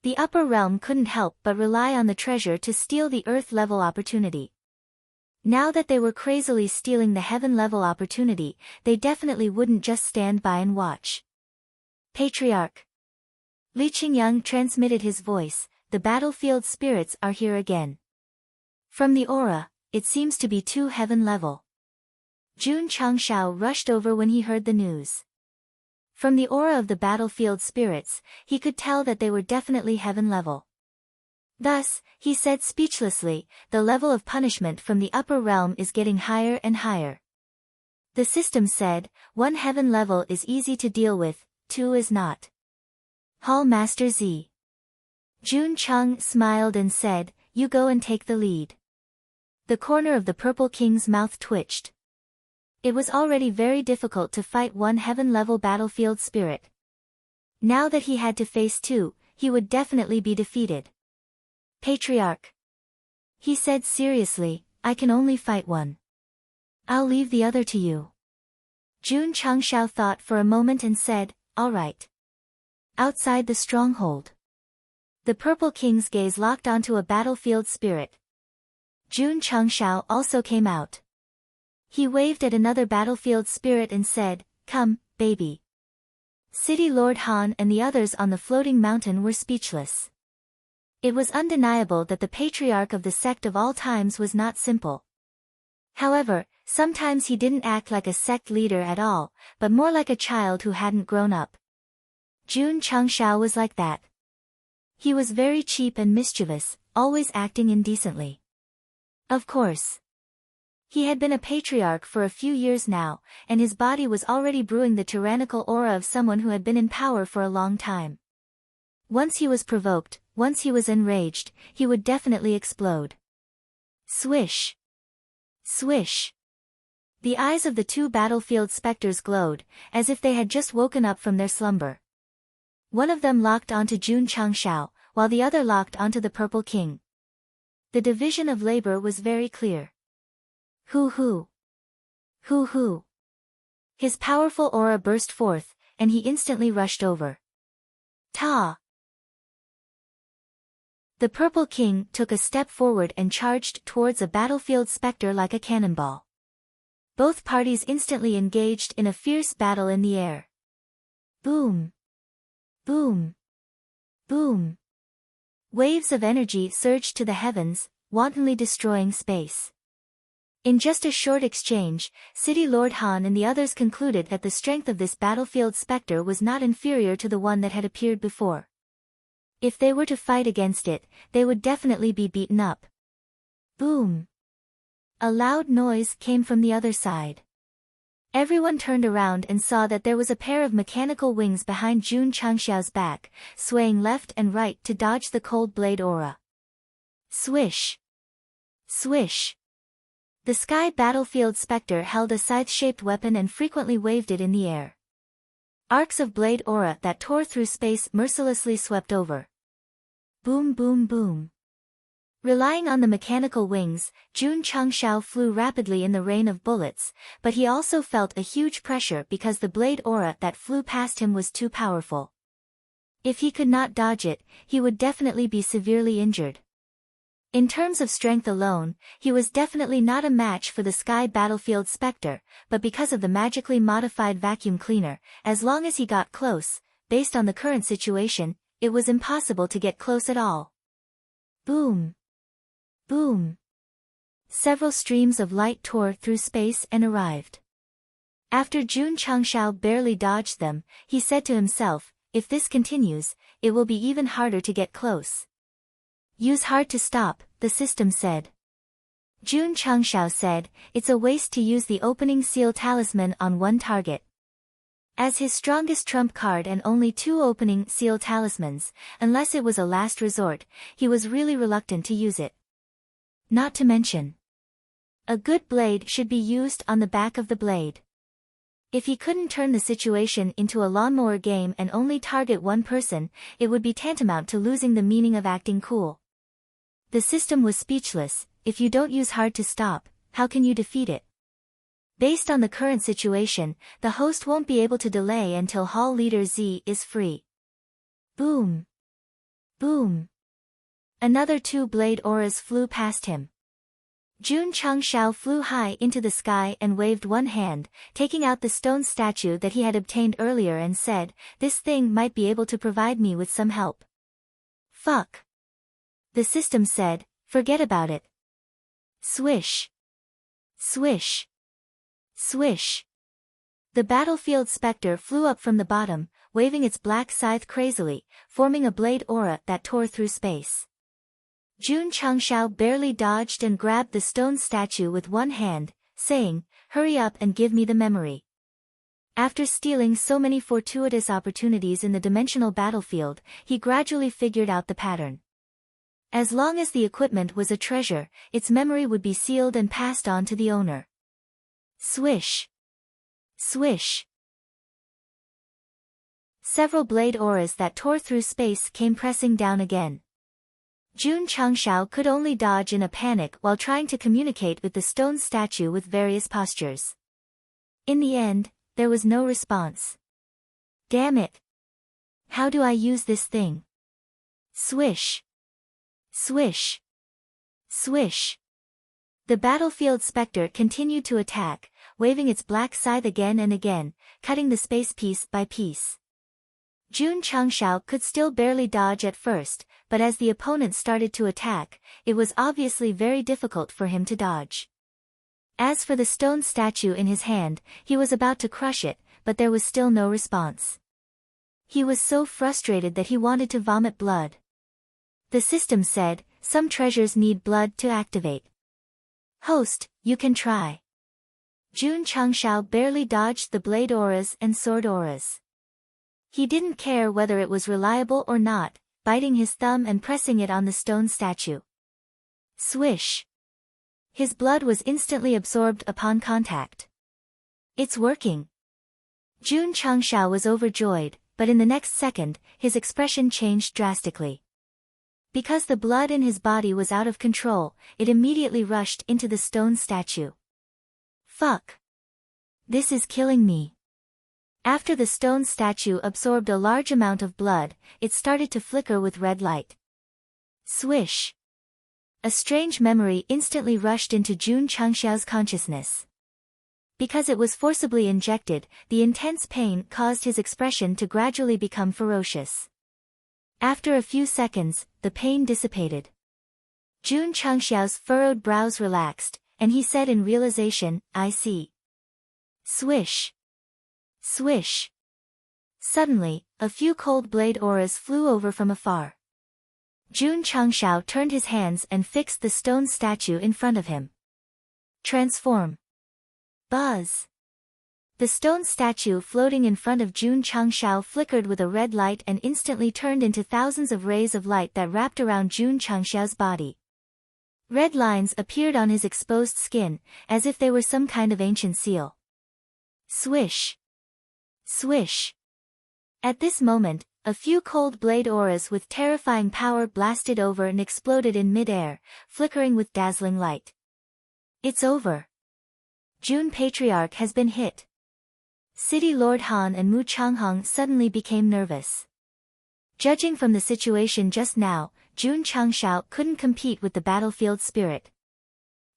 The upper realm couldn't help but rely on the treasure to steal the earth-level opportunity. Now that they were crazily stealing the heaven-level opportunity, they definitely wouldn't just stand by and watch. Patriarch. Li Qingyang transmitted his voice, the battlefield spirits are here again. From the aura, it seems to be 2 heaven-level. Jun Changshao rushed over when he heard the news. From the aura of the battlefield spirits, he could tell that they were definitely heaven-level. Thus, he said speechlessly, the level of punishment from the upper realm is getting higher and higher. The system said, 1 heaven level is easy to deal with, 2 is not. Hall Master Z. Jun Chang smiled and said, you go and take the lead. The corner of the Purple King's mouth twitched. It was already very difficult to fight 1 heaven-level battlefield spirit. Now that he had to face 2, he would definitely be defeated. Patriarch. He said seriously, I can only fight 1. I'll leave the other to you. Jun Changshao thought for a moment and said, all right. Outside the stronghold. The Purple King's gaze locked onto a battlefield spirit. Jun Changshao also came out. He waved at another battlefield spirit and said, come, baby. City Lord Han and the others on the floating mountain were speechless. It was undeniable that the patriarch of the sect of all times was not simple. However, sometimes he didn't act like a sect leader at all, but more like a child who hadn't grown up. Jun Changshao was like that. He was very cheap and mischievous, always acting indecently. Of course. He had been a patriarch for a few years now, and his body was already brewing the tyrannical aura of someone who had been in power for a long time. Once he was provoked, once he was enraged, he would definitely explode. Swish! Swish! The eyes of the 2 battlefield specters glowed, as if they had just woken up from their slumber. One of them locked onto Jun Changshao, while the other locked onto the Purple King. The division of labor was very clear. Hoo-hoo! Hoo-hoo! His powerful aura burst forth, and he instantly rushed over. Ta! The Purple King took a step forward and charged towards a battlefield specter like a cannonball. Both parties instantly engaged in a fierce battle in the air. Boom! Boom! Boom! Waves of energy surged to the heavens, wantonly destroying space. In just a short exchange, City Lord Han and the others concluded that the strength of this battlefield specter was not inferior to the one that had appeared before. If they were to fight against it, they would definitely be beaten up. Boom! A loud noise came from the other side. Everyone turned around and saw that there was a pair of mechanical wings behind Jun Changshao's back, swaying left and right to dodge the cold blade aura. Swish! Swish! The sky battlefield specter held a scythe-shaped weapon and frequently waved it in the air. Arcs of blade aura that tore through space mercilessly swept over. Boom boom boom. Relying on the mechanical wings, Jun Changshao flew rapidly in the rain of bullets, but he also felt a huge pressure because the blade aura that flew past him was too powerful. If he could not dodge it, he would definitely be severely injured. In terms of strength alone, he was definitely not a match for the sky battlefield specter, but because of the magically modified vacuum cleaner, as long as he got close, based on the current situation, it was impossible to get close at all. Boom! Boom! Several streams of light tore through space and arrived. After Jun Changshao barely dodged them, he said to himself, if this continues, it will be even harder to get close. Use hard to stop, the system said. Jun Changshao said, it's a waste to use the opening seal talisman on one target. As his strongest trump card and only 2 opening seal talismans, unless it was a last resort, he was really reluctant to use it. Not to mention, a good blade should be used on the back of the blade. If he couldn't turn the situation into a lawnmower game and only target one person, it would be tantamount to losing the meaning of acting cool. The system was speechless. If you don't use hard to stop, how can you defeat it? Based on the current situation, the host won't be able to delay until Hall Leader Z is free. Boom! Boom! Another 2 blade auras flew past him. Jun Changshao flew high into the sky and waved one hand, taking out the stone statue that he had obtained earlier and said, this thing might be able to provide me with some help. Fuck. The system said, forget about it. Swish. Swish. Swish. The battlefield specter flew up from the bottom, waving its black scythe crazily, forming a blade aura that tore through space. Jun Changshao barely dodged and grabbed the stone statue with one hand, saying, hurry up and give me the memory. After stealing so many fortuitous opportunities in the dimensional battlefield, he gradually figured out the pattern. As long as the equipment was a treasure, its memory would be sealed and passed on to the owner. Swish. Swish. Several blade auras that tore through space came pressing down again. Jun Changshao could only dodge in a panic while trying to communicate with the stone statue with various postures. In the end, there was no response. Damn it! How do I use this thing? Swish! Swish! Swish! The battlefield specter continued to attack, waving its black scythe again and again, cutting the space piece by piece. Jun Changshao could still barely dodge at first, but as the opponent started to attack, it was obviously very difficult for him to dodge. As for the stone statue in his hand, he was about to crush it, but there was still no response. He was so frustrated that he wanted to vomit blood. The system said, some treasures need blood to activate. Host, you can try. Jun Changshao barely dodged the blade auras and sword auras. He didn't care whether it was reliable or not, biting his thumb and pressing it on the stone statue. Swish! His blood was instantly absorbed upon contact. It's working! Jun Changshao was overjoyed, but in the next second, his expression changed drastically. Because the blood in his body was out of control, it immediately rushed into the stone statue. Fuck! This is killing me. After the stone statue absorbed a large amount of blood, it started to flicker with red light. Swish! A strange memory instantly rushed into Jun Changshao's consciousness. Because it was forcibly injected, the intense pain caused his expression to gradually become ferocious. After a few seconds, the pain dissipated. Jun Changshao's furrowed brows relaxed, and he said in realization, I see. Swish! Swish! Suddenly, a few cold blade auras flew over from afar. Jun Changshao turned his hands and fixed the stone statue in front of him. Transform! Buzz! The stone statue floating in front of Jun Changshao flickered with a red light and instantly turned into thousands of rays of light that wrapped around Jun Changshao's body. Red lines appeared on his exposed skin, as if they were some kind of ancient seal. Swish! Swish! At this moment, a few cold blade auras with terrifying power blasted over and exploded in mid-air, flickering with dazzling light. It's over. Jun Patriarch has been hit. City Lord Han and Mu Changhong suddenly became nervous. Judging from the situation just now, Jun Changshao couldn't compete with the battlefield spirit.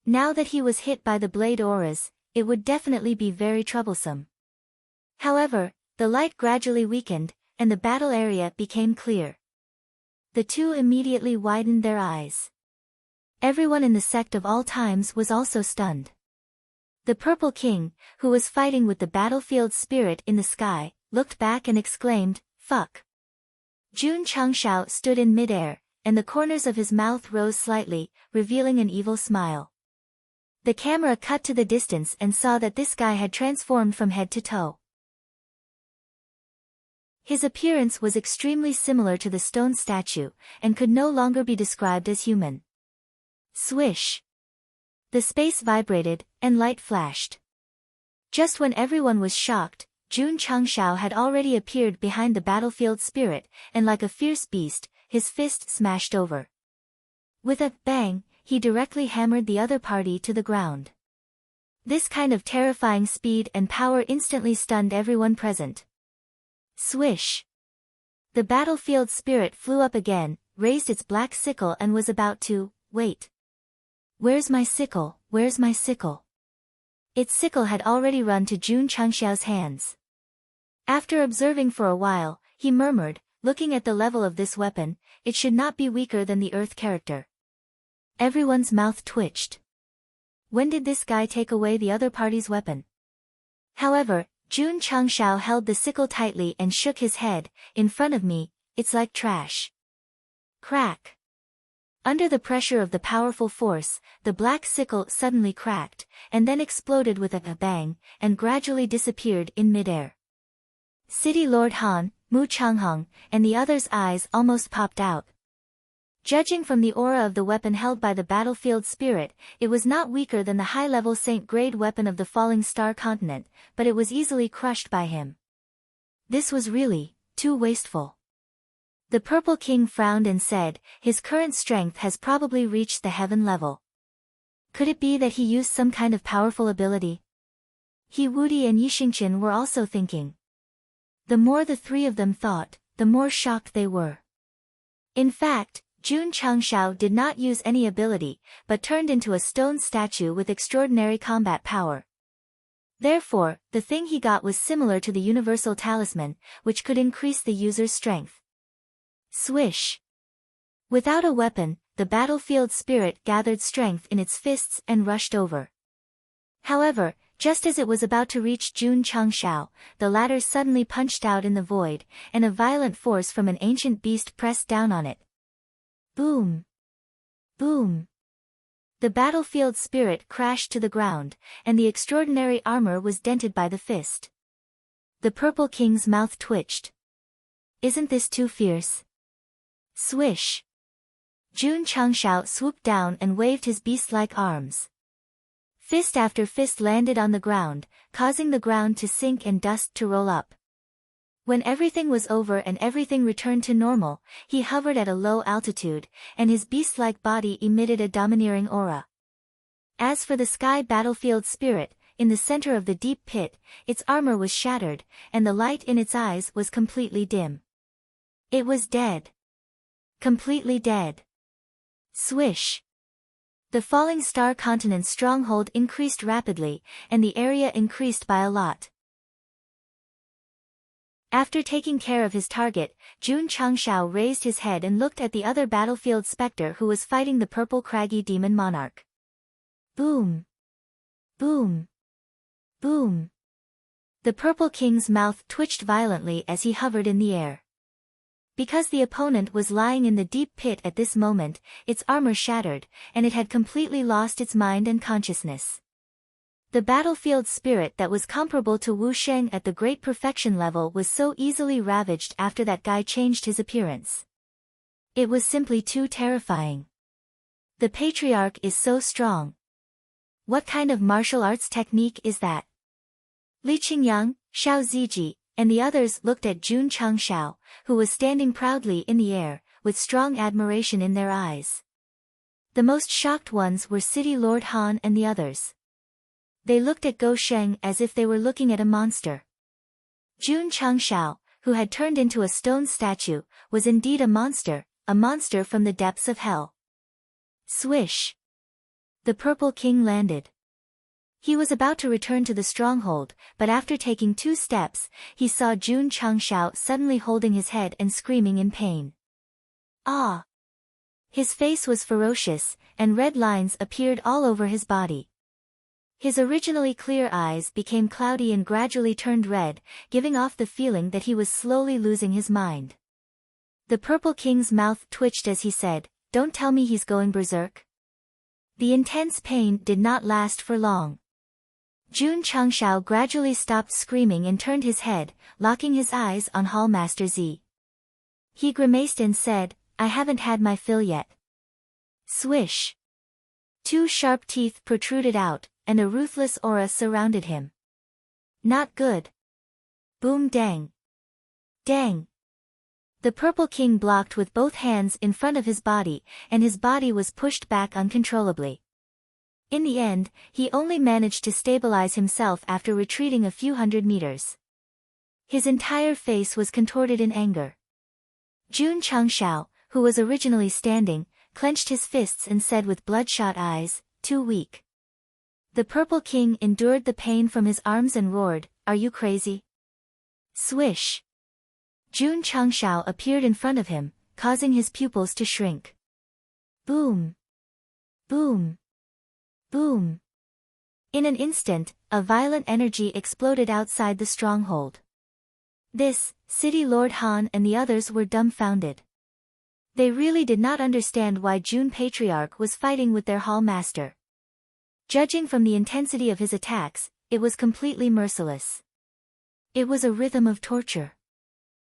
Now that he was hit by the blade auras, it would definitely be very troublesome. However, the light gradually weakened, and the battle area became clear. The two immediately widened their eyes. Everyone in the sect of all times was also stunned. The Purple King, who was fighting with the battlefield spirit in the sky, looked back and exclaimed, "Fuck." Jun Changshao stood in midair, and the corners of his mouth rose slightly, revealing an evil smile. The camera cut to the distance and saw that this guy had transformed from head to toe. His appearance was extremely similar to the stone statue, and could no longer be described as human. Swish! The space vibrated, and light flashed. Just when everyone was shocked, Jun Changshao had already appeared behind the battlefield spirit, and like a fierce beast, his fist smashed over. With a bang, he directly hammered the other party to the ground. This kind of terrifying speed and power instantly stunned everyone present. Swish! The battlefield spirit flew up again, raised its black sickle and was about to, wait. Where's my sickle, where's my sickle? Its sickle had already run to Jun Changshao's hands. After observing for a while, he murmured, looking at the level of this weapon, it should not be weaker than the earth character. Everyone's mouth twitched. When did this guy take away the other party's weapon? However, Jun Changshao held the sickle tightly and shook his head, in front of me, it's like trash. Crack. Under the pressure of the powerful force, the black sickle suddenly cracked, and then exploded with a bang, and gradually disappeared in midair. City Lord Han, Mu Changhong, and the others' eyes almost popped out. Judging from the aura of the weapon held by the battlefield spirit, it was not weaker than the high-level Saint-grade weapon of the Falling Star continent, but it was easily crushed by him. This was really too wasteful. The Purple King frowned and said, his current strength has probably reached the heaven level. Could it be that he used some kind of powerful ability? He Wudi and Yixingqian were also thinking. The more the three of them thought, the more shocked they were. In fact, Jun Changshao did not use any ability, but turned into a stone statue with extraordinary combat power. Therefore, the thing he got was similar to the universal talisman, which could increase the user's strength. Swish! Without a weapon, the battlefield spirit gathered strength in its fists and rushed over. However, just as it was about to reach Jun Changshao, the latter suddenly punched out in the void, and a violent force from an ancient beast pressed down on it. Boom! Boom! The battlefield spirit crashed to the ground, and the extraordinary armor was dented by the fist. The Purple King's mouth twitched. Isn't this too fierce? Swish! Jun Changshao swooped down and waved his beast-like arms. Fist after fist landed on the ground, causing the ground to sink and dust to roll up. When everything was over and everything returned to normal, he hovered at a low altitude, and his beast-like body emitted a domineering aura. As for the sky battlefield spirit, in the center of the deep pit, its armor was shattered, and the light in its eyes was completely dim. It was dead. Completely dead. Swish! The Falling Star continent's stronghold increased rapidly, and the area increased by a lot. After taking care of his target, Jun Changshao raised his head and looked at the other battlefield specter who was fighting the purple craggy demon monarch. Boom! Boom! Boom! The Purple King's mouth twitched violently as he hovered in the air. Because the opponent was lying in the deep pit at this moment, its armor shattered, and it had completely lost its mind and consciousness. The battlefield spirit that was comparable to Wu Sheng at the great perfection level was so easily ravaged after that guy changed his appearance. It was simply too terrifying. The patriarch is so strong. What kind of martial arts technique is that? Li Qingyang, Xiao Ziji, and the others looked at Jun Changshao, who was standing proudly in the air, with strong admiration in their eyes. The most shocked ones were City Lord Han and the others. They looked at Go Sheng as if they were looking at a monster. Jun Changshao, who had turned into a stone statue, was indeed a monster from the depths of hell. Swish! The Purple King landed. He was about to return to the stronghold, but after taking 2 steps, he saw Jun Changshao suddenly holding his head and screaming in pain. Ah! His face was ferocious, and red lines appeared all over his body. His originally clear eyes became cloudy and gradually turned red, giving off the feeling that he was slowly losing his mind. The Purple King's mouth twitched as he said, "Don't tell me he's going berserk." The intense pain did not last for long. Jun Changshao gradually stopped screaming and turned his head, locking his eyes on Hall Master Z. He grimaced and said, "I haven't had my fill yet." Swish! Two sharp teeth protruded out, and a ruthless aura surrounded him. Not good. Boom dang. Dang. The Purple King blocked with both hands in front of his body, and his body was pushed back uncontrollably. In the end, he only managed to stabilize himself after retreating a few hundred meters. His entire face was contorted in anger. Jun Changshao, who was originally standing, clenched his fists and said with bloodshot eyes, "Too weak." The Purple King endured the pain from his arms and roared, "Are you crazy?" Swish! Jun Changshao appeared in front of him, causing his pupils to shrink. Boom! Boom! Boom! In an instant, a violent energy exploded outside the stronghold. This, City Lord Han and the others were dumbfounded. They really did not understand why Jun Patriarch was fighting with their Hall Master. Judging from the intensity of his attacks, it was completely merciless. It was a rhythm of torture.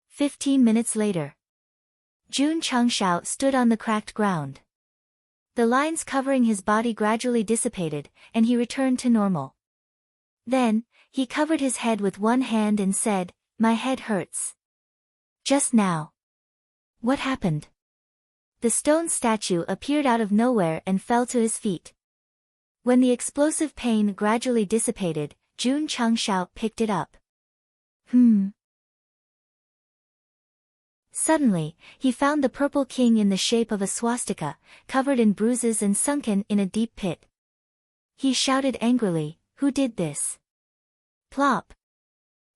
15 minutes later. Jun Changshao stood on the cracked ground. The lines covering his body gradually dissipated, and he returned to normal. Then, he covered his head with one hand and said, "My head hurts." Just now. What happened? The stone statue appeared out of nowhere and fell to his feet. When the explosive pain gradually dissipated, Jun Changshao picked it up. Suddenly, he found the Purple King in the shape of a swastika, covered in bruises and sunken in a deep pit. He shouted angrily, "Who did this?" Plop!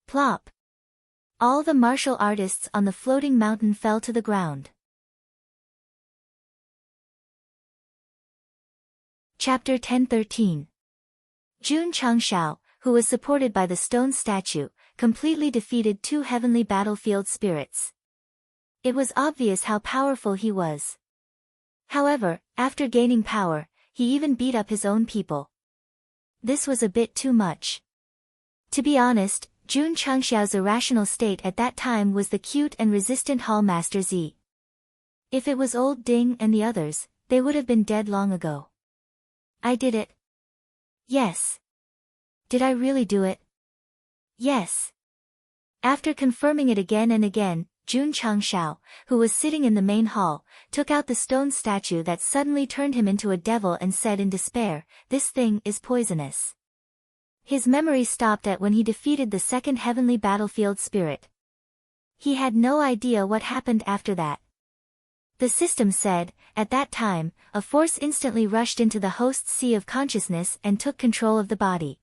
Plop! All the martial artists on the floating mountain fell to the ground. Chapter 10:13. Jun Changshao, who was supported by the stone statue, completely defeated two heavenly battlefield spirits. It was obvious how powerful he was. However, after gaining power, he even beat up his own people. This was a bit too much. To be honest, Jun Changshao's irrational state at that time was the cute and resistant Hall Master Z. If it was old Ding and the others, they would have been dead long ago. I did it. Yes. Did I really do it? Yes. After confirming it again and again, Jun Changshao, who was sitting in the main hall, took out the stone statue that suddenly turned him into a devil and said in despair, "This thing is poisonous." His memory stopped at when he defeated the second heavenly battlefield spirit. He had no idea what happened after that. The system said, at that time, a force instantly rushed into the host's sea of consciousness and took control of the body.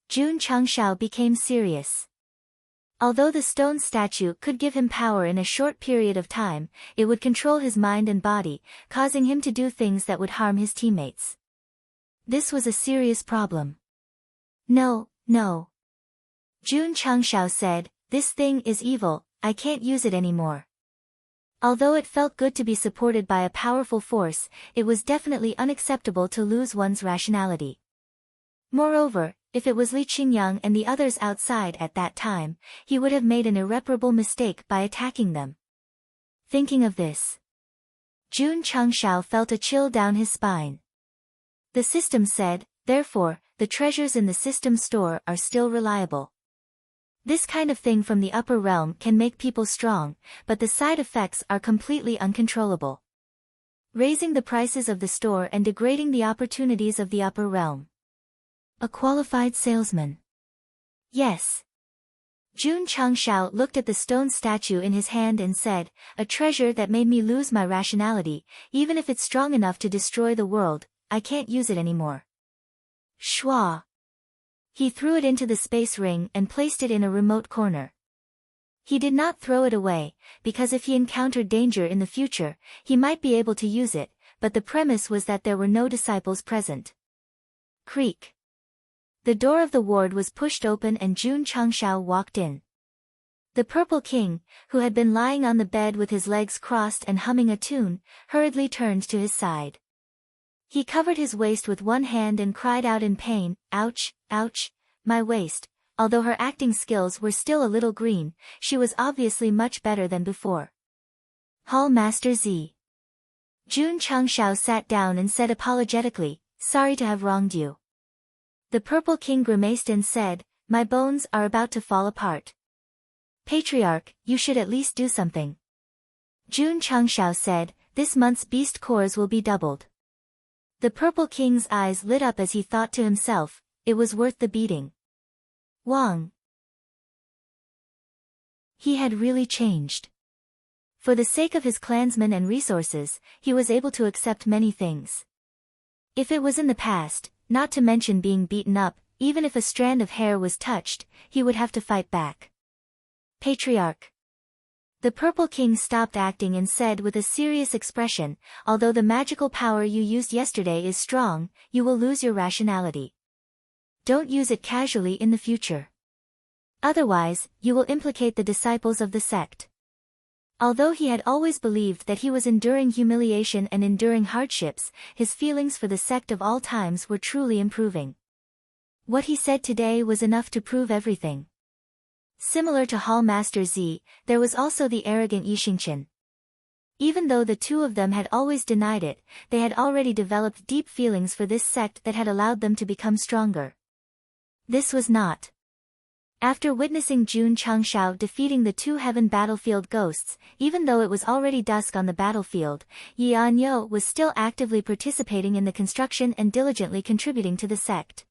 Jun Changshao became serious. Although the stone statue could give him power in a short period of time, it would control his mind and body, causing him to do things that would harm his teammates. This was a serious problem. No. Jun Changshao said, "This thing is evil, I can't use it anymore." Although it felt good to be supported by a powerful force, it was definitely unacceptable to lose one's rationality. Moreover, if it was Li Qingyang and the others outside at that time, he would have made an irreparable mistake by attacking them. Thinking of this, Jun Changshao felt a chill down his spine. The system said, therefore, the treasures in the system store are still reliable. This kind of thing from the upper realm can make people strong, but the side effects are completely uncontrollable, raising the prices of the store and degrading the opportunities of the upper realm. A qualified salesman. Yes. Jun Changshao looked at the stone statue in his hand and said, "A treasure that made me lose my rationality, even if it's strong enough to destroy the world, I can't use it anymore." Schwa. He threw it into the space ring and placed it in a remote corner. He did not throw it away, because if he encountered danger in the future, he might be able to use it, but the premise was that there were no disciples present. Creak. The door of the ward was pushed open and Jun Changshao walked in. The Purple King, who had been lying on the bed with his legs crossed and humming a tune, hurriedly turned to his side. He covered his waist with one hand and cried out in pain, "Ouch, ouch, my waist." Although her acting skills were still a little green, she was obviously much better than before. Hall Master Z. Jun Changshao sat down and said apologetically, "Sorry to have wronged you." The Purple King grimaced and said, "My bones are about to fall apart. Patriarch, you should at least do something." Jun Changshao said, "This month's beast cores will be doubled." The Purple King's eyes lit up as he thought to himself, it was worth the beating. Wang. He had really changed. For the sake of his clansmen and resources, he was able to accept many things. If it was in the past, not to mention being beaten up, even if a strand of hair was touched, he would have to fight back. Patriarch. The Purple King stopped acting and said with a serious expression, "Although the magical power you used yesterday is strong, you will lose your rationality. Don't use it casually in the future. Otherwise, you will implicate the disciples of the sect." Although he had always believed that he was enduring humiliation and enduring hardships, his feelings for the sect of all times were truly improving. What he said today was enough to prove everything. Similar to Hall Master Z, there was also the arrogant Yixingqian. Even though the two of them had always denied it, they had already developed deep feelings for this sect that had allowed them to become stronger. This was not. After witnessing Jun Changshao defeating the two heaven battlefield ghosts, even though it was already dusk on the battlefield, Yi Anyo was still actively participating in the construction and diligently contributing to the sect.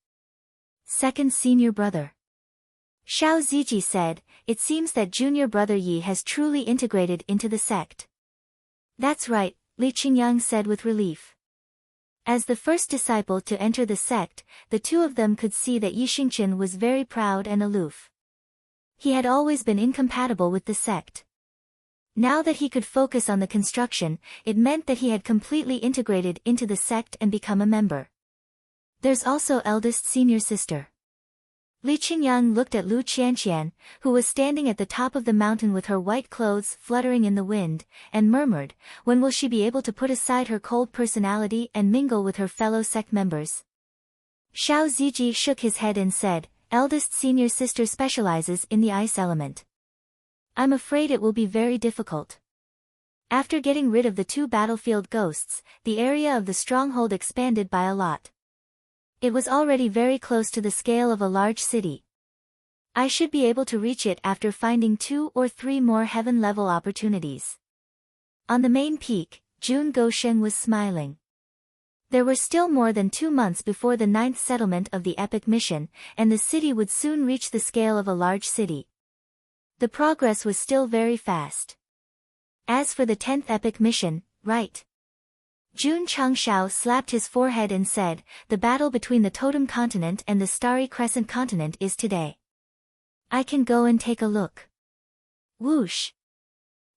Second senior brother. Xiao Ziji said, "It seems that junior brother Yi has truly integrated into the sect." "That's right," Li Qingyang said with relief. As the first disciple to enter the sect, the two of them could see that Yixingqian was very proud and aloof. He had always been incompatible with the sect. Now that he could focus on the construction, it meant that he had completely integrated into the sect and become a member. There's also eldest senior sister. Li Qingyang looked at Lu Qianqian, who was standing at the top of the mountain with her white clothes fluttering in the wind, and murmured, "When will she be able to put aside her cold personality and mingle with her fellow sect members?" Xiao Ziji shook his head and said, "Eldest senior sister specializes in the ice element. I'm afraid it will be very difficult." After getting rid of the two battlefield ghosts, the area of the stronghold expanded by a lot. It was already very close to the scale of a large city. I should be able to reach it after finding 2 or 3 more heaven-level opportunities. On the main peak, Jun Gosheng was smiling. There were still more than 2 months before the 9th settlement of the epic mission, and the city would soon reach the scale of a large city. The progress was still very fast. As for the 10th epic mission, right? Jun Changshao slapped his forehead and said, "The battle between the Totem Continent and the Starry Crescent Continent is today. I can go and take a look." Whoosh!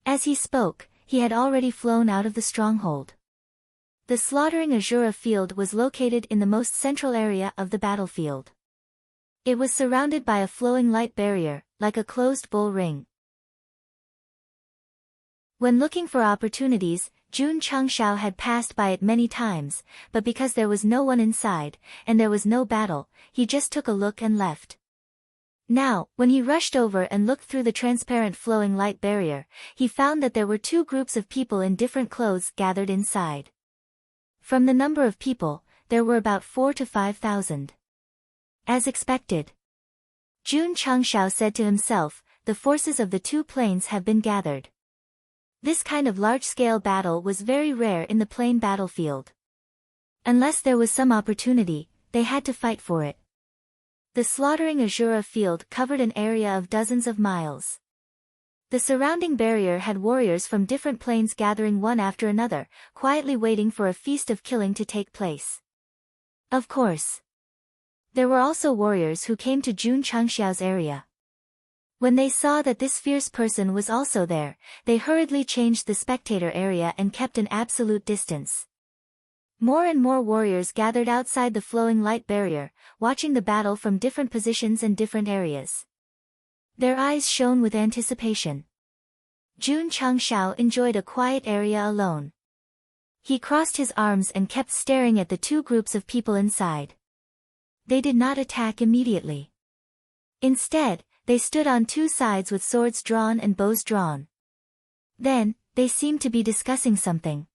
As he spoke, he had already flown out of the stronghold. The slaughtering Azura field was located in the most central area of the battlefield. It was surrounded by a flowing light barrier, like a closed bull ring. When looking for opportunities, Jun Changshao had passed by it many times, but because there was no one inside, and there was no battle, he just took a look and left. Now, when he rushed over and looked through the transparent flowing light barrier, he found that there were 2 groups of people in different clothes gathered inside. From the number of people, there were about 4 to 5,000. As expected. Jun Changshao said to himself, "The forces of the 2 planes have been gathered." This kind of large-scale battle was very rare in the plain battlefield. Unless there was some opportunity, they had to fight for it. The slaughtering Azura field covered an area of dozens of miles. The surrounding barrier had warriors from different planes gathering one after another, quietly waiting for a feast of killing to take place. Of course. There were also warriors who came to Jun Changshao's area. When they saw that this fierce person was also there, they hurriedly changed the spectator area and kept an absolute distance. More and more warriors gathered outside the flowing light barrier, watching the battle from different positions and different areas. Their eyes shone with anticipation. Jun Changshao enjoyed a quiet area alone. He crossed his arms and kept staring at the two groups of people inside. They did not attack immediately. Instead, they stood on two sides with swords drawn and bows drawn. Then, they seemed to be discussing something.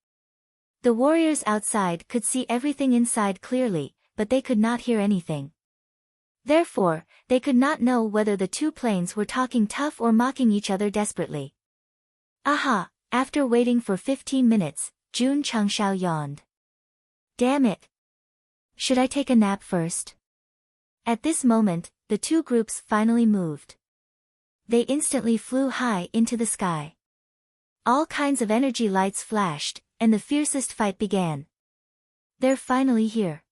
The warriors outside could see everything inside clearly, but they could not hear anything. Therefore, they could not know whether the two planes were talking tough or mocking each other desperately. Aha! After waiting for 15 minutes, Jun Changshao yawned. Damn it! Should I take a nap first? At this moment, the two groups finally moved. They instantly flew high into the sky. All kinds of energy lights flashed, and the fiercest fight began. They're finally here.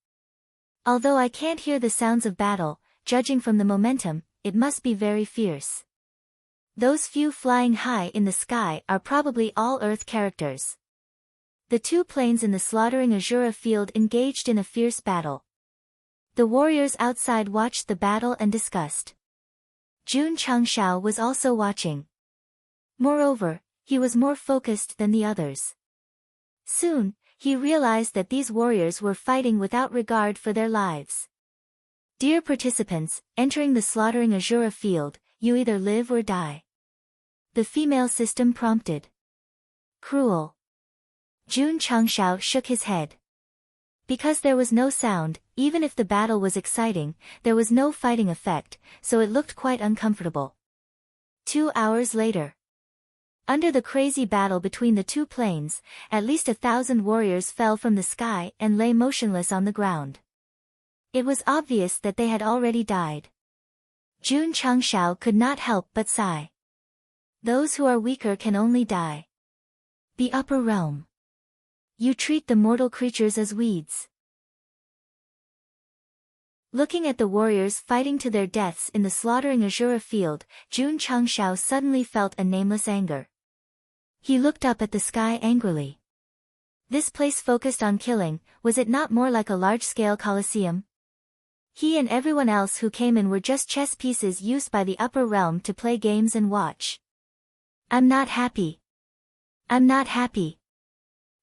Although I can't hear the sounds of battle, judging from the momentum, it must be very fierce. Those few flying high in the sky are probably all Earth characters. The two planes in the slaughtering Azura field engaged in a fierce battle. The warriors outside watched the battle and discussed. Jun Changshao was also watching. Moreover, he was more focused than the others. Soon, he realized that these warriors were fighting without regard for their lives. Dear participants, entering the slaughtering Azura field, you either live or die. The female system prompted. Cruel. Jun Changshao shook his head. Because there was no sound, even if the battle was exciting, there was no fighting effect, so it looked quite uncomfortable. 2 hours later. Under the crazy battle between the two planes, at least 1,000 warriors fell from the sky and lay motionless on the ground. It was obvious that they had already died. Jun Changshao could not help but sigh. Those who are weaker can only die. The upper realm. You treat the mortal creatures as weeds. Looking at the warriors fighting to their deaths in the slaughtering Azura field, Jun Changshao suddenly felt a nameless anger. He looked up at the sky angrily. This place focused on killing, was it not more like a large-scale coliseum? He and everyone else who came in were just chess pieces used by the upper realm to play games and watch. I'm not happy. I'm not happy.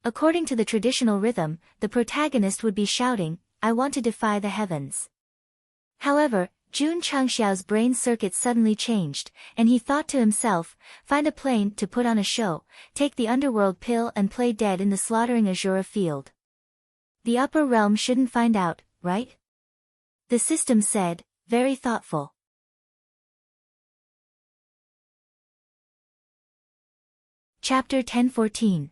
According to the traditional rhythm, the protagonist would be shouting, I want to defy the heavens. However, Jun Changxiao's brain circuit suddenly changed, and he thought to himself, find a plane to put on a show, take the underworld pill and play dead in the slaughtering Azura field. The upper realm shouldn't find out, right? The system said, very thoughtful. Chapter 10:14.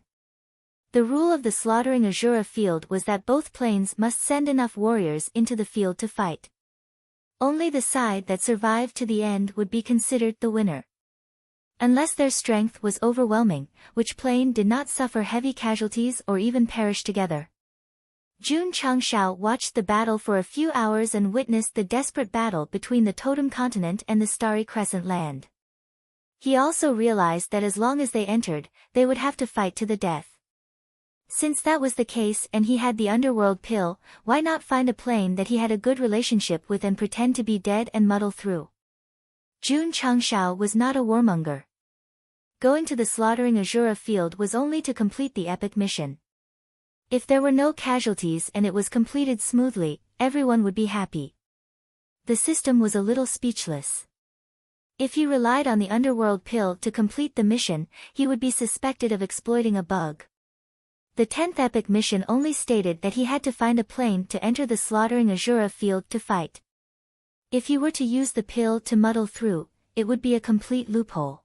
The rule of the slaughtering Azura field was that both planes must send enough warriors into the field to fight. Only the side that survived to the end would be considered the winner. Unless their strength was overwhelming, which plane did not suffer heavy casualties or even perish together. Jun Changxiao watched the battle for a few hours and witnessed the desperate battle between the Totem Continent and the Starry Crescent Land. He also realized that as long as they entered, they would have to fight to the death. Since that was the case and he had the underworld pill, why not find a plane that he had a good relationship with and pretend to be dead and muddle through? Jun Changxiao was not a warmonger. Going to the slaughtering Azura field was only to complete the epic mission. If there were no casualties and it was completed smoothly, everyone would be happy. The system was a little speechless. If he relied on the underworld pill to complete the mission, he would be suspected of exploiting a bug. The 10th epic mission only stated that he had to find a plane to enter the slaughtering Azura field to fight. If he were to use the pill to muddle through, it would be a complete loophole.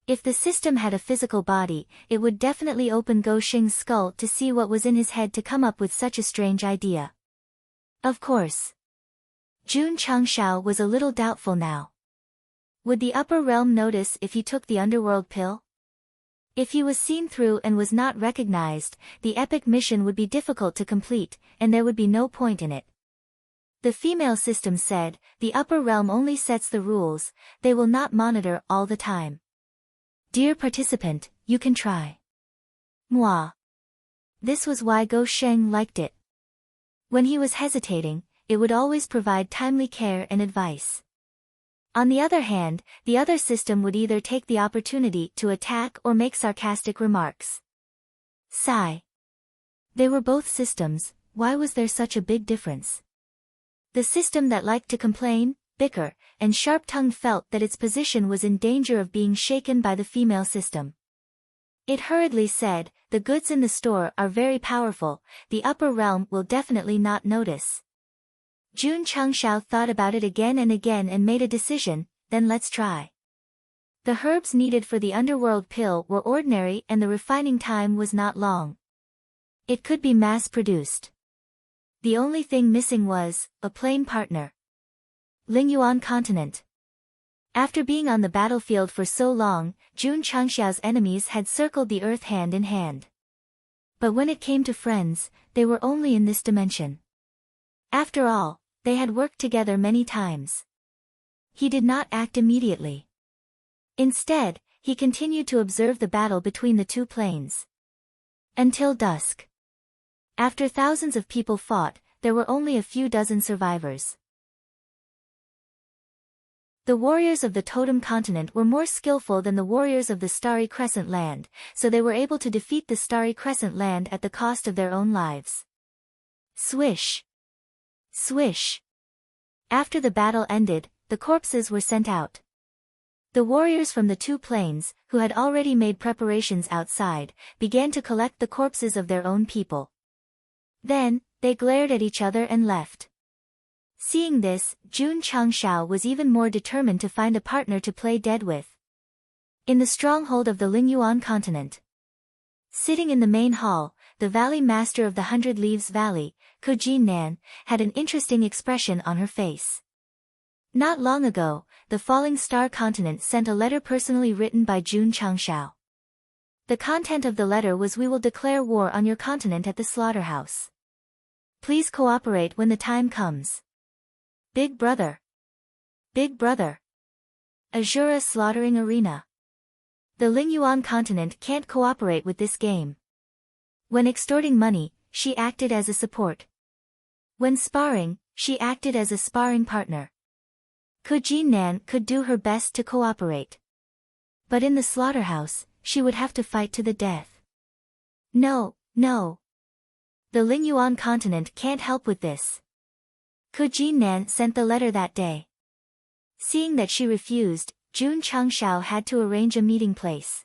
If the system had a physical body, it would definitely open Go Xing's skull to see what was in his head to come up with such a strange idea. Of course. Jun Changxiao was a little doubtful now. Would the upper realm notice if he took the underworld pill? If he was seen through and was not recognized, the epic mission would be difficult to complete, and there would be no point in it. The female system said, the upper realm only sets the rules, they will not monitor all the time. Dear participant, you can try. Moi. This was why Go Sheng liked it. When he was hesitating, it would always provide timely care and advice. On the other hand, the other system would either take the opportunity to attack or make sarcastic remarks. Sigh. They were both systems, why was there such a big difference? The system that liked to complain, bicker, and sharp-tongued felt that its position was in danger of being shaken by the female system. It hurriedly said, the goods in the store are very powerful, the upper realm will definitely not notice. Jun Changshao thought about it again and made a decision, then let's try. The herbs needed for the underworld pill were ordinary and the refining time was not long. It could be mass-produced. The only thing missing was, a plain partner. Lingyuan continent. After being on the battlefield for so long, Jun Changxiao's enemies had circled the earth hand in hand. But when it came to friends, they were only in this dimension. After all, they had worked together many times. He did not act immediately. Instead, he continued to observe the battle between the two planes. Until dusk. After thousands of people fought, there were only a few dozen survivors. The warriors of the Totem Continent were more skillful than the warriors of the Starry Crescent Land, so they were able to defeat the Starry Crescent Land at the cost of their own lives. Swish! Swish! After the battle ended, the corpses were sent out. The warriors from the two planes, who had already made preparations outside, began to collect the corpses of their own people. Then, they glared at each other and left. Seeing this, Jun Changshao was even more determined to find a partner to play dead with. In the stronghold of the Lingyuan continent. Sitting in the main hall, the Valley Master of the 100 Leaves Valley, Nan, had an interesting expression on her face. Not long ago, the Falling Star Continent sent a letter personally written by Jun Changshao. The content of the letter was, we will declare war on your continent at the slaughterhouse. Please cooperate when the time comes. Big Brother. Big Brother. Azura slaughtering arena. The Lingyuan continent can't cooperate with this game. When extorting money, she acted as a support. When sparring, she acted as a sparring partner. Nan could do her best to cooperate. But in the slaughterhouse, she would have to fight to the death. No, no. The Lingyuan continent can't help with this. Nan sent the letter that day. Seeing that she refused, Jun Changshao had to arrange a meeting place.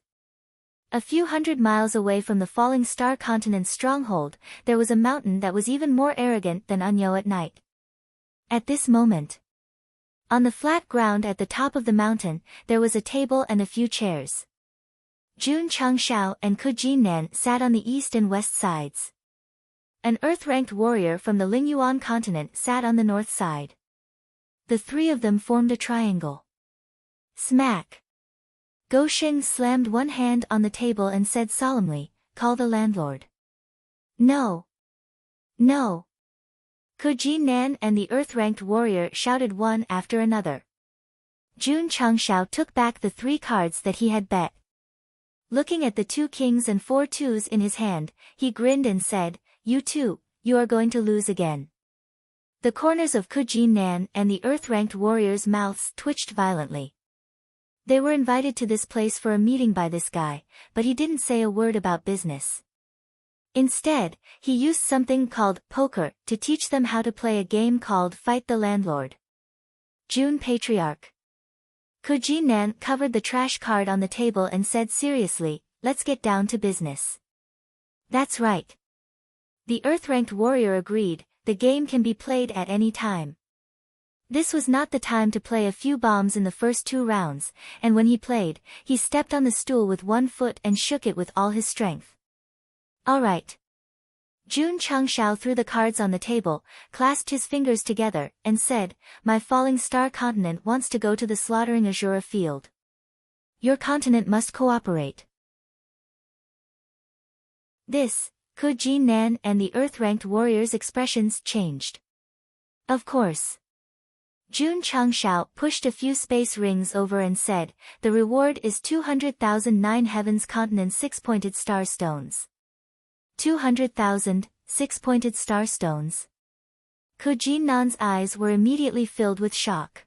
A few hundred miles away from the Falling Star Continent's stronghold, there was a mountain that was even more arrogant than Anyo at night. At this moment, on the flat ground at the top of the mountain, there was a table and a few chairs. Jun Changshao and Nan sat on the east and west sides. An earth-ranked warrior from the Lingyuan continent sat on the north side. The three of them formed a triangle. Smack! Go Sheng slammed one hand on the table and said solemnly, call the landlord. No! No! Nan and the earth-ranked warrior shouted one after another. Jun Changshao took back the 3 cards that he had bet. Looking at the 2 kings and 4 twos in his hand, he grinned and said, you too, you are going to lose again. The corners of Nan and the earth-ranked warrior's mouths twitched violently. They were invited to this place for a meeting by this guy, but he didn't say a word about business. Instead, he used something called poker to teach them how to play a game called Fight the Landlord. Jun Patriarch. Nan covered the trash card on the table and said seriously, let's get down to business. That's right. The earth-ranked warrior agreed, the game can be played at any time. This was not the time to play a few bombs in the first 2 rounds, and when he played, he stepped on the stool with 1 foot and shook it with all his strength. All right. Jun Changshao threw the cards on the table, clasped his fingers together, and said, my Falling Star Continent wants to go to the slaughtering Azura field. Your continent must cooperate. This, Nan and the earth-ranked warrior's expressions changed. Of course. Jun Changshao pushed a few space rings over and said, the reward is 200,000 9 heavens continents 6-pointed star stones. 200,000, 6-pointed star stones. Ku Jinnan's eyes were immediately filled with shock.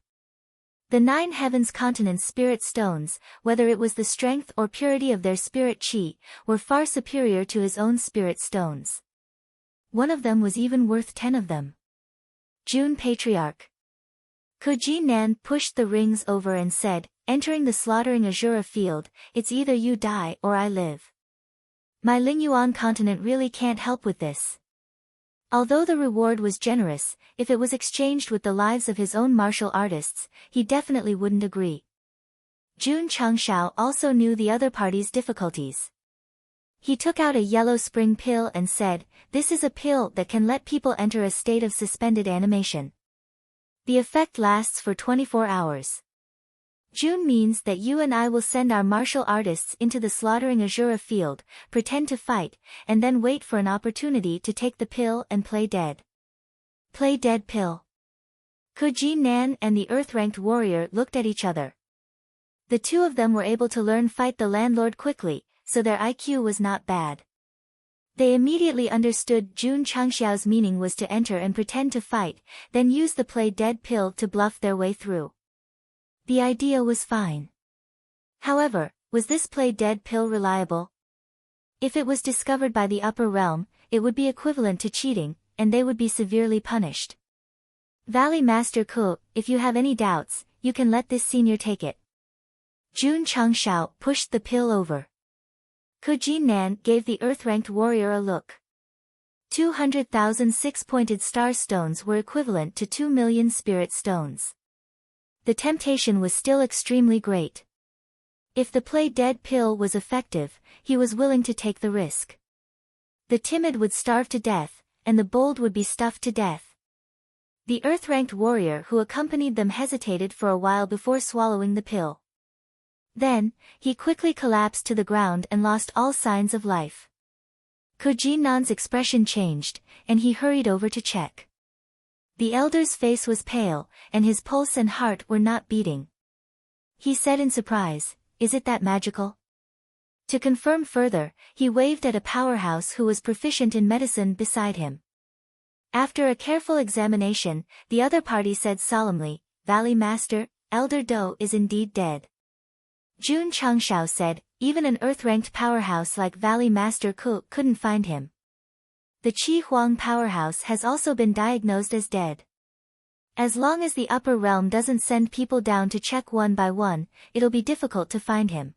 The 9 heavens continents spirit stones, whether it was the strength or purity of their spirit qi, were far superior to his own spirit stones. One of them was even worth 10 of them. Jun Patriarch. Ku Jinnan pushed the rings over and said, entering the slaughtering Azura field, it's either you die or I live. My Lingyuan continent really can't help with this. Although the reward was generous, if it was exchanged with the lives of his own martial artists, he definitely wouldn't agree. Jun Changshao also knew the other party's difficulties. He took out a yellow spring pill and said, this is a pill that can let people enter a state of suspended animation. The effect lasts for 24 hours. June means that you and I will send our martial artists into the slaughtering Azura field, pretend to fight, and then wait for an opportunity to take the pill and play dead. Play dead pill. Ku Jinnan and the earth-ranked warrior looked at each other. The two of them were able to learn fight the landlord quickly, so their IQ was not bad. They immediately understood Jun Changxiao's meaning was to enter and pretend to fight, then use the play dead pill to bluff their way through. The idea was fine. However, was this play dead pill reliable? If it was discovered by the upper realm, it would be equivalent to cheating, and they would be severely punished. Valley Master Ku, if you have any doubts, you can let this senior take it. Jun Changxiao pushed the pill over. Ku Jinnan gave the earth-ranked warrior a look. 200,000 6-pointed star stones were equivalent to 2 million spirit stones. The temptation was still extremely great. If the play dead pill was effective, he was willing to take the risk. The timid would starve to death, and the bold would be stuffed to death. The earth-ranked warrior who accompanied them hesitated for a while before swallowing the pill. Then, he quickly collapsed to the ground and lost all signs of life. Ku Jinnan's expression changed, and he hurried over to check. The elder's face was pale, and his pulse and heart were not beating. He said in surprise, "Is it that magical?" To confirm further, he waved at a powerhouse who was proficient in medicine beside him. After a careful examination, the other party said solemnly, "Valley Master, Elder Do is indeed dead." Jun Changshao said, even an earth-ranked powerhouse like Valley Master Ku couldn't find him. The Qi Huang powerhouse has also been diagnosed as dead. As long as the upper realm doesn't send people down to check one by one, it'll be difficult to find him.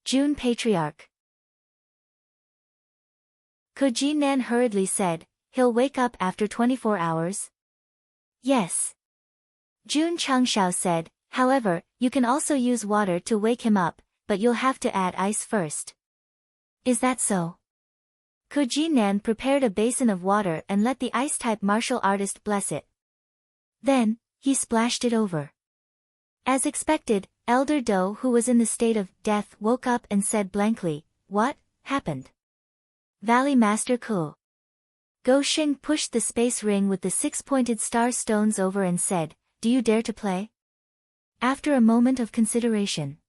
Jun Patriarch. Ku Jinnan hurriedly said, "He'll wake up after 24 hours? Yes. Jun Changshao said, "However, you can also use water to wake him up, but you'll have to add ice first." Is that so? Ku Jinnan prepared a basin of water and let the ice-type martial artist bless it. Then, he splashed it over. As expected, Elder Do, who was in the state of death, woke up and said blankly, "What happened?" Valley Master Ku. Go Xing pushed the space ring with the 6-pointed star stones over and said, "Do you dare to play?" After a moment of consideration,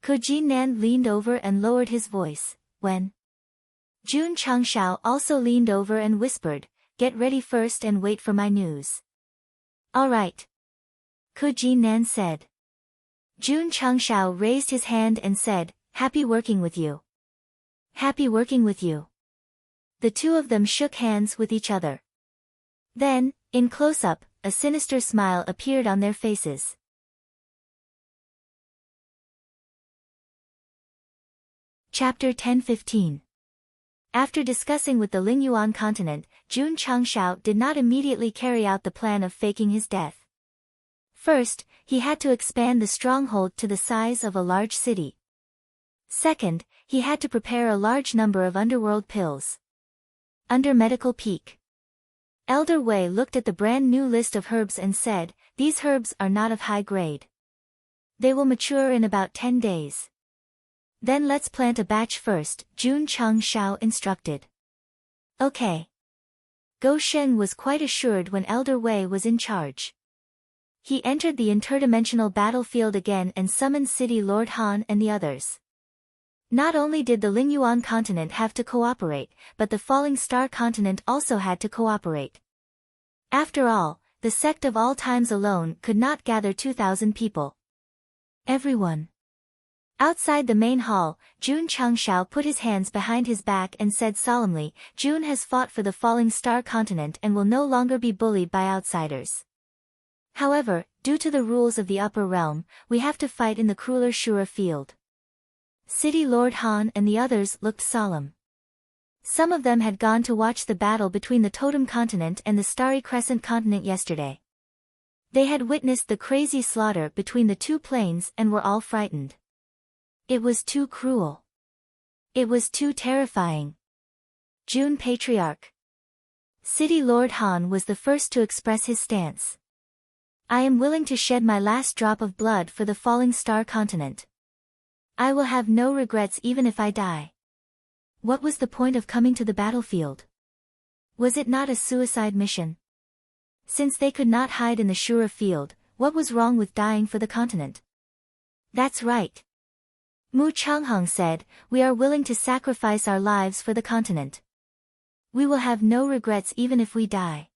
Ku Jinnan leaned over and lowered his voice. When Jun Changshao also leaned over and whispered, "Get ready first and wait for my news." "All right," Ku Jinnan said. Jun Changshao raised his hand and said, "Happy working with you." "Happy working with you." The two of them shook hands with each other. Then, in close-up, a sinister smile appeared on their faces. Chapter 10-15. After discussing with the Lingyuan continent, Jun Changshao did not immediately carry out the plan of faking his death. First, he had to expand the stronghold to the size of a large city. Second, he had to prepare a large number of underworld pills. Under medical peak. Elder Wei looked at the brand new list of herbs and said, "These herbs are not of high grade. They will mature in about 10 days. Then let's plant a batch first," Jun Changshao instructed. "Okay." Gou Sheng was quite assured when Elder Wei was in charge. He entered the interdimensional battlefield again and summoned City Lord Han and the others. Not only did the Lingyuan continent have to cooperate, but the Falling Star continent also had to cooperate. After all, the Sect of all times alone could not gather 2,000 people. Everyone. Outside the main hall, Jun Changshao put his hands behind his back and said solemnly, Jun has fought for the Falling Star continent and will no longer be bullied by outsiders. However, due to the rules of the upper realm, we have to fight in the crueler Shura field. City Lord Han and the others looked solemn. Some of them had gone to watch the battle between the Totem Continent and the Starry Crescent Continent yesterday. They had witnessed the crazy slaughter between the two planes and were all frightened. It was too cruel. It was too terrifying. Jun Patriarch. City Lord Han was the first to express his stance. I am willing to shed my last drop of blood for the Falling Star Continent. I will have no regrets even if I die. What was the point of coming to the battlefield? Was it not a suicide mission? Since they could not hide in the Shura field, what was wrong with dying for the continent? That's right. Mu Changhong said, we are willing to sacrifice our lives for the continent. We will have no regrets even if we die.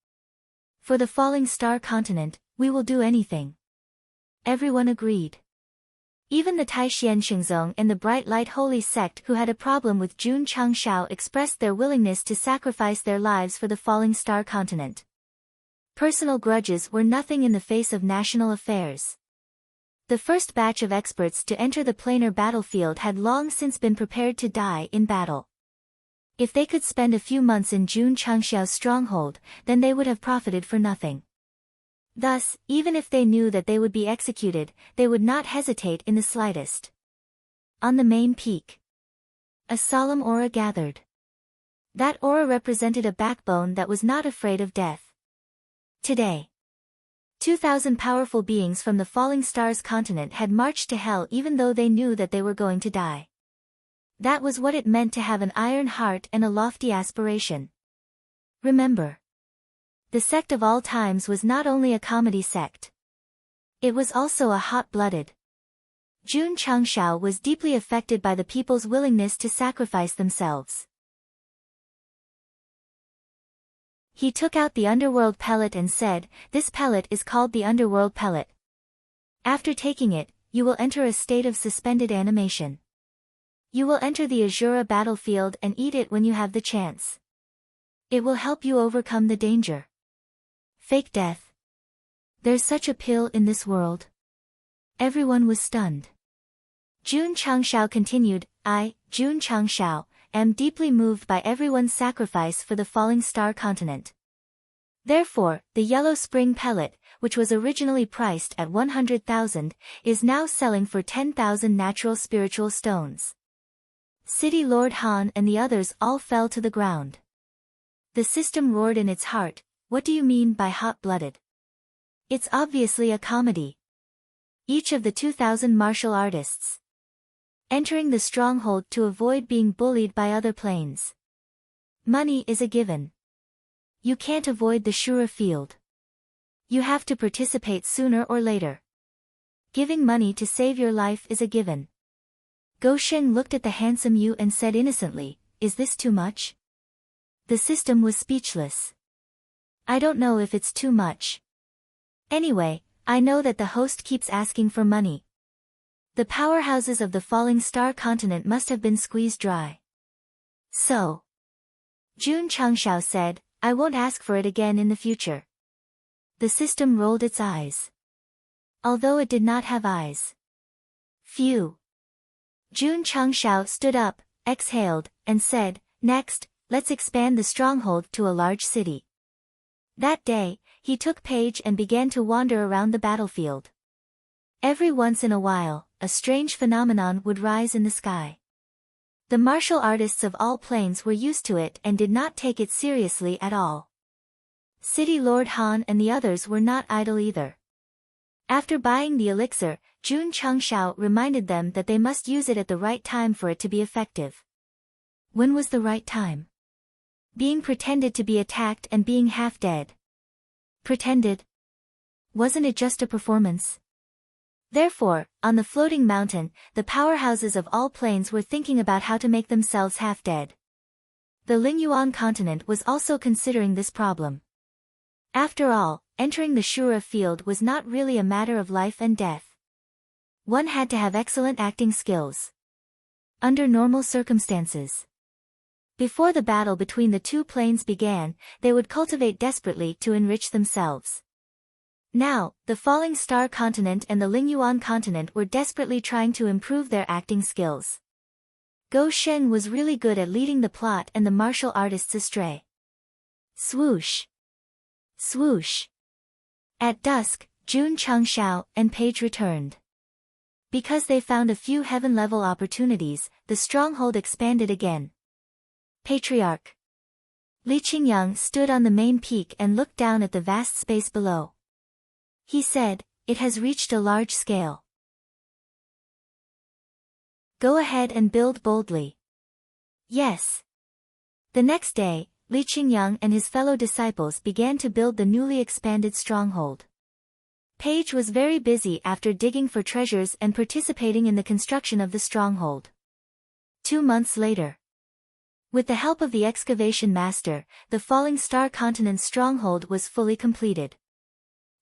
For the Falling Star continent, we will do anything. Everyone agreed. Even the Taixien Shengzong and the Bright Light Holy Sect who had a problem with Jun Changshao expressed their willingness to sacrifice their lives for the Falling Star continent. Personal grudges were nothing in the face of national affairs. The first batch of experts to enter the planar battlefield had long since been prepared to die in battle. If they could spend a few months in Jun Changxiao's stronghold, then they would have profited for nothing. Thus, even if they knew that they would be executed, they would not hesitate in the slightest. On the main peak, a solemn aura gathered. That aura represented a backbone that was not afraid of death. Today, 2,000 powerful beings from the Falling Stars continent had marched to hell even though they knew that they were going to die. That was what it meant to have an iron heart and a lofty aspiration. Remember, the Sect of all times was not only a comedy sect. It was also a hot-blooded. Jun Changshao was deeply affected by the people's willingness to sacrifice themselves. He took out the underworld pellet and said, this pellet is called the underworld pellet. After taking it, you will enter a state of suspended animation. You will enter the Azura battlefield and eat it when you have the chance. It will help you overcome the danger. Fake death. There's such a pill in this world. Everyone was stunned. Jun Changshao continued, I, Jun Changshao, am deeply moved by everyone's sacrifice for the Falling Star continent. Therefore, the Yellow Spring pellet, which was originally priced at 100,000, is now selling for 10,000 natural spiritual stones. City Lord Han and the others all fell to the ground. The system roared in its heart, what do you mean by hot-blooded? It's obviously a comedy. Each of the 2,000 martial artists entering the stronghold to avoid being bullied by other planes. Money is a given. You can't avoid the Shura field. You have to participate sooner or later. Giving money to save your life is a given. Gou Sheng looked at the handsome Yu and said innocently, is this too much? The system was speechless. I don't know if it's too much. Anyway, I know that the host keeps asking for money. The powerhouses of the Falling Star continent must have been squeezed dry. So, Jun Changshao said, I won't ask for it again in the future. The system rolled its eyes. Although it did not have eyes. Phew. Jun Changshao stood up, exhaled, and said, next, let's expand the stronghold to a large city. That day, he took Paige and began to wander around the battlefield. Every once in a while, a strange phenomenon would rise in the sky. The martial artists of all planes were used to it and did not take it seriously at all. City Lord Han and the others were not idle either. After buying the elixir, Jun Changshao reminded them that they must use it at the right time for it to be effective. When was the right time? Being pretended to be attacked and being half dead. Pretended? Wasn't it just a performance? Therefore, on the floating mountain, the powerhouses of all planes were thinking about how to make themselves half dead. The Lingyuan continent was also considering this problem. After all, entering the Shura field was not really a matter of life and death. One had to have excellent acting skills. Under normal circumstances. Before the battle between the two planes began, they would cultivate desperately to enrich themselves. Now, the Falling Star continent and the Lingyuan continent were desperately trying to improve their acting skills. Go Sheng was really good at leading the plot and the martial artists astray. Swoosh. Swoosh. At dusk, Jun Changshao and Paige returned. Because they found a few heaven-level opportunities, the stronghold expanded again. Patriarch. Li Qingyang stood on the main peak and looked down at the vast space below. He said, "It has reached a large scale. Go ahead and build boldly." Yes. The next day, Li Qingyang and his fellow disciples began to build the newly expanded stronghold. Paige was very busy after digging for treasures and participating in the construction of the stronghold. 2 months later. With the help of the excavation master, the Falling Star continent's stronghold was fully completed.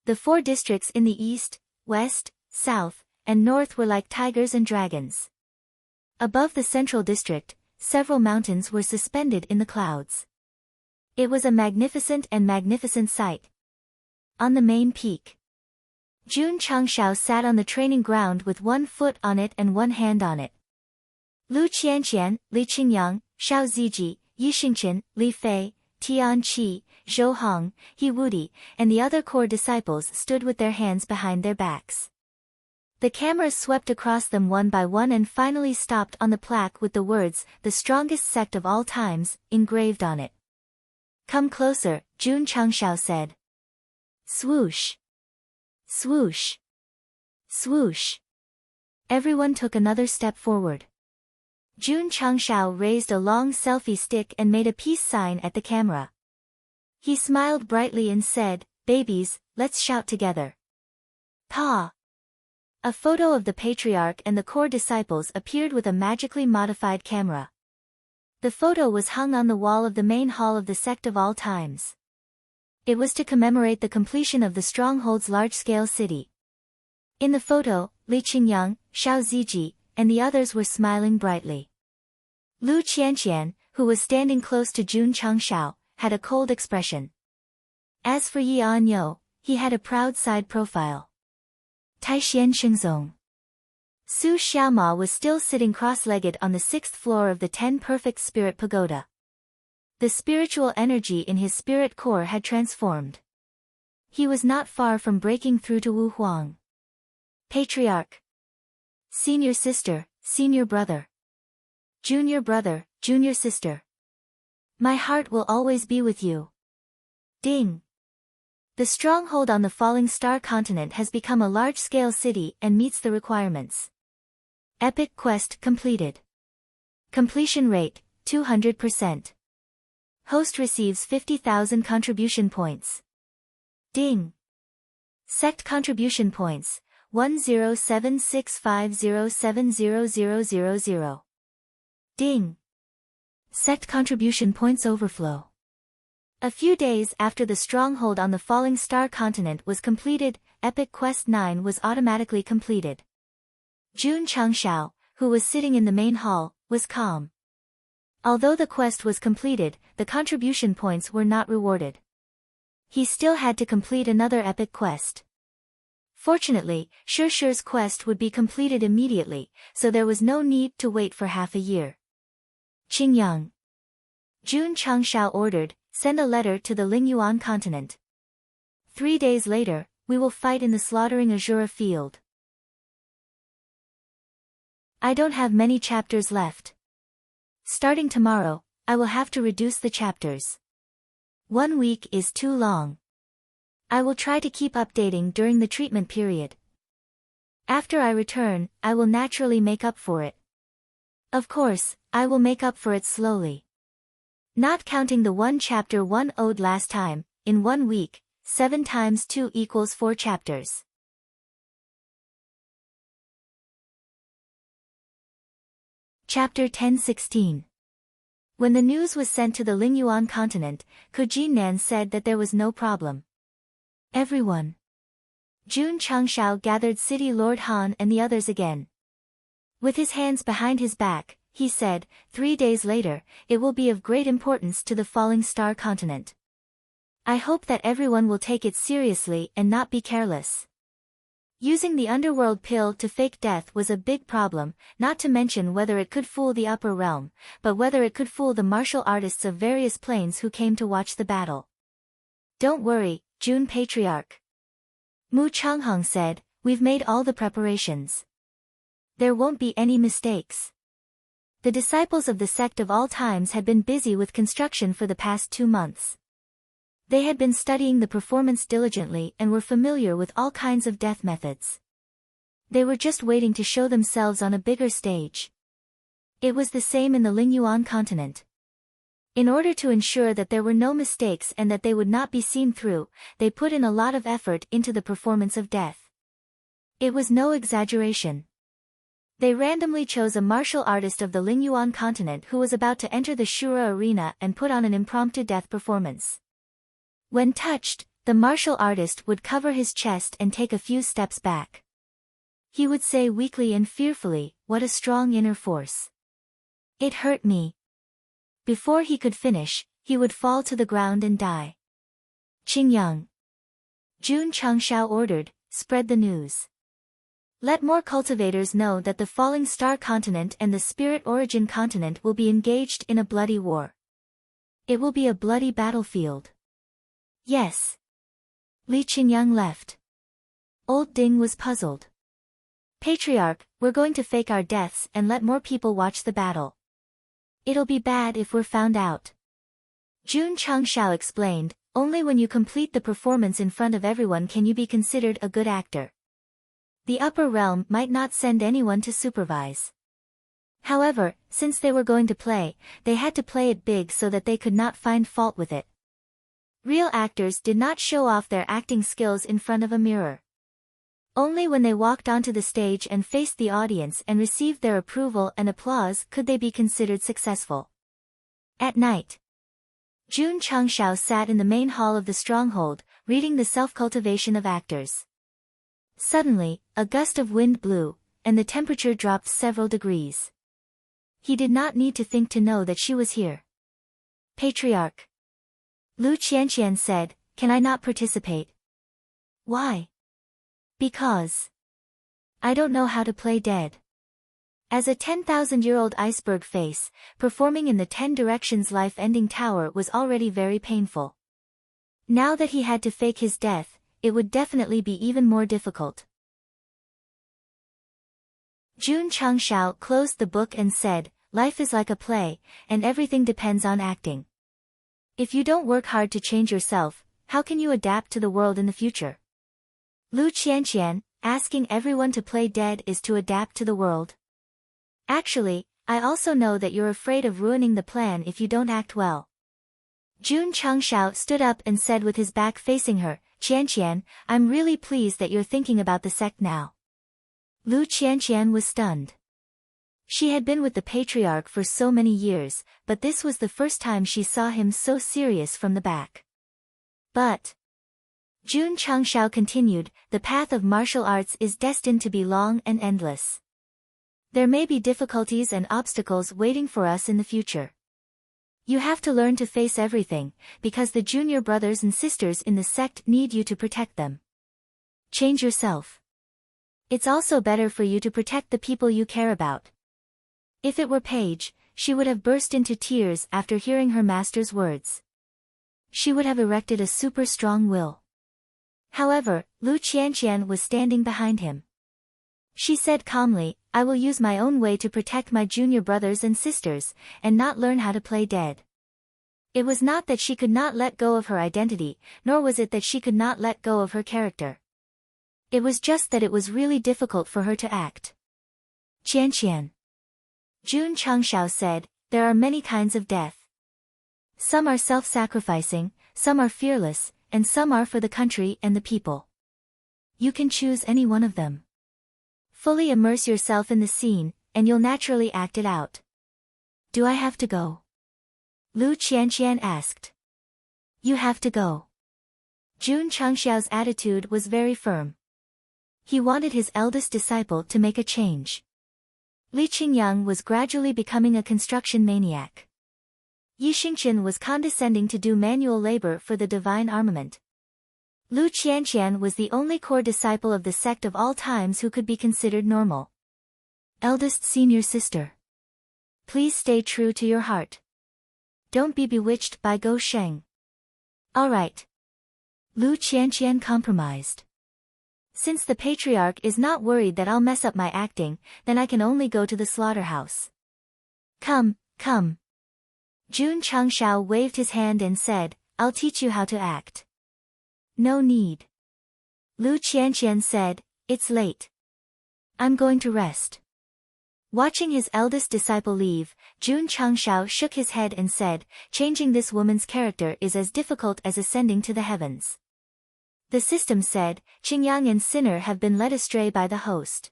The 4 districts in the east, west, south, and north were like tigers and dragons. Above the central district, several mountains were suspended in the clouds. It was a magnificent sight. On the main peak, Jun Changshao sat on the training ground with 1 foot on it and 1 hand on it. Lu Qianqian, Li Qingyang, Xiao Ziji, Yi Xingqian, Li Fei, Tian Qi, Zhou Hong, He Wudi, and the other core disciples stood with their hands behind their backs. The cameras swept across them one by one and finally stopped on the plaque with the words, "The strongest sect of all times," engraved on it. "Come closer," Jun Changshao said. Swoosh. Swoosh. Swoosh. Everyone took another step forward. Jun Changshao raised a long selfie stick and made a peace sign at the camera. He smiled brightly and said, "Babies, let's shout together. Pa." A photo of the patriarch and the core disciples appeared with a magically modified camera. The photo was hung on the wall of the main hall of the Sect of all times. It was to commemorate the completion of the stronghold's large-scale city. In the photo, Li Qingyang, Xiao Ziji, and the others were smiling brightly. Lu Qianqian, who was standing close to Jun Changshao, had a cold expression. As for Yi Anyo, he had a proud side profile. Taixian Shengzong. Su Xiaoma was still sitting cross-legged on the 6th floor of the 10 Perfect Spirit Pagoda. The spiritual energy in his spirit core had transformed. He was not far from breaking through to Wu Huang. Patriarch. Senior sister, senior brother. Junior brother, junior sister. My heart will always be with you. Ding. The stronghold on the Falling Star continent has become a large-scale city and meets the requirements. Epic quest completed. Completion rate, 200%. Host receives 50,000 contribution points. Ding. Sect contribution points, 107650700000. Ding. Sect contribution points overflow. A few days after the stronghold on the Falling Star continent was completed, Epic Quest 9 was automatically completed. Jun Changshao, who was sitting in the main hall, was calm. Although the quest was completed, the contribution points were not rewarded. He still had to complete another epic quest. Fortunately, Shurshu's quest would be completed immediately, so there was no need to wait for half a year. Qingyang. Jun Changshao ordered, "Send a letter to the Lingyuan continent. 3 days later, we will fight in the slaughtering Azura field." I don't have many chapters left. Starting tomorrow, I will have to reduce the chapters. 1 week is too long. I will try to keep updating during the treatment period. After I return, I will naturally make up for it. Of course, I will make up for it slowly. Not counting the one chapter one owed last time, in 1 week, 7 times 2 equals 4 chapters. Chapter 10:16. When the news was sent to the Lingyuan continent, Kujinan said that there was no problem. Everyone. Jun Changshao gathered City Lord Han and the others again. With his hands behind his back, he said, 3 days later, it will be of great importance to the falling star continent. I hope that everyone will take it seriously and not be careless. Using the underworld pill to fake death was a big problem, not to mention whether it could fool the upper realm, but whether it could fool the martial artists of various planes who came to watch the battle. Don't worry, Jun Patriarch. Mu Changheng said, we've made all the preparations. There won't be any mistakes. The disciples of the sect of all times had been busy with construction for the past 2 months. They had been studying the performance diligently and were familiar with all kinds of death methods. They were just waiting to show themselves on a bigger stage. It was the same in the Lingyuan continent. In order to ensure that there were no mistakes and that they would not be seen through, they put in a lot of effort into the performance of death. It was no exaggeration. They randomly chose a martial artist of the Lingyuan continent who was about to enter the Shura arena and put on an impromptu death performance. When touched, the martial artist would cover his chest and take a few steps back. He would say weakly and fearfully, "What a strong inner force. It hurt me." Before he could finish, he would fall to the ground and die. Qingyang. Jun Changshao ordered, spread the news. Let more cultivators know that the falling star continent and the spirit origin continent will be engaged in a bloody war. It will be a bloody battlefield. Yes. Li Qinyang left. Old Ding was puzzled. Patriarch, we're going to fake our deaths and let more people watch the battle. It'll be bad if we're found out. Jun Changshao explained, only when you complete the performance in front of everyone can you be considered a good actor. The upper realm might not send anyone to supervise. However, since they were going to play, they had to play it big so that they could not find fault with it. Real actors did not show off their acting skills in front of a mirror. Only when they walked onto the stage and faced the audience and received their approval and applause could they be considered successful. At night, Jun Changshao sat in the main hall of the stronghold, reading the self-cultivation of actors. Suddenly, a gust of wind blew, and the temperature dropped several degrees. He did not need to think to know that she was here. Patriarch. Lu Qianqian said, can I not participate? Why? Because I don't know how to play dead. As a 10,000-year-old iceberg face, performing in the 10 Directions life-ending tower was already very painful. Now that he had to fake his death, it would definitely be even more difficult. Jun Changshao closed the book and said, life is like a play, and everything depends on acting. If you don't work hard to change yourself, how can you adapt to the world in the future? Lu Qianqian, asking everyone to play dead is to adapt to the world. Actually, I also know that you're afraid of ruining the plan if you don't act well. Jun Changshao stood up and said with his back facing her, Qianqian, I'm really pleased that you're thinking about the sect now. Lu Qianqian was stunned. She had been with the patriarch for so many years, but this was the first time she saw him so serious from the back. But Jun Changshao continued, the path of martial arts is destined to be long and endless. There may be difficulties and obstacles waiting for us in the future. You have to learn to face everything, because the junior brothers and sisters in the sect need you to protect them. Change yourself. It's also better for you to protect the people you care about. If it were Paige, she would have burst into tears after hearing her master's words. She would have erected a super strong will. However, Lu Qianqian was standing behind him. She said calmly, I will use my own way to protect my junior brothers and sisters, and not learn how to play dead. It was not that she could not let go of her identity, nor was it that she could not let go of her character. It was just that it was really difficult for her to act. Qianqian. Jun Changshao said, there are many kinds of death. Some are self-sacrificing, some are fearless, and some are for the country and the people. You can choose any one of them. Fully immerse yourself in the scene, and you'll naturally act it out. Do I have to go? Lu Qianqian asked. You have to go. Jun Changxiao's attitude was very firm. He wanted his eldest disciple to make a change. Li Qingyang was gradually becoming a construction maniac. Yi Xingqian was condescending to do manual labor for the divine armament. Lu Qianqian was the only core disciple of the sect of all times who could be considered normal. Eldest senior sister. Please stay true to your heart. Don't be bewitched by Go Sheng. All right. Lu Qianqian compromised. Since the patriarch is not worried that I'll mess up my acting, then I can only go to the slaughterhouse. Come, come. Jun Changxiao waved his hand and said, I'll teach you how to act. No need. Lu Qianqian said, it's late. I'm going to rest. Watching his eldest disciple leave, Jun Changxiao shook his head and said, changing this woman's character is as difficult as ascending to the heavens. The system said, Qingyang and Sinner have been led astray by the host.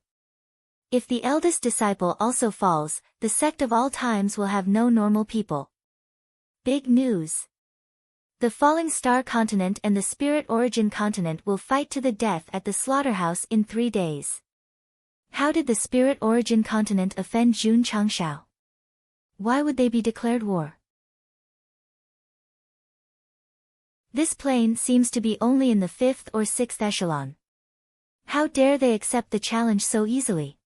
If the eldest disciple also falls, the sect of all times will have no normal people. Big news. The Falling Star Continent and the Spirit Origin Continent will fight to the death at the slaughterhouse in 3 days. How did the Spirit Origin Continent offend Jun Changxiao? Why would they be declared war? This plane seems to be only in the 5th or 6th echelon. How dare they accept the challenge so easily?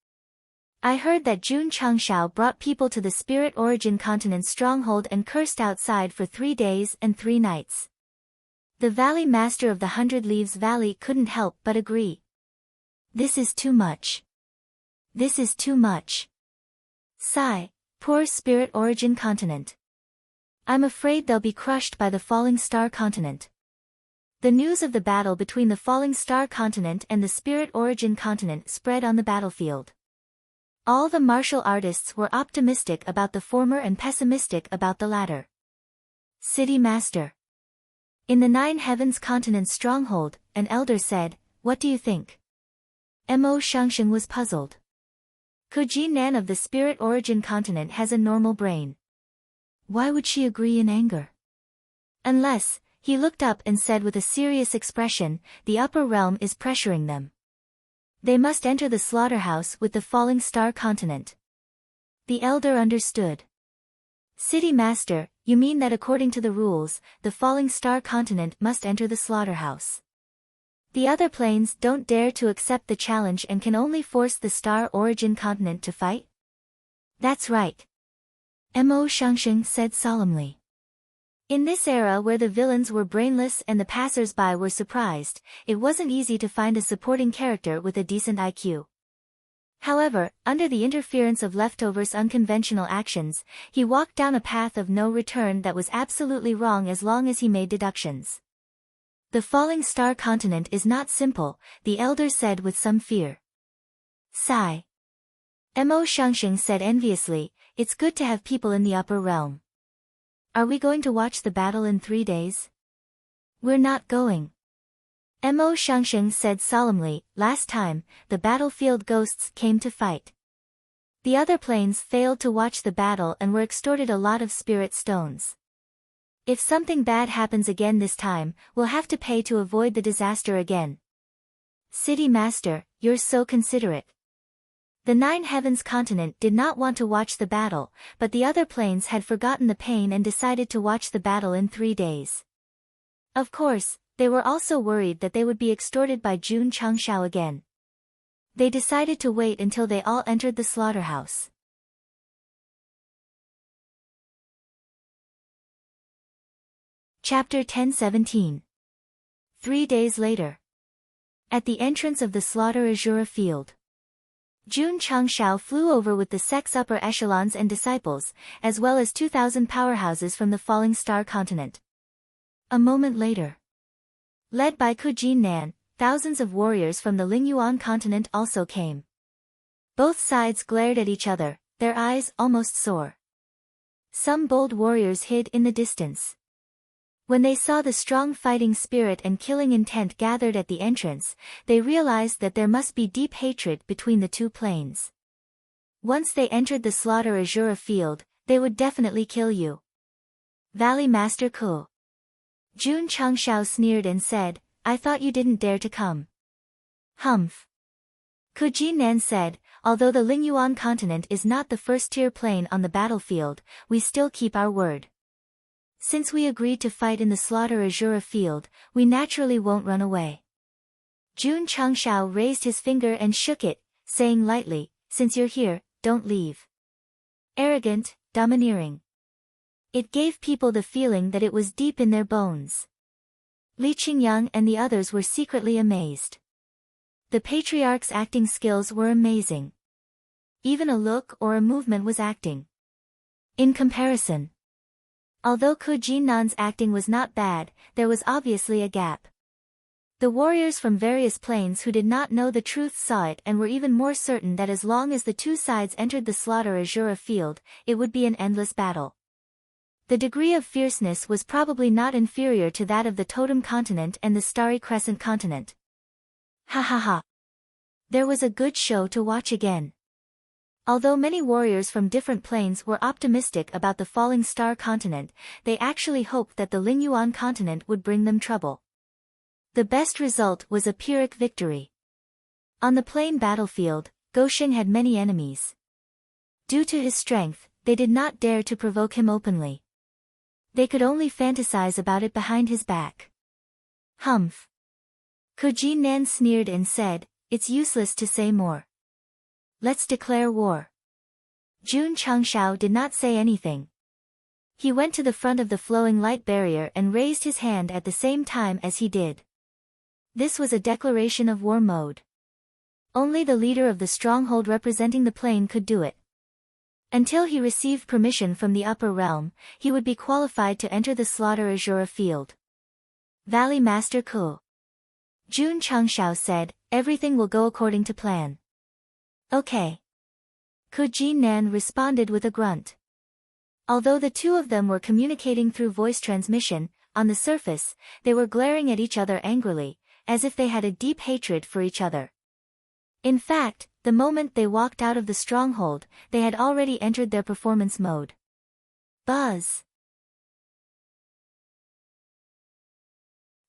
I heard that Jun Changxiao brought people to the Spirit Origin Continent's stronghold and cursed outside for 3 days and 3 nights. The Valley Master of the 100 Leaves Valley couldn't help but agree. This is too much. This is too much. Sigh, poor Spirit Origin Continent. I'm afraid they'll be crushed by the Falling Star Continent. The news of the battle between the Falling Star Continent and the Spirit Origin Continent spread on the battlefield. All the martial artists were optimistic about the former and pessimistic about the latter. City Master. In the 9 Heavens Continent's stronghold, an elder said, what do you think? Mo Shangsheng was puzzled. Kuji Nan of the Spirit Origin Continent has a normal brain. Why would she agree in anger? Unless, he looked up and said with a serious expression, the upper realm is pressuring them. They must enter the slaughterhouse with the Falling Star Continent. The elder understood. City Master, you mean that according to the rules, the Falling Star Continent must enter the slaughterhouse. The other planes don't dare to accept the challenge and can only force the Star Origin Continent to fight? That's right. Mo Shangsheng said solemnly. In this era where the villains were brainless and the passers-by were surprised, it wasn't easy to find a supporting character with a decent IQ. However, under the interference of Leftover's unconventional actions, he walked down a path of no return that was absolutely wrong as long as he made deductions. The Falling Star Continent is not simple, the elder said with some fear. Sigh. Mo Shangsheng said enviously, it's good to have people in the upper realm. Are we going to watch the battle in 3 days? We're not going. Mo Shangsheng said solemnly, last time, the battlefield ghosts came to fight. The other planes failed to watch the battle and were extorted a lot of spirit stones. If something bad happens again this time, we'll have to pay to avoid the disaster again. City Master, you're so considerate. The 9 Heavens Continent did not want to watch the battle, but the other planes had forgotten the pain and decided to watch the battle in 3 days. Of course, they were also worried that they would be extorted by Jun Changxiao again. They decided to wait until they all entered the slaughterhouse. Chapter 10:17. 3 days later. At the entrance of the Slaughter Azura field. Jun Changxiao flew over with the sect's upper echelons and disciples, as well as 2,000 powerhouses from the Falling Star Continent. A moment later. Led by Kujin Nan, thousands of warriors from the Lingyuan continent also came. Both sides glared at each other, their eyes almost sore. Some bold warriors hid in the distance. When they saw the strong fighting spirit and killing intent gathered at the entrance, they realized that there must be deep hatred between the two planes. Once they entered the Slaughter Azura field, they would definitely kill you. Valley Master Ku. Jun Changshao sneered and said, I thought you didn't dare to come. Humph. Ku Jinan said, although the Lingyuan continent is not the first-tier plane on the battlefield, we still keep our word. Since we agreed to fight in the Slaughter Azura field, we naturally won't run away. Jun Changshao raised his finger and shook it, saying lightly, since you're here, don't leave. Arrogant, domineering. It gave people the feeling that it was deep in their bones. Li Qingyang and the others were secretly amazed. The patriarch's acting skills were amazing. Even a look or a movement was acting. In comparison, although Ku Jinnan's acting was not bad, there was obviously a gap. The warriors from various planes who did not know the truth saw it and were even more certain that as long as the two sides entered the Slaughter Azura field, it would be an endless battle. The degree of fierceness was probably not inferior to that of the Totem Continent and the Starry Crescent Continent. Ha ha ha. There was a good show to watch again. Although many warriors from different planes were optimistic about the Falling Star Continent, they actually hoped that the Lingyuan Continent would bring them trouble. The best result was a Pyrrhic victory. On the plain battlefield, Gosheng had many enemies. Due to his strength, they did not dare to provoke him openly. They could only fantasize about it behind his back. Humph. Ku Jinnan sneered and said, it's useless to say more. Let's declare war. Jun Changshao did not say anything. He went to the front of the flowing light barrier and raised his hand at the same time as he did. This was a declaration of war mode. Only the leader of the stronghold representing the plane could do it. Until he received permission from the upper realm, he would be qualified to enter the Slaughter Azura field. Valley Master Ku. Jun Changshao said, everything will go according to plan. Okay. Ku Jinnan responded with a grunt. Although the two of them were communicating through voice transmission, on the surface, they were glaring at each other angrily, as if they had a deep hatred for each other. In fact, the moment they walked out of the stronghold, they had already entered their performance mode. Buzz.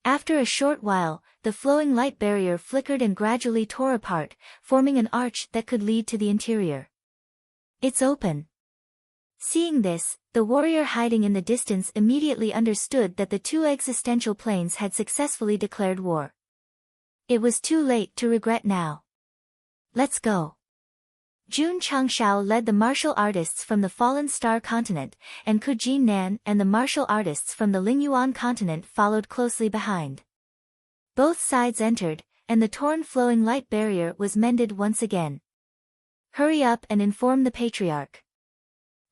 After a short while, the flowing light barrier flickered and gradually tore apart, forming an arch that could lead to the interior. It's open. Seeing this, the warrior hiding in the distance immediately understood that the two existential planes had successfully declared war. It was too late to regret now. Let's go. Jun Changshao led the martial artists from the Fallen Star Continent, and Ku Jinnan and the martial artists from the Lingyuan Continent followed closely behind. Both sides entered, and the torn flowing light barrier was mended once again. Hurry up and inform the Patriarch.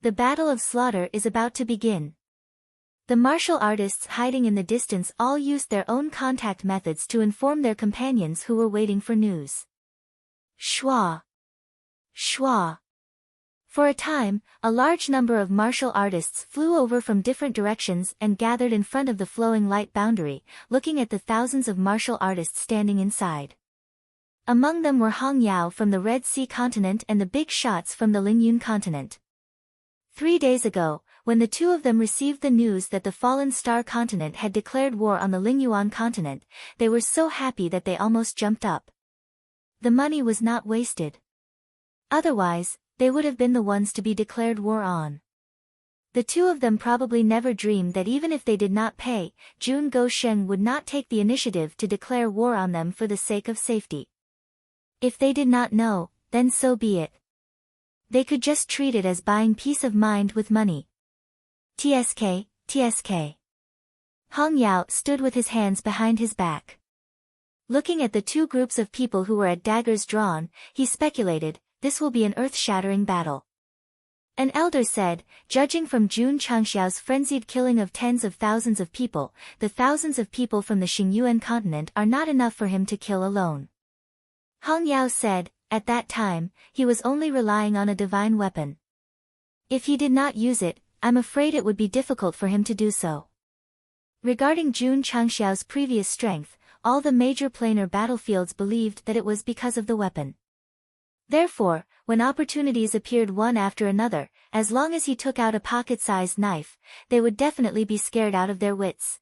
The Battle of Slaughter is about to begin. The martial artists hiding in the distance all used their own contact methods to inform their companions who were waiting for news. Schwa. Schwa. For a time, a large number of martial artists flew over from different directions and gathered in front of the flowing light boundary, looking at the thousands of martial artists standing inside. Among them were Hong Yao from the Red Sea continent and the big shots from the Lingyun continent. 3 days ago, when the two of them received the news that the Fallen Star continent had declared war on the Lingyuan continent, they were so happy that they almost jumped up. The money was not wasted. Otherwise, they would have been the ones to be declared war on. The two of them probably never dreamed that even if they did not pay, Jun Gosheng would not take the initiative to declare war on them for the sake of safety. If they did not know, then so be it. They could just treat it as buying peace of mind with money. TSK, TSK. Hong Yao stood with his hands behind his back. Looking at the two groups of people who were at daggers drawn, he speculated, this will be an earth-shattering battle. An elder said, judging from Jun Changxiao's frenzied killing of tens of thousands of people, the thousands of people from the Xingyuan continent are not enough for him to kill alone. Hong Yao said, at that time, he was only relying on a divine weapon. If he did not use it, I'm afraid it would be difficult for him to do so. Regarding Jun Changxiao's previous strength, all the major planar battlefields believed that it was because of the weapon. Therefore, when opportunities appeared one after another, as long as he took out a pocket-sized knife, they would definitely be scared out of their wits.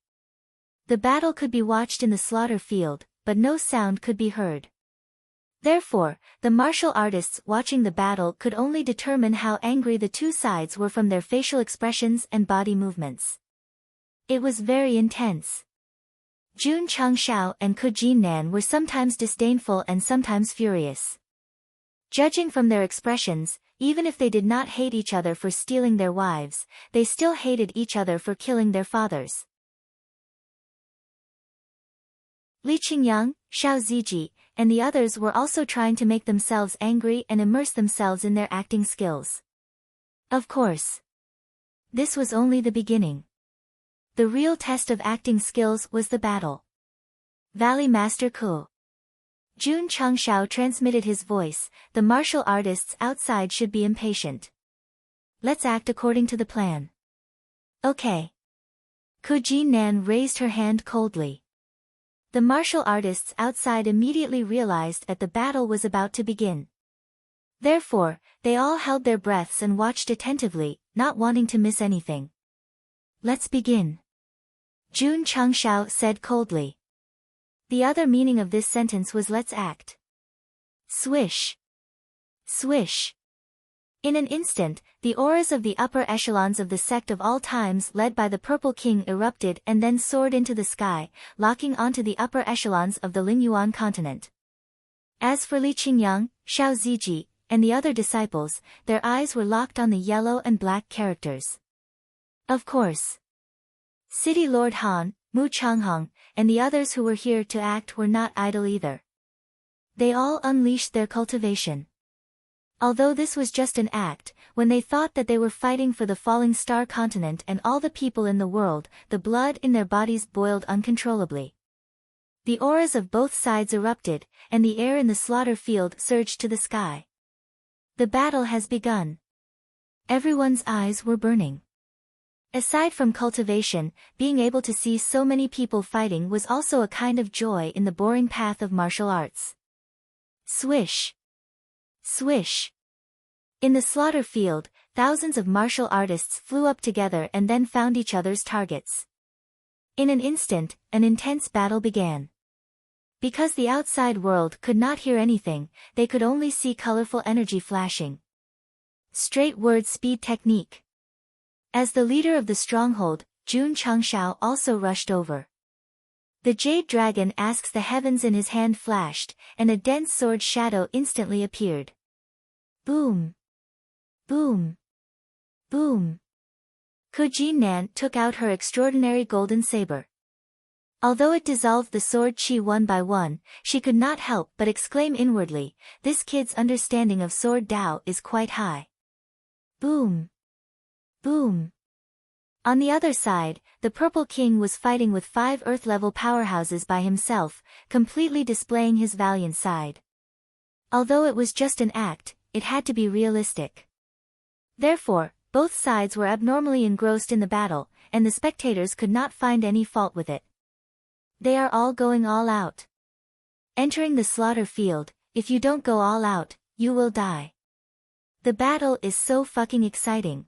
The battle could be watched in the slaughter field, but no sound could be heard. Therefore, the martial artists watching the battle could only determine how angry the two sides were from their facial expressions and body movements. It was very intense. Jun Changxiao and Ku Jinnan were sometimes disdainful and sometimes furious. Judging from their expressions, even if they did not hate each other for stealing their wives, they still hated each other for killing their fathers. Li Qingyang, Xiao Ziji, and the others were also trying to make themselves angry and immerse themselves in their acting skills. Of course. This was only the beginning. The real test of acting skills was the battle. Valley Master Ku. Jun Changxiao transmitted his voice, the martial artists outside should be impatient. Let's act according to the plan. Okay. Ku Jinnan raised her hand coldly. The martial artists outside immediately realized that the battle was about to begin. Therefore, they all held their breaths and watched attentively, not wanting to miss anything. Let's begin. Jun Changxiao said coldly. The other meaning of this sentence was let's act. Swish. Swish. In an instant, the auras of the upper echelons of the sect of all times led by the Purple King erupted and then soared into the sky, locking onto the upper echelons of the Lingyuan continent. As for Li Qingyang, Xiao Ziji, and the other disciples, their eyes were locked on the yellow and black characters. Of course. City Lord Han, Mu Changhong, and the others who were here to act were not idle either. They all unleashed their cultivation. Although this was just an act, when they thought that they were fighting for the falling star continent and all the people in the world, the blood in their bodies boiled uncontrollably. The auras of both sides erupted, and the air in the slaughter field surged to the sky. The battle has begun. Everyone's eyes were burning. Aside from cultivation, being able to see so many people fighting was also a kind of joy in the boring path of martial arts. Swish. Swish. In the slaughter field, thousands of martial artists flew up together and then found each other's targets. In an instant, an intense battle began. Because the outside world could not hear anything, they could only see colorful energy flashing. Straight word speed technique. As the leader of the stronghold, Jun Changxiao also rushed over. The jade dragon asks the heavens in his hand flashed, and a dense sword shadow instantly appeared. Boom! Boom! Boom! Ku Jinnan took out her extraordinary golden saber. Although it dissolved the sword chi one by one, she could not help but exclaim inwardly, this kid's understanding of sword Dao is quite high. Boom! Boom! On the other side, the Purple King was fighting with 5 Earth-level powerhouses by himself, completely displaying his valiant side. Although it was just an act, it had to be realistic. Therefore, both sides were abnormally engrossed in the battle, and the spectators could not find any fault with it. They are all going all out. Entering the slaughter field, if you don't go all out, you will die. The battle is so fucking exciting.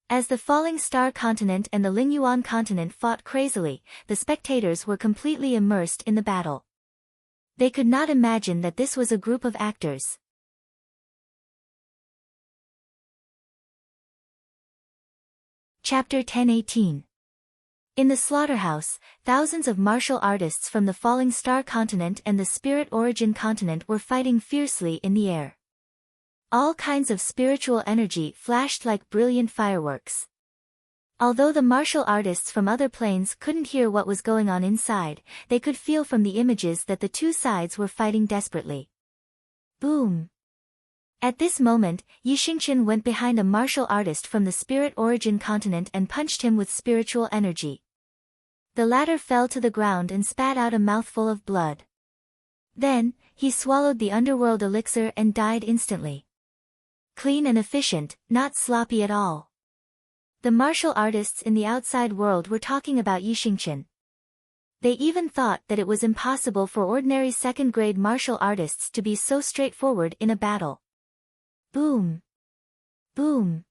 As the falling star continent and the Lingyuan continent fought crazily, the spectators were completely immersed in the battle. They could not imagine that this was a group of actors. Chapter 1018. In the slaughterhouse, thousands of martial artists from the falling star continent and the spirit origin continent were fighting fiercely in the air. All kinds of spiritual energy flashed like brilliant fireworks. Although the martial artists from other planes couldn't hear what was going on inside, they could feel from the images that the two sides were fighting desperately. Boom! At this moment, Yi Xingchen went behind a martial artist from the spirit origin continent and punched him with spiritual energy. The latter fell to the ground and spat out a mouthful of blood. Then, he swallowed the underworld elixir and died instantly. Clean and efficient, not sloppy at all. The martial artists in the outside world were talking about Yixingchen. They even thought that it was impossible for ordinary second-grade martial artists to be so straightforward in a battle. Boom! Boom!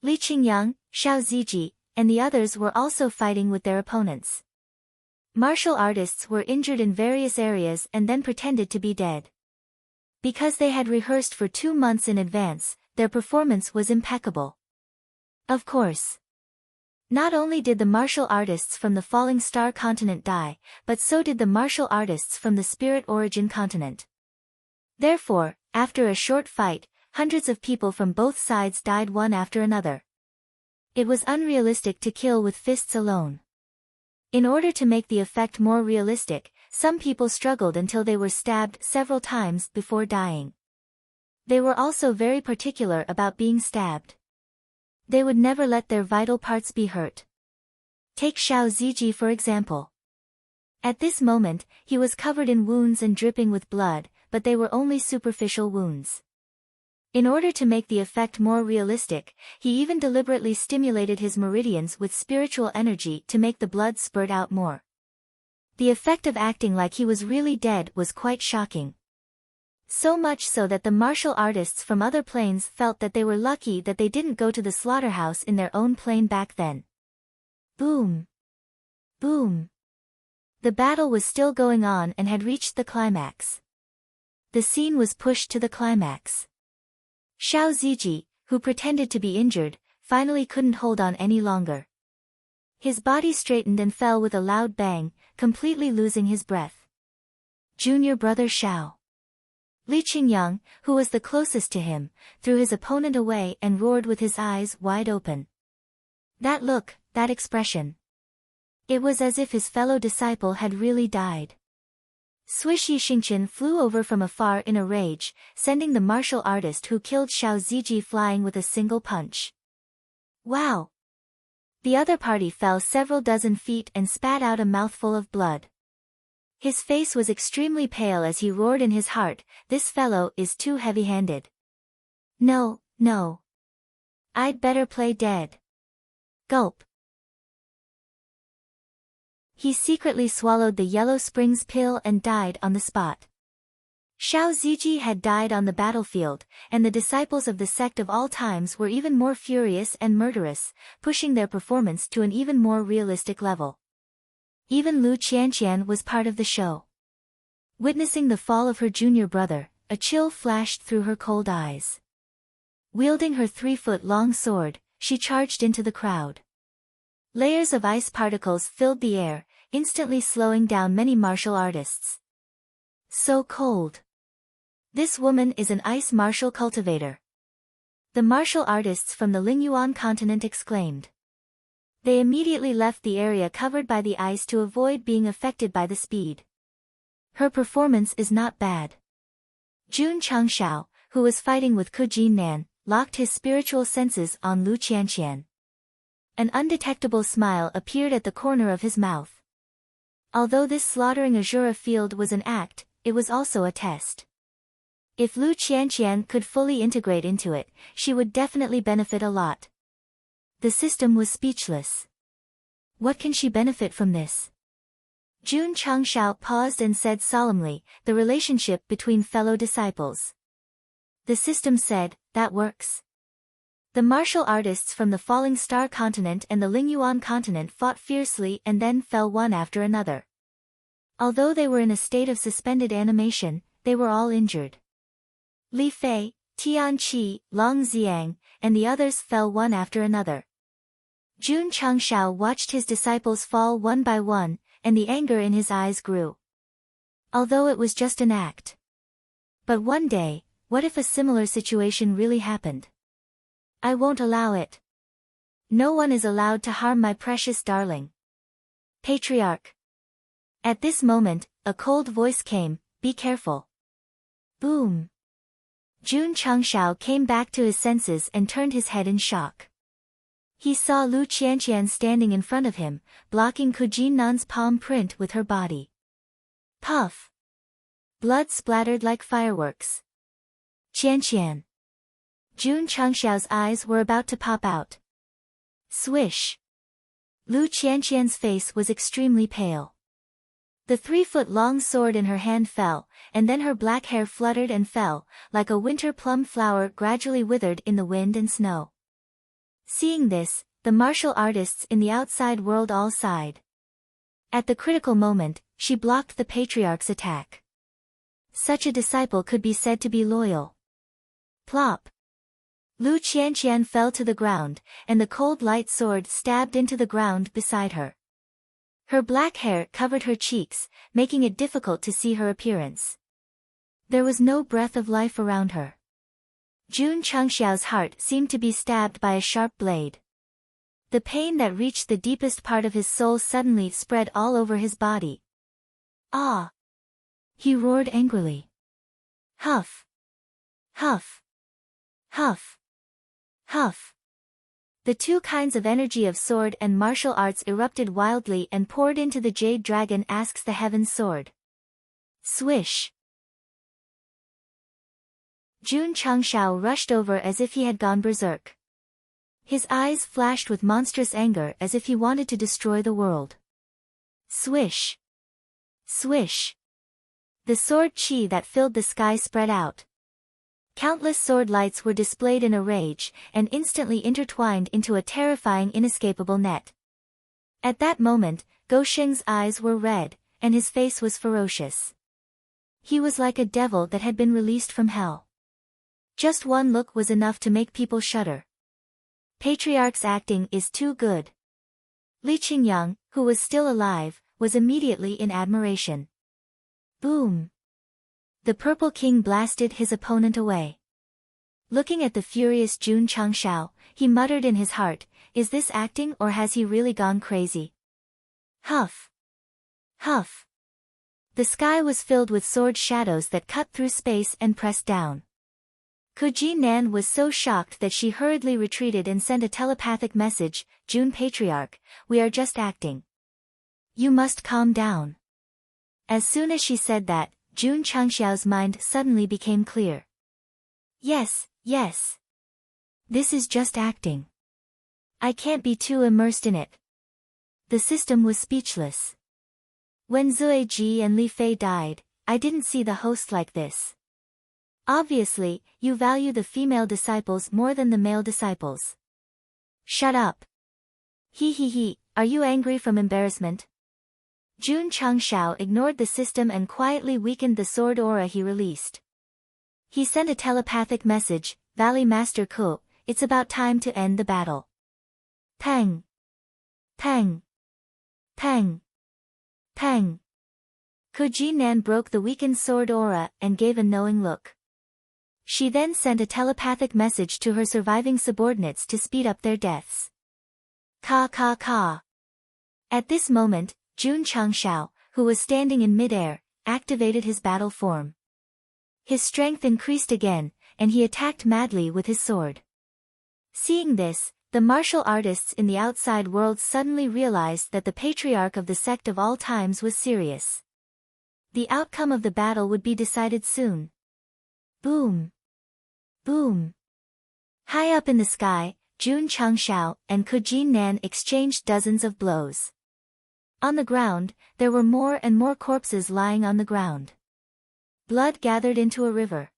Li Qingyang, Xiao Ziji, and the others were also fighting with their opponents. Martial artists were injured in various areas and then pretended to be dead. Because they had rehearsed for 2 months in advance, their performance was impeccable. Of course. Not only did the martial artists from the Falling Star continent die, but so did the martial artists from the Spirit Origin continent. Therefore, after a short fight, hundreds of people from both sides died one after another. It was unrealistic to kill with fists alone. In order to make the effect more realistic, some people struggled until they were stabbed several times before dying. They were also very particular about being stabbed. They would never let their vital parts be hurt. Take Xiao Ziji for example. At this moment, he was covered in wounds and dripping with blood, but they were only superficial wounds. In order to make the effect more realistic, he even deliberately stimulated his meridians with spiritual energy to make the blood spurt out more. The effect of acting like he was really dead was quite shocking. So much so that the martial artists from other planes felt that they were lucky that they didn't go to the slaughterhouse in their own plane back then. Boom! Boom! The battle was still going on and had reached the climax. The scene was pushed to the climax. Xiao Ziji, who pretended to be injured, finally couldn't hold on any longer. His body straightened and fell with a loud bang, completely losing his breath. Junior brother Xiao. Li Qingyang, who was the closest to him, threw his opponent away and roared with his eyes wide open. That look, that expression. It was as if his fellow disciple had really died. Swish Yixingchen flew over from afar in a rage, sending the martial artist who killed Xiao Ziji flying with a single punch. Wow! The other party fell several dozen feet and spat out a mouthful of blood. His face was extremely pale as he roared in his heart, "This fellow is too heavy-handed. No, no. I'd better play dead." Gulp. He secretly swallowed the Yellow Springs pill and died on the spot. Xiao Ziji had died on the battlefield, and the disciples of the sect of all times were even more furious and murderous, pushing their performance to an even more realistic level. Even Lu Qianqian was part of the show. Witnessing the fall of her junior brother, a chill flashed through her cold eyes. Wielding her 3-foot-long sword, she charged into the crowd. Layers of ice particles filled the air, instantly slowing down many martial artists. So cold. This woman is an ice martial cultivator. The martial artists from the Lingyuan continent exclaimed. They immediately left the area covered by the ice to avoid being affected by the speed. Her performance is not bad. Jun Changshao, who was fighting with Ku Jinnan, locked his spiritual senses on Lu Qianqian. An undetectable smile appeared at the corner of his mouth. Although this slaughtering Azura field was an act, it was also a test. If Lu Qianqian could fully integrate into it, she would definitely benefit a lot. The system was speechless. What can she benefit from this? Jun Changshao paused and said solemnly, "The relationship between fellow disciples." The system said, "That works." The martial artists from the Falling Star continent and the Lingyuan continent fought fiercely and then fell one after another. Although they were in a state of suspended animation, they were all injured. Li Fei, Tian Qi, Long Xiang, and the others fell one after another. Jun Changshao watched his disciples fall one by one, and the anger in his eyes grew. Although it was just an act. But one day, what if a similar situation really happened? I won't allow it. No one is allowed to harm my precious darling. Patriarch. At this moment, a cold voice came, "Be careful." Boom. Jun Changshao came back to his senses and turned his head in shock. He saw Lu Qianqian standing in front of him, blocking Ku Jinnan's palm print with her body. Puff. Blood splattered like fireworks. Qianqian. Jun Changshao's eyes were about to pop out. Swish. Lu Qianqian's face was extremely pale. The 3-foot-long sword in her hand fell, and then her black hair fluttered and fell, like a winter plum flower gradually withered in the wind and snow. Seeing this, the martial artists in the outside world all sighed. At the critical moment, she blocked the patriarch's attack. Such a disciple could be said to be loyal. Plop! Lu Qianqian fell to the ground, and the cold light sword stabbed into the ground beside her. Her black hair covered her cheeks, making it difficult to see her appearance. There was no breath of life around her. Jun Changxiao's heart seemed to be stabbed by a sharp blade. The pain that reached the deepest part of his soul suddenly spread all over his body. Ah! He roared angrily. Huff! Huff! Huff! Huff! The two kinds of energy of sword and martial arts erupted wildly and poured into the jade dragon asks the heaven's sword. Swish! Jun Changxiao rushed over as if he had gone berserk. His eyes flashed with monstrous anger as if he wanted to destroy the world. Swish! Swish! The sword qi that filled the sky spread out. Countless sword lights were displayed in a rage, and instantly intertwined into a terrifying inescapable net. At that moment, Gou Sheng's eyes were red, and his face was ferocious. He was like a devil that had been released from hell. Just one look was enough to make people shudder. Patriarch's acting is too good. Li Qingyang, who was still alive, was immediately in admiration. Boom! The Purple King blasted his opponent away. Looking at the furious Jun Changxiao, he muttered in his heart, is this acting or has he really gone crazy? Huff! Huff! The sky was filled with sword shadows that cut through space and pressed down. Kuji Nan was so shocked that she hurriedly retreated and sent a telepathic message, Jun Patriarch, we are just acting. You must calm down. As soon as she said that, Jun Changxiao's mind suddenly became clear. Yes, yes. This is just acting. I can't be too immersed in it. The system was speechless. When Zui Ji and Li Fei died, I didn't see the host like this. Obviously, you value the female disciples more than the male disciples. Shut up. He, are you angry from embarrassment? Jun Changxiao ignored the system and quietly weakened the sword aura he released. He sent a telepathic message, Valley Master Ku, it's about time to end the battle. Pang! Pang! Pang! Pang! Kuji Nan broke the weakened sword aura and gave a knowing look. She then sent a telepathic message to her surviving subordinates to speed up their deaths. Ka ka ka! At this moment, Jun Changxiao, who was standing in midair, activated his battle form. His strength increased again, and he attacked madly with his sword. Seeing this, the martial artists in the outside world suddenly realized that the patriarch of the sect of all times was serious. The outcome of the battle would be decided soon. Boom! Boom! High up in the sky, Jun Changxiao and Kuji Nan exchanged dozens of blows. On the ground, there were more and more corpses lying on the ground. Blood gathered into a river.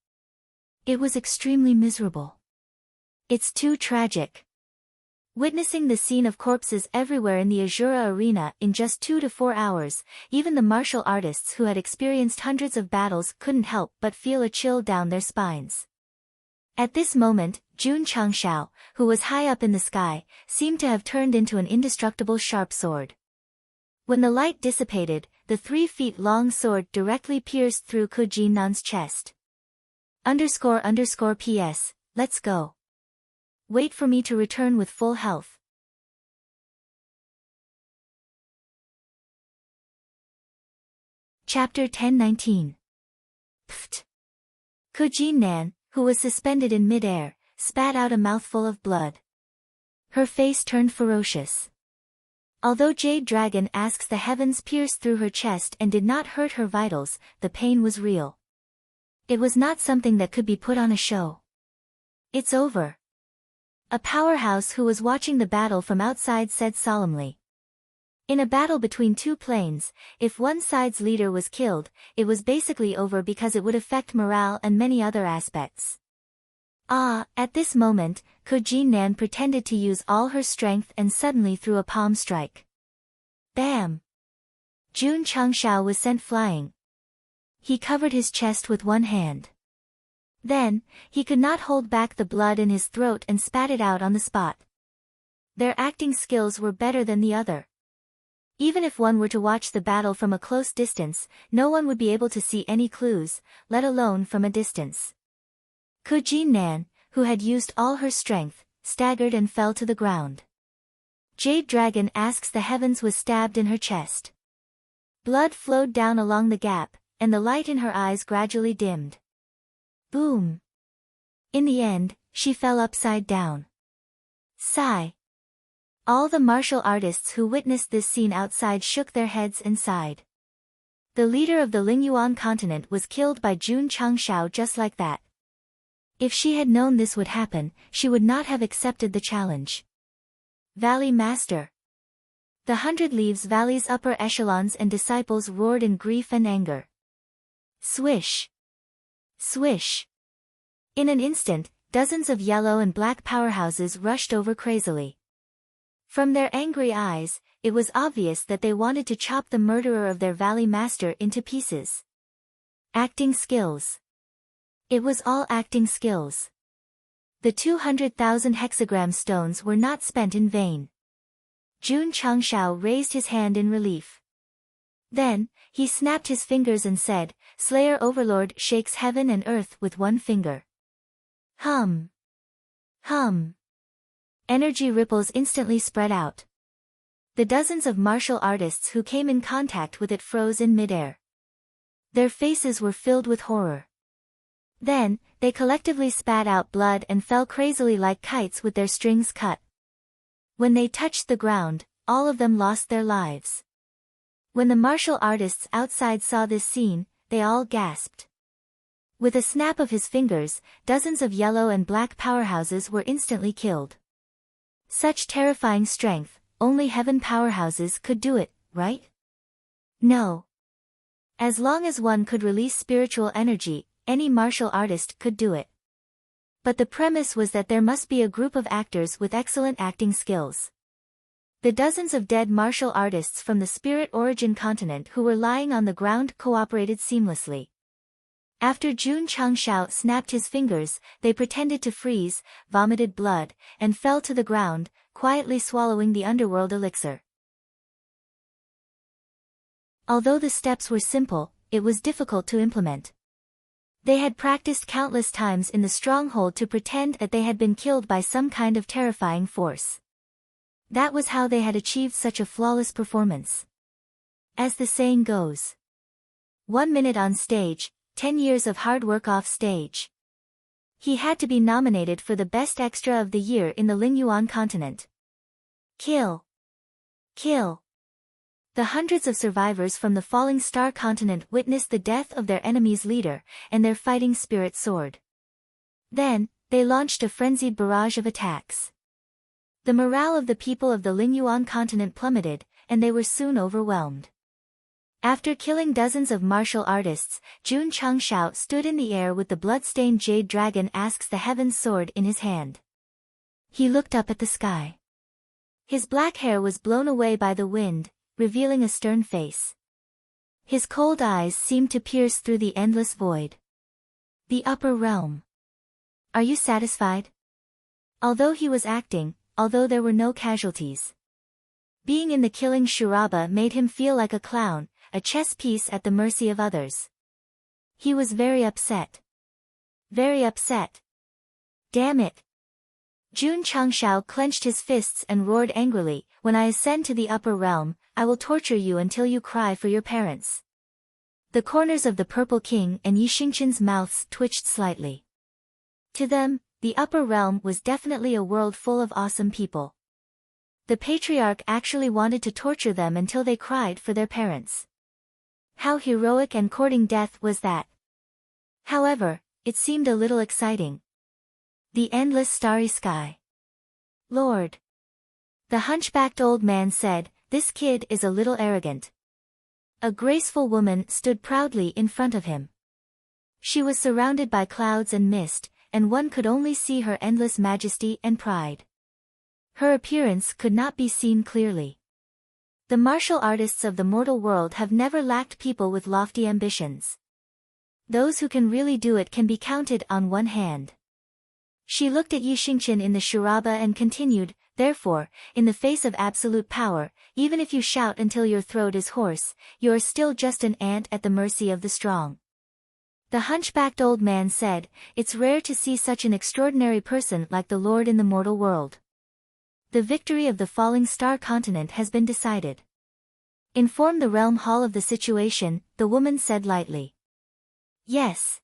It was extremely miserable. It's too tragic. Witnessing the scene of corpses everywhere in the Azura arena in just 2 to 4 hours, even the martial artists who had experienced hundreds of battles couldn't help but feel a chill down their spines. At this moment, Jun Changxiao, who was high up in the sky, seemed to have turned into an indestructible sharp sword. When the light dissipated, the 3-feet-long sword directly pierced through Kuji Nan's chest. __PS, let's go. Wait for me to return with full health. Chapter 10:19. Pft. Kuji Nan, who was suspended in midair, spat out a mouthful of blood. Her face turned ferocious. Although Jade Dragon asks the heavens pierced through her chest and did not hurt her vitals, the pain was real. It was not something that could be put on a show. It's over. A powerhouse who was watching the battle from outside said solemnly. In a battle between two planes, if one side's leader was killed, it was basically over because it would affect morale and many other aspects. At this moment, Nan pretended to use all her strength and suddenly threw a palm strike. Bam! Jun Changshao was sent flying. He covered his chest with one hand. Then, he could not hold back the blood in his throat and spat it out on the spot. Their acting skills were better than the other. Even if one were to watch the battle from a close distance, no one would be able to see any clues, let alone from a distance. Nan, who had used all her strength, staggered and fell to the ground. Jade Dragon asks the heavens was stabbed in her chest. Blood flowed down along the gap, and the light in her eyes gradually dimmed. Boom! In the end, she fell upside down. Sigh. All the martial artists who witnessed this scene outside shook their heads and sighed. The leader of the Lingyuan continent was killed by Jun Changshao just like that. If she had known this would happen, she would not have accepted the challenge. Valley Master. The 100 Leaves Valley's upper echelons and disciples roared in grief and anger. Swish! Swish! In an instant, dozens of yellow and black powerhouses rushed over crazily. From their angry eyes, it was obvious that they wanted to chop the murderer of their Valley Master into pieces. Acting skills. It was all acting skills. The 200,000 hexagram stones were not spent in vain. Jun Changshao raised his hand in relief. Then, he snapped his fingers and said, Slayer Overlord shakes heaven and earth with one finger. Hum. Hum. Energy ripples instantly spread out. The dozens of martial artists who came in contact with it froze in midair. Their faces were filled with horror. Then, they collectively spat out blood and fell crazily like kites with their strings cut. When they touched the ground, all of them lost their lives. When the martial artists outside saw this scene, they all gasped. With a snap of his fingers, dozens of yellow and black powerhouses were instantly killed. Such terrifying strength, only heaven powerhouses could do it, right? No. As long as one could release spiritual energy, any martial artist could do it. But the premise was that there must be a group of actors with excellent acting skills. The dozens of dead martial artists from the Spirit Origin continent who were lying on the ground cooperated seamlessly. After Jun Changshao snapped his fingers, they pretended to freeze, vomited blood, and fell to the ground, quietly swallowing the underworld elixir. Although the steps were simple, it was difficult to implement. They had practiced countless times in the stronghold to pretend that they had been killed by some kind of terrifying force. That was how they had achieved such a flawless performance. As the saying goes, 1 minute on stage, 10 years of hard work off stage. He had to be nominated for the Best Extra of the Year in the Lingyuan continent. Kill. Kill. The hundreds of survivors from the Falling Star continent witnessed the death of their enemy's leader, and their fighting spirit soared. Then, they launched a frenzied barrage of attacks. The morale of the people of the Lingyuan continent plummeted, and they were soon overwhelmed. After killing dozens of martial artists, Jun Changshao stood in the air with the blood-stained jade dragon asks the heaven's sword in his hand. He looked up at the sky. His black hair was blown away by the wind, revealing a stern face. His cold eyes seemed to pierce through the endless void. The upper realm. Are you satisfied? Although he was acting, although there were no casualties. Being in the killing Shuraba made him feel like a clown, a chess piece at the mercy of others. He was very upset. Very upset. Damn it. Jun Changshao clenched his fists and roared angrily, when I ascend to the upper realm, I will torture you until you cry for your parents. The corners of the Purple King and Yi Xingqian's mouths twitched slightly. To them, the upper realm was definitely a world full of awesome people. The patriarch actually wanted to torture them until they cried for their parents. How heroic and courting death was that? However, it seemed a little exciting. The endless starry sky. Lord. The hunchbacked old man said, "This kid is a little arrogant." A graceful woman stood proudly in front of him. She was surrounded by clouds and mist, and one could only see her endless majesty and pride. Her appearance could not be seen clearly. The martial artists of the mortal world have never lacked people with lofty ambitions. Those who can really do it can be counted on one hand. She looked at Yi Xingqian in the Shuraba and continued, "Therefore, in the face of absolute power, even if you shout until your throat is hoarse, you are still just an ant at the mercy of the strong." The hunchbacked old man said, "It's rare to see such an extraordinary person like the Lord in the mortal world. The victory of the falling star continent has been decided. Inform the realm hall of the situation," the woman said lightly. "Yes."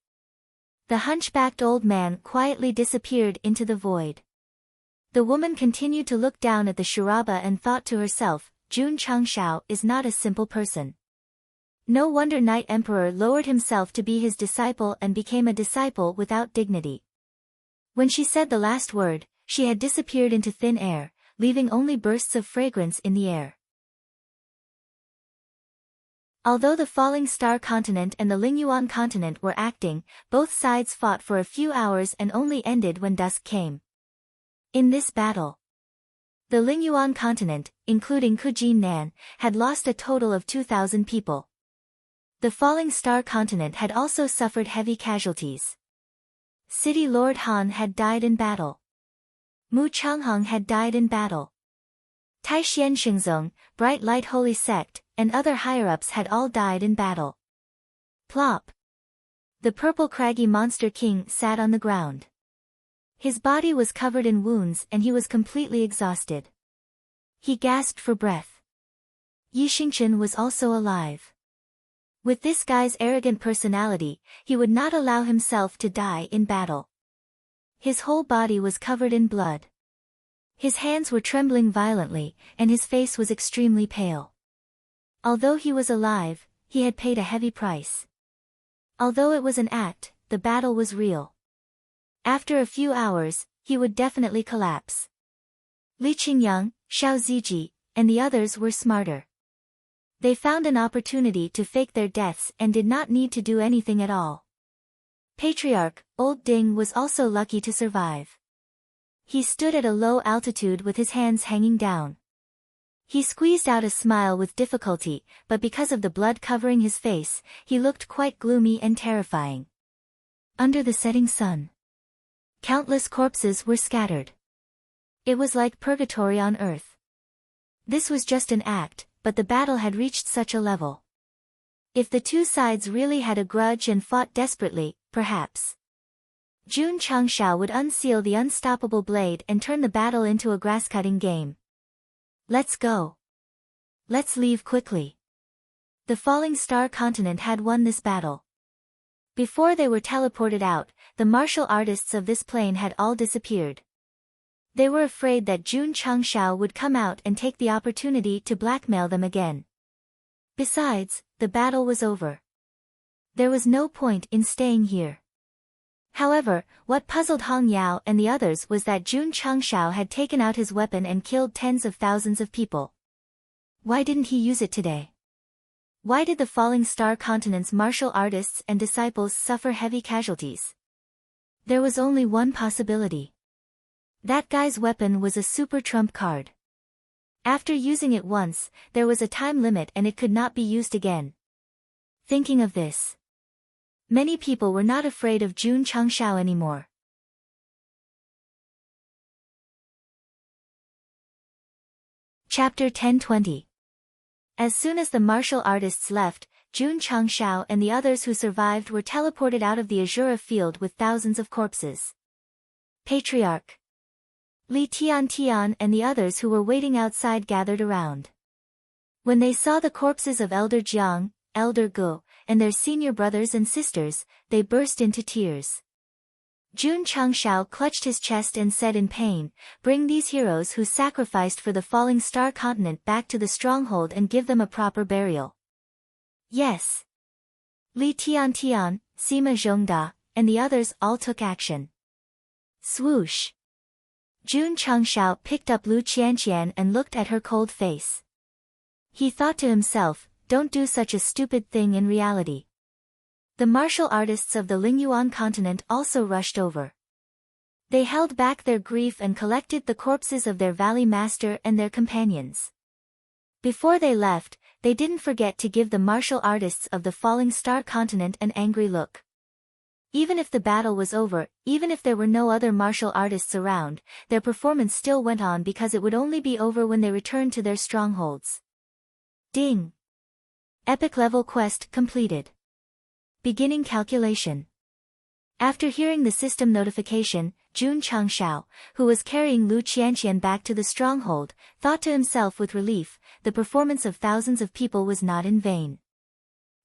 The hunchbacked old man quietly disappeared into the void. The woman continued to look down at the Shuraba and thought to herself, Jun Changshao is not a simple person. No wonder Night Emperor lowered himself to be his disciple and became a disciple without dignity. When she said the last word, she had disappeared into thin air, leaving only bursts of fragrance in the air. Although the falling star continent and the Lingyuan continent were acting, both sides fought for a few hours and only ended when dusk came. In this battle, the Lingyuan continent, including Kujin Nan, had lost a total of 2,000 people. The falling star continent had also suffered heavy casualties. City Lord Han had died in battle. Mu Changheng had died in battle. Tai Xian Xingzong, Bright Light Holy Sect, and other higher-ups had all died in battle. Plop! The purple craggy monster king sat on the ground. His body was covered in wounds and he was completely exhausted. He gasped for breath. Yi Xingqian was also alive. With this guy's arrogant personality, he would not allow himself to die in battle. His whole body was covered in blood. His hands were trembling violently, and his face was extremely pale. Although he was alive, he had paid a heavy price. Although it was an act, the battle was real. After a few hours, he would definitely collapse. Li Qingyang, Xiao Ziji, and the others were smarter. They found an opportunity to fake their deaths and did not need to do anything at all. Patriarch, Old Ding was also lucky to survive. He stood at a low altitude with his hands hanging down. He squeezed out a smile with difficulty, but because of the blood covering his face, he looked quite gloomy and terrifying. Under the setting sun, countless corpses were scattered. It was like purgatory on earth. This was just an act, but the battle had reached such a level. If the two sides really had a grudge and fought desperately, perhaps Jun Changshao would unseal the unstoppable blade and turn the battle into a grass-cutting game. Let's go. Let's leave quickly. The falling star continent had won this battle. Before they were teleported out, the martial artists of this plane had all disappeared. They were afraid that Jun Changshao would come out and take the opportunity to blackmail them again. Besides, the battle was over. There was no point in staying here. However, what puzzled Hong Yao and the others was that Jun Changshao had taken out his weapon and killed tens of thousands of people. Why didn't he use it today? Why did the falling star continent's martial artists and disciples suffer heavy casualties? There was only one possibility. That guy's weapon was a super trump card. After using it once, there was a time limit and it could not be used again. Thinking of this, many people were not afraid of Jun Changshao anymore. Chapter 1020. As soon as the martial artists left, Jun Changshao and the others who survived were teleported out of the Azura field with thousands of corpses. Patriarch Li Tian and the others who were waiting outside gathered around. When they saw the corpses of Elder Jiang, Elder Gu, and their senior brothers and sisters, they burst into tears. Jun Changshao clutched his chest and said in pain, "Bring these heroes who sacrificed for the falling star continent back to the stronghold and give them a proper burial." Yes. Li Tian, Sima Zhongda, and the others all took action. Swoosh. Jun Changshao picked up Lu Qianqian and looked at her cold face. He thought to himself, don't do such a stupid thing in reality. The martial artists of the Lingyuan continent also rushed over. They held back their grief and collected the corpses of their valley master and their companions. Before they left, they didn't forget to give the martial artists of the Falling Star continent an angry look. Even if the battle was over, even if there were no other martial artists around, their performance still went on because it would only be over when they returned to their strongholds. Ding! Epic level quest completed. Beginning calculation. After hearing the system notification, Jun Changshao, who was carrying Lu Qianqian back to the stronghold, thought to himself with relief, the performance of thousands of people was not in vain.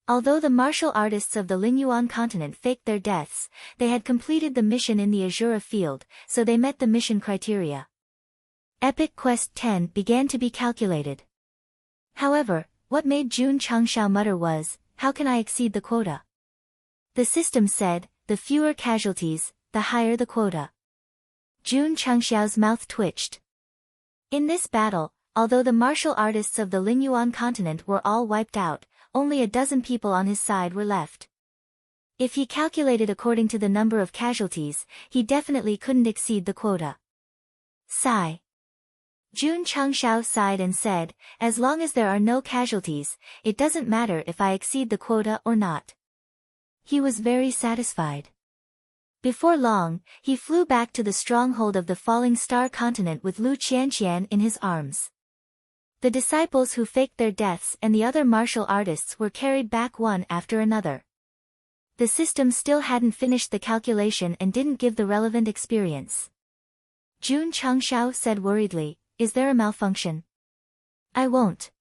Although the martial artists of the Lingyuan continent faked their deaths, they had completed the mission in the Azura field, so they met the mission criteria. Epic Quest 10 began to be calculated. However, what made Jun Changshao mutter was, how can I exceed the quota? The system said, the fewer casualties, the higher the quota. Jun Changshao's mouth twitched. In this battle, although the martial artists of the Lingyuan continent were all wiped out, only a dozen people on his side were left. If he calculated according to the number of casualties, he definitely couldn't exceed the quota. Sigh. Jun Changshao sighed and said, as long as there are no casualties, it doesn't matter if I exceed the quota or not. He was very satisfied. Before long, he flew back to the stronghold of the Falling Star continent with Lu Qianqian in his arms. The disciples who faked their deaths and the other martial artists were carried back one after another. The system still hadn't finished the calculation and didn't give the relevant experience. Jun Changshao said worriedly, is there a malfunction? I won't.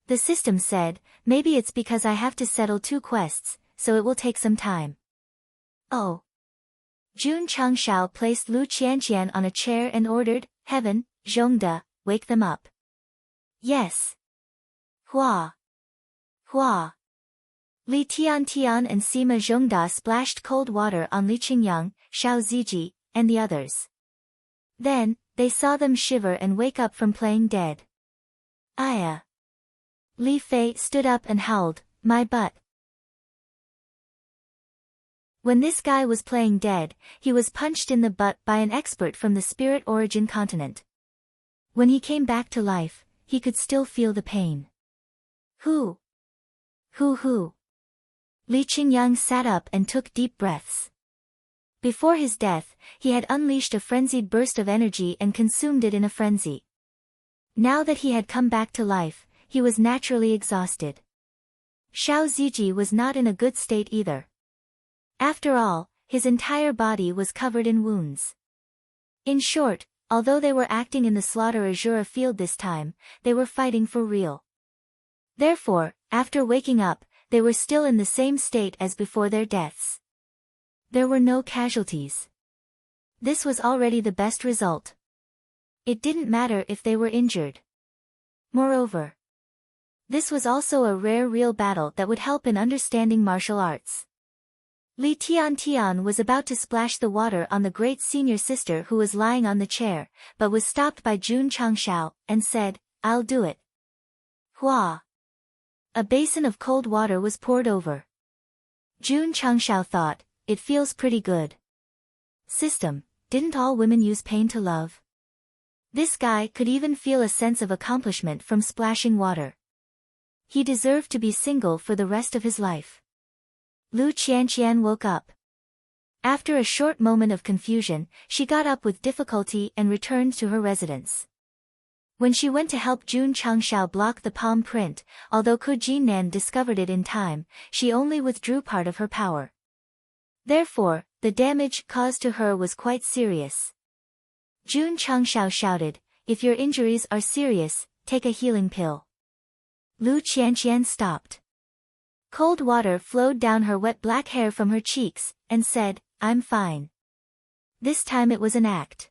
The system said, maybe it's because I have to settle 2 quests, so it will take some time. Oh. Jun Changshao placed Lu Qianqian on a chair and ordered, Heaven, Zhongde, wake them up. Yes. Hua. Hua. Li Tiantian and Sima Zhongda splashed cold water on Li Qingyang, Xiao Ziji, and the others. Then, they saw them shiver and wake up from playing dead. Aya. Li Fei stood up and howled, my butt. When this guy was playing dead, he was punched in the butt by an expert from the Spirit Origin continent. When he came back to life, he could still feel the pain. Who? Li Qingyang sat up and took deep breaths. Before his death, he had unleashed a frenzied burst of energy and consumed it in a frenzy. Now that he had come back to life, he was naturally exhausted. Xiao Ziji was not in a good state either. After all, his entire body was covered in wounds. In short, although they were acting in the Slaughter Azura field this time, they were fighting for real. Therefore, after waking up, they were still in the same state as before their deaths. There were no casualties. This was already the best result. It didn't matter if they were injured. Moreover, this was also a rare real battle that would help in understanding martial arts. Li Tiantian was about to splash the water on the great senior sister who was lying on the chair, but was stopped by Jun Changshao, and said, I'll do it. Hua. A basin of cold water was poured over. Jun Changshao thought, it feels pretty good. System, didn't all women use pain to love? This guy could even feel a sense of accomplishment from splashing water. He deserved to be single for the rest of his life. Lu Qianqian woke up. After a short moment of confusion, she got up with difficulty and returned to her residence. When she went to help Jun Changshao block the palm print, although Ku Jinnan discovered it in time, she only withdrew part of her power. Therefore, the damage caused to her was quite serious. Jun Changshao shouted, if your injuries are serious, take a healing pill. Lu Qianqian stopped. Cold water flowed down her wet black hair from her cheeks, and said, I'm fine. This time it was an act.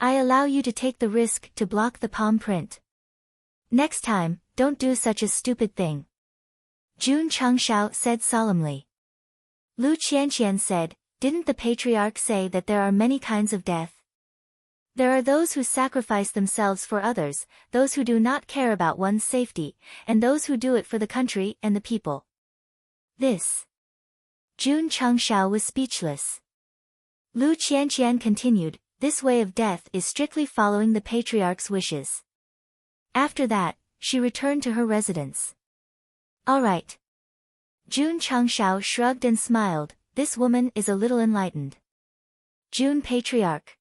I allow you to take the risk to block the palm print. Next time, don't do such a stupid thing. Jun Changshao said solemnly. Lu Qianqian said, didn't the patriarch say that there are many kinds of death? There are those who sacrifice themselves for others, those who do not care about one's safety, and those who do it for the country and the people. This. Jun Changshao was speechless. Lu Qianqian continued, this way of death is strictly following the patriarch's wishes. After that, she returned to her residence. All right. Jun Changshao shrugged and smiled, this woman is a little enlightened. Jun Patriarch.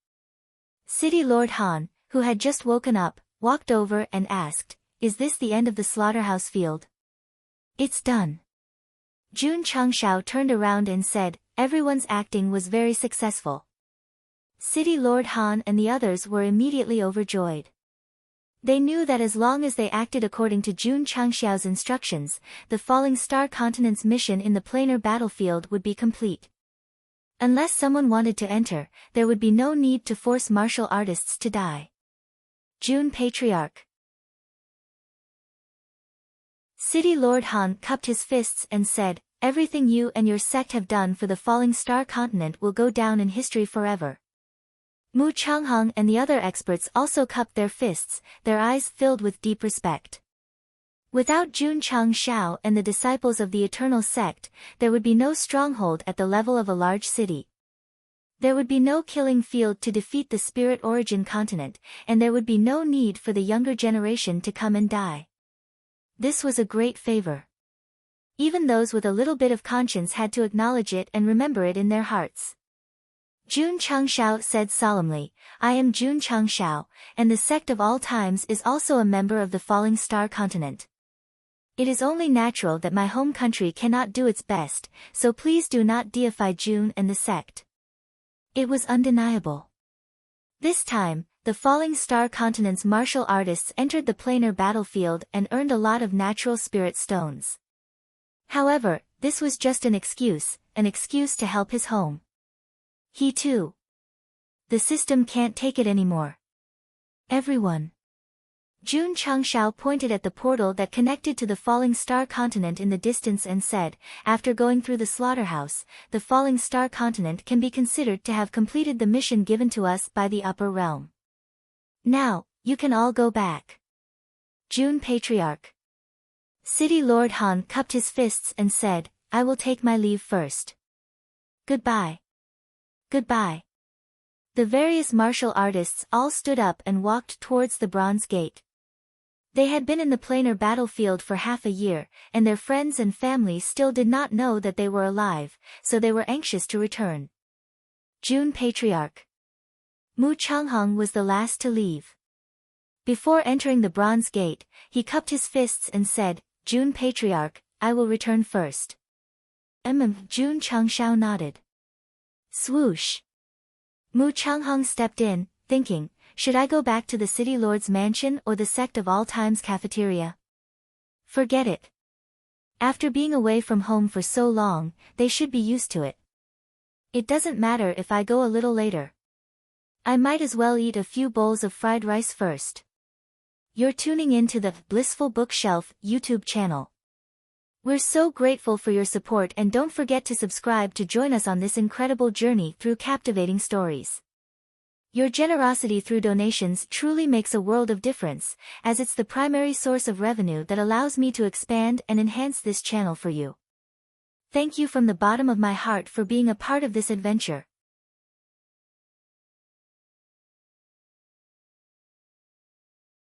City Lord Han, who had just woken up, walked over and asked, is this the end of the slaughterhouse field? It's done. Jun Changshao turned around and said, everyone's acting was very successful. City Lord Han and the others were immediately overjoyed. They knew that as long as they acted according to Jun Changxiao's instructions, the Falling Star Continent's mission in the planar battlefield would be complete. Unless someone wanted to enter, there would be no need to force martial artists to die. Jun Patriarch. City Lord Han cupped his fists and said, everything you and your sect have done for the Falling Star Continent will go down in history forever. Mu Changheng and the other experts also cupped their fists, their eyes filled with deep respect. Without Jun Changshao and the disciples of the Eternal Sect, there would be no stronghold at the level of a large city. There would be no killing field to defeat the Spirit Origin continent, and there would be no need for the younger generation to come and die. This was a great favor. Even those with a little bit of conscience had to acknowledge it and remember it in their hearts. Jun Changshao said solemnly, I am Jun Changshao, and the Sect of All Times is also a member of the Falling Star Continent. It is only natural that my home country cannot do its best, so please do not deify Jun and the Sect. It was undeniable. This time, the Falling Star Continent's martial artists entered the planar battlefield and earned a lot of natural spirit stones. However, this was just an excuse to help his home. He too. The system can't take it anymore. Everyone. Jun Changshao pointed at the portal that connected to the Falling Star Continent in the distance and said, after going through the slaughterhouse, the Falling Star Continent can be considered to have completed the mission given to us by the upper realm. Now, you can all go back. Jun Patriarch. City Lord Han cupped his fists and said, I will take my leave first. Goodbye. Goodbye. The various martial artists all stood up and walked towards the Bronze Gate. They had been in the planar battlefield for half a year, and their friends and family still did not know that they were alive, so they were anxious to return. Jun Patriarch. Mu Changheng was the last to leave. Before entering the Bronze Gate, he cupped his fists and said, Jun Patriarch, I will return first. Jun Changshao nodded. Swoosh. Mu Changheng stepped in, thinking, should I go back to the City Lord's mansion or the Sect of All Times cafeteria? Forget it. After being away from home for so long, they should be used to it. It doesn't matter if I go a little later. I might as well eat a few bowls of fried rice first. You're tuning in to the Blissful Bookshelf YouTube channel. We're so grateful for your support, and don't forget to subscribe to join us on this incredible journey through captivating stories. Your generosity through donations truly makes a world of difference, as it's the primary source of revenue that allows me to expand and enhance this channel for you. Thank you from the bottom of my heart for being a part of this adventure.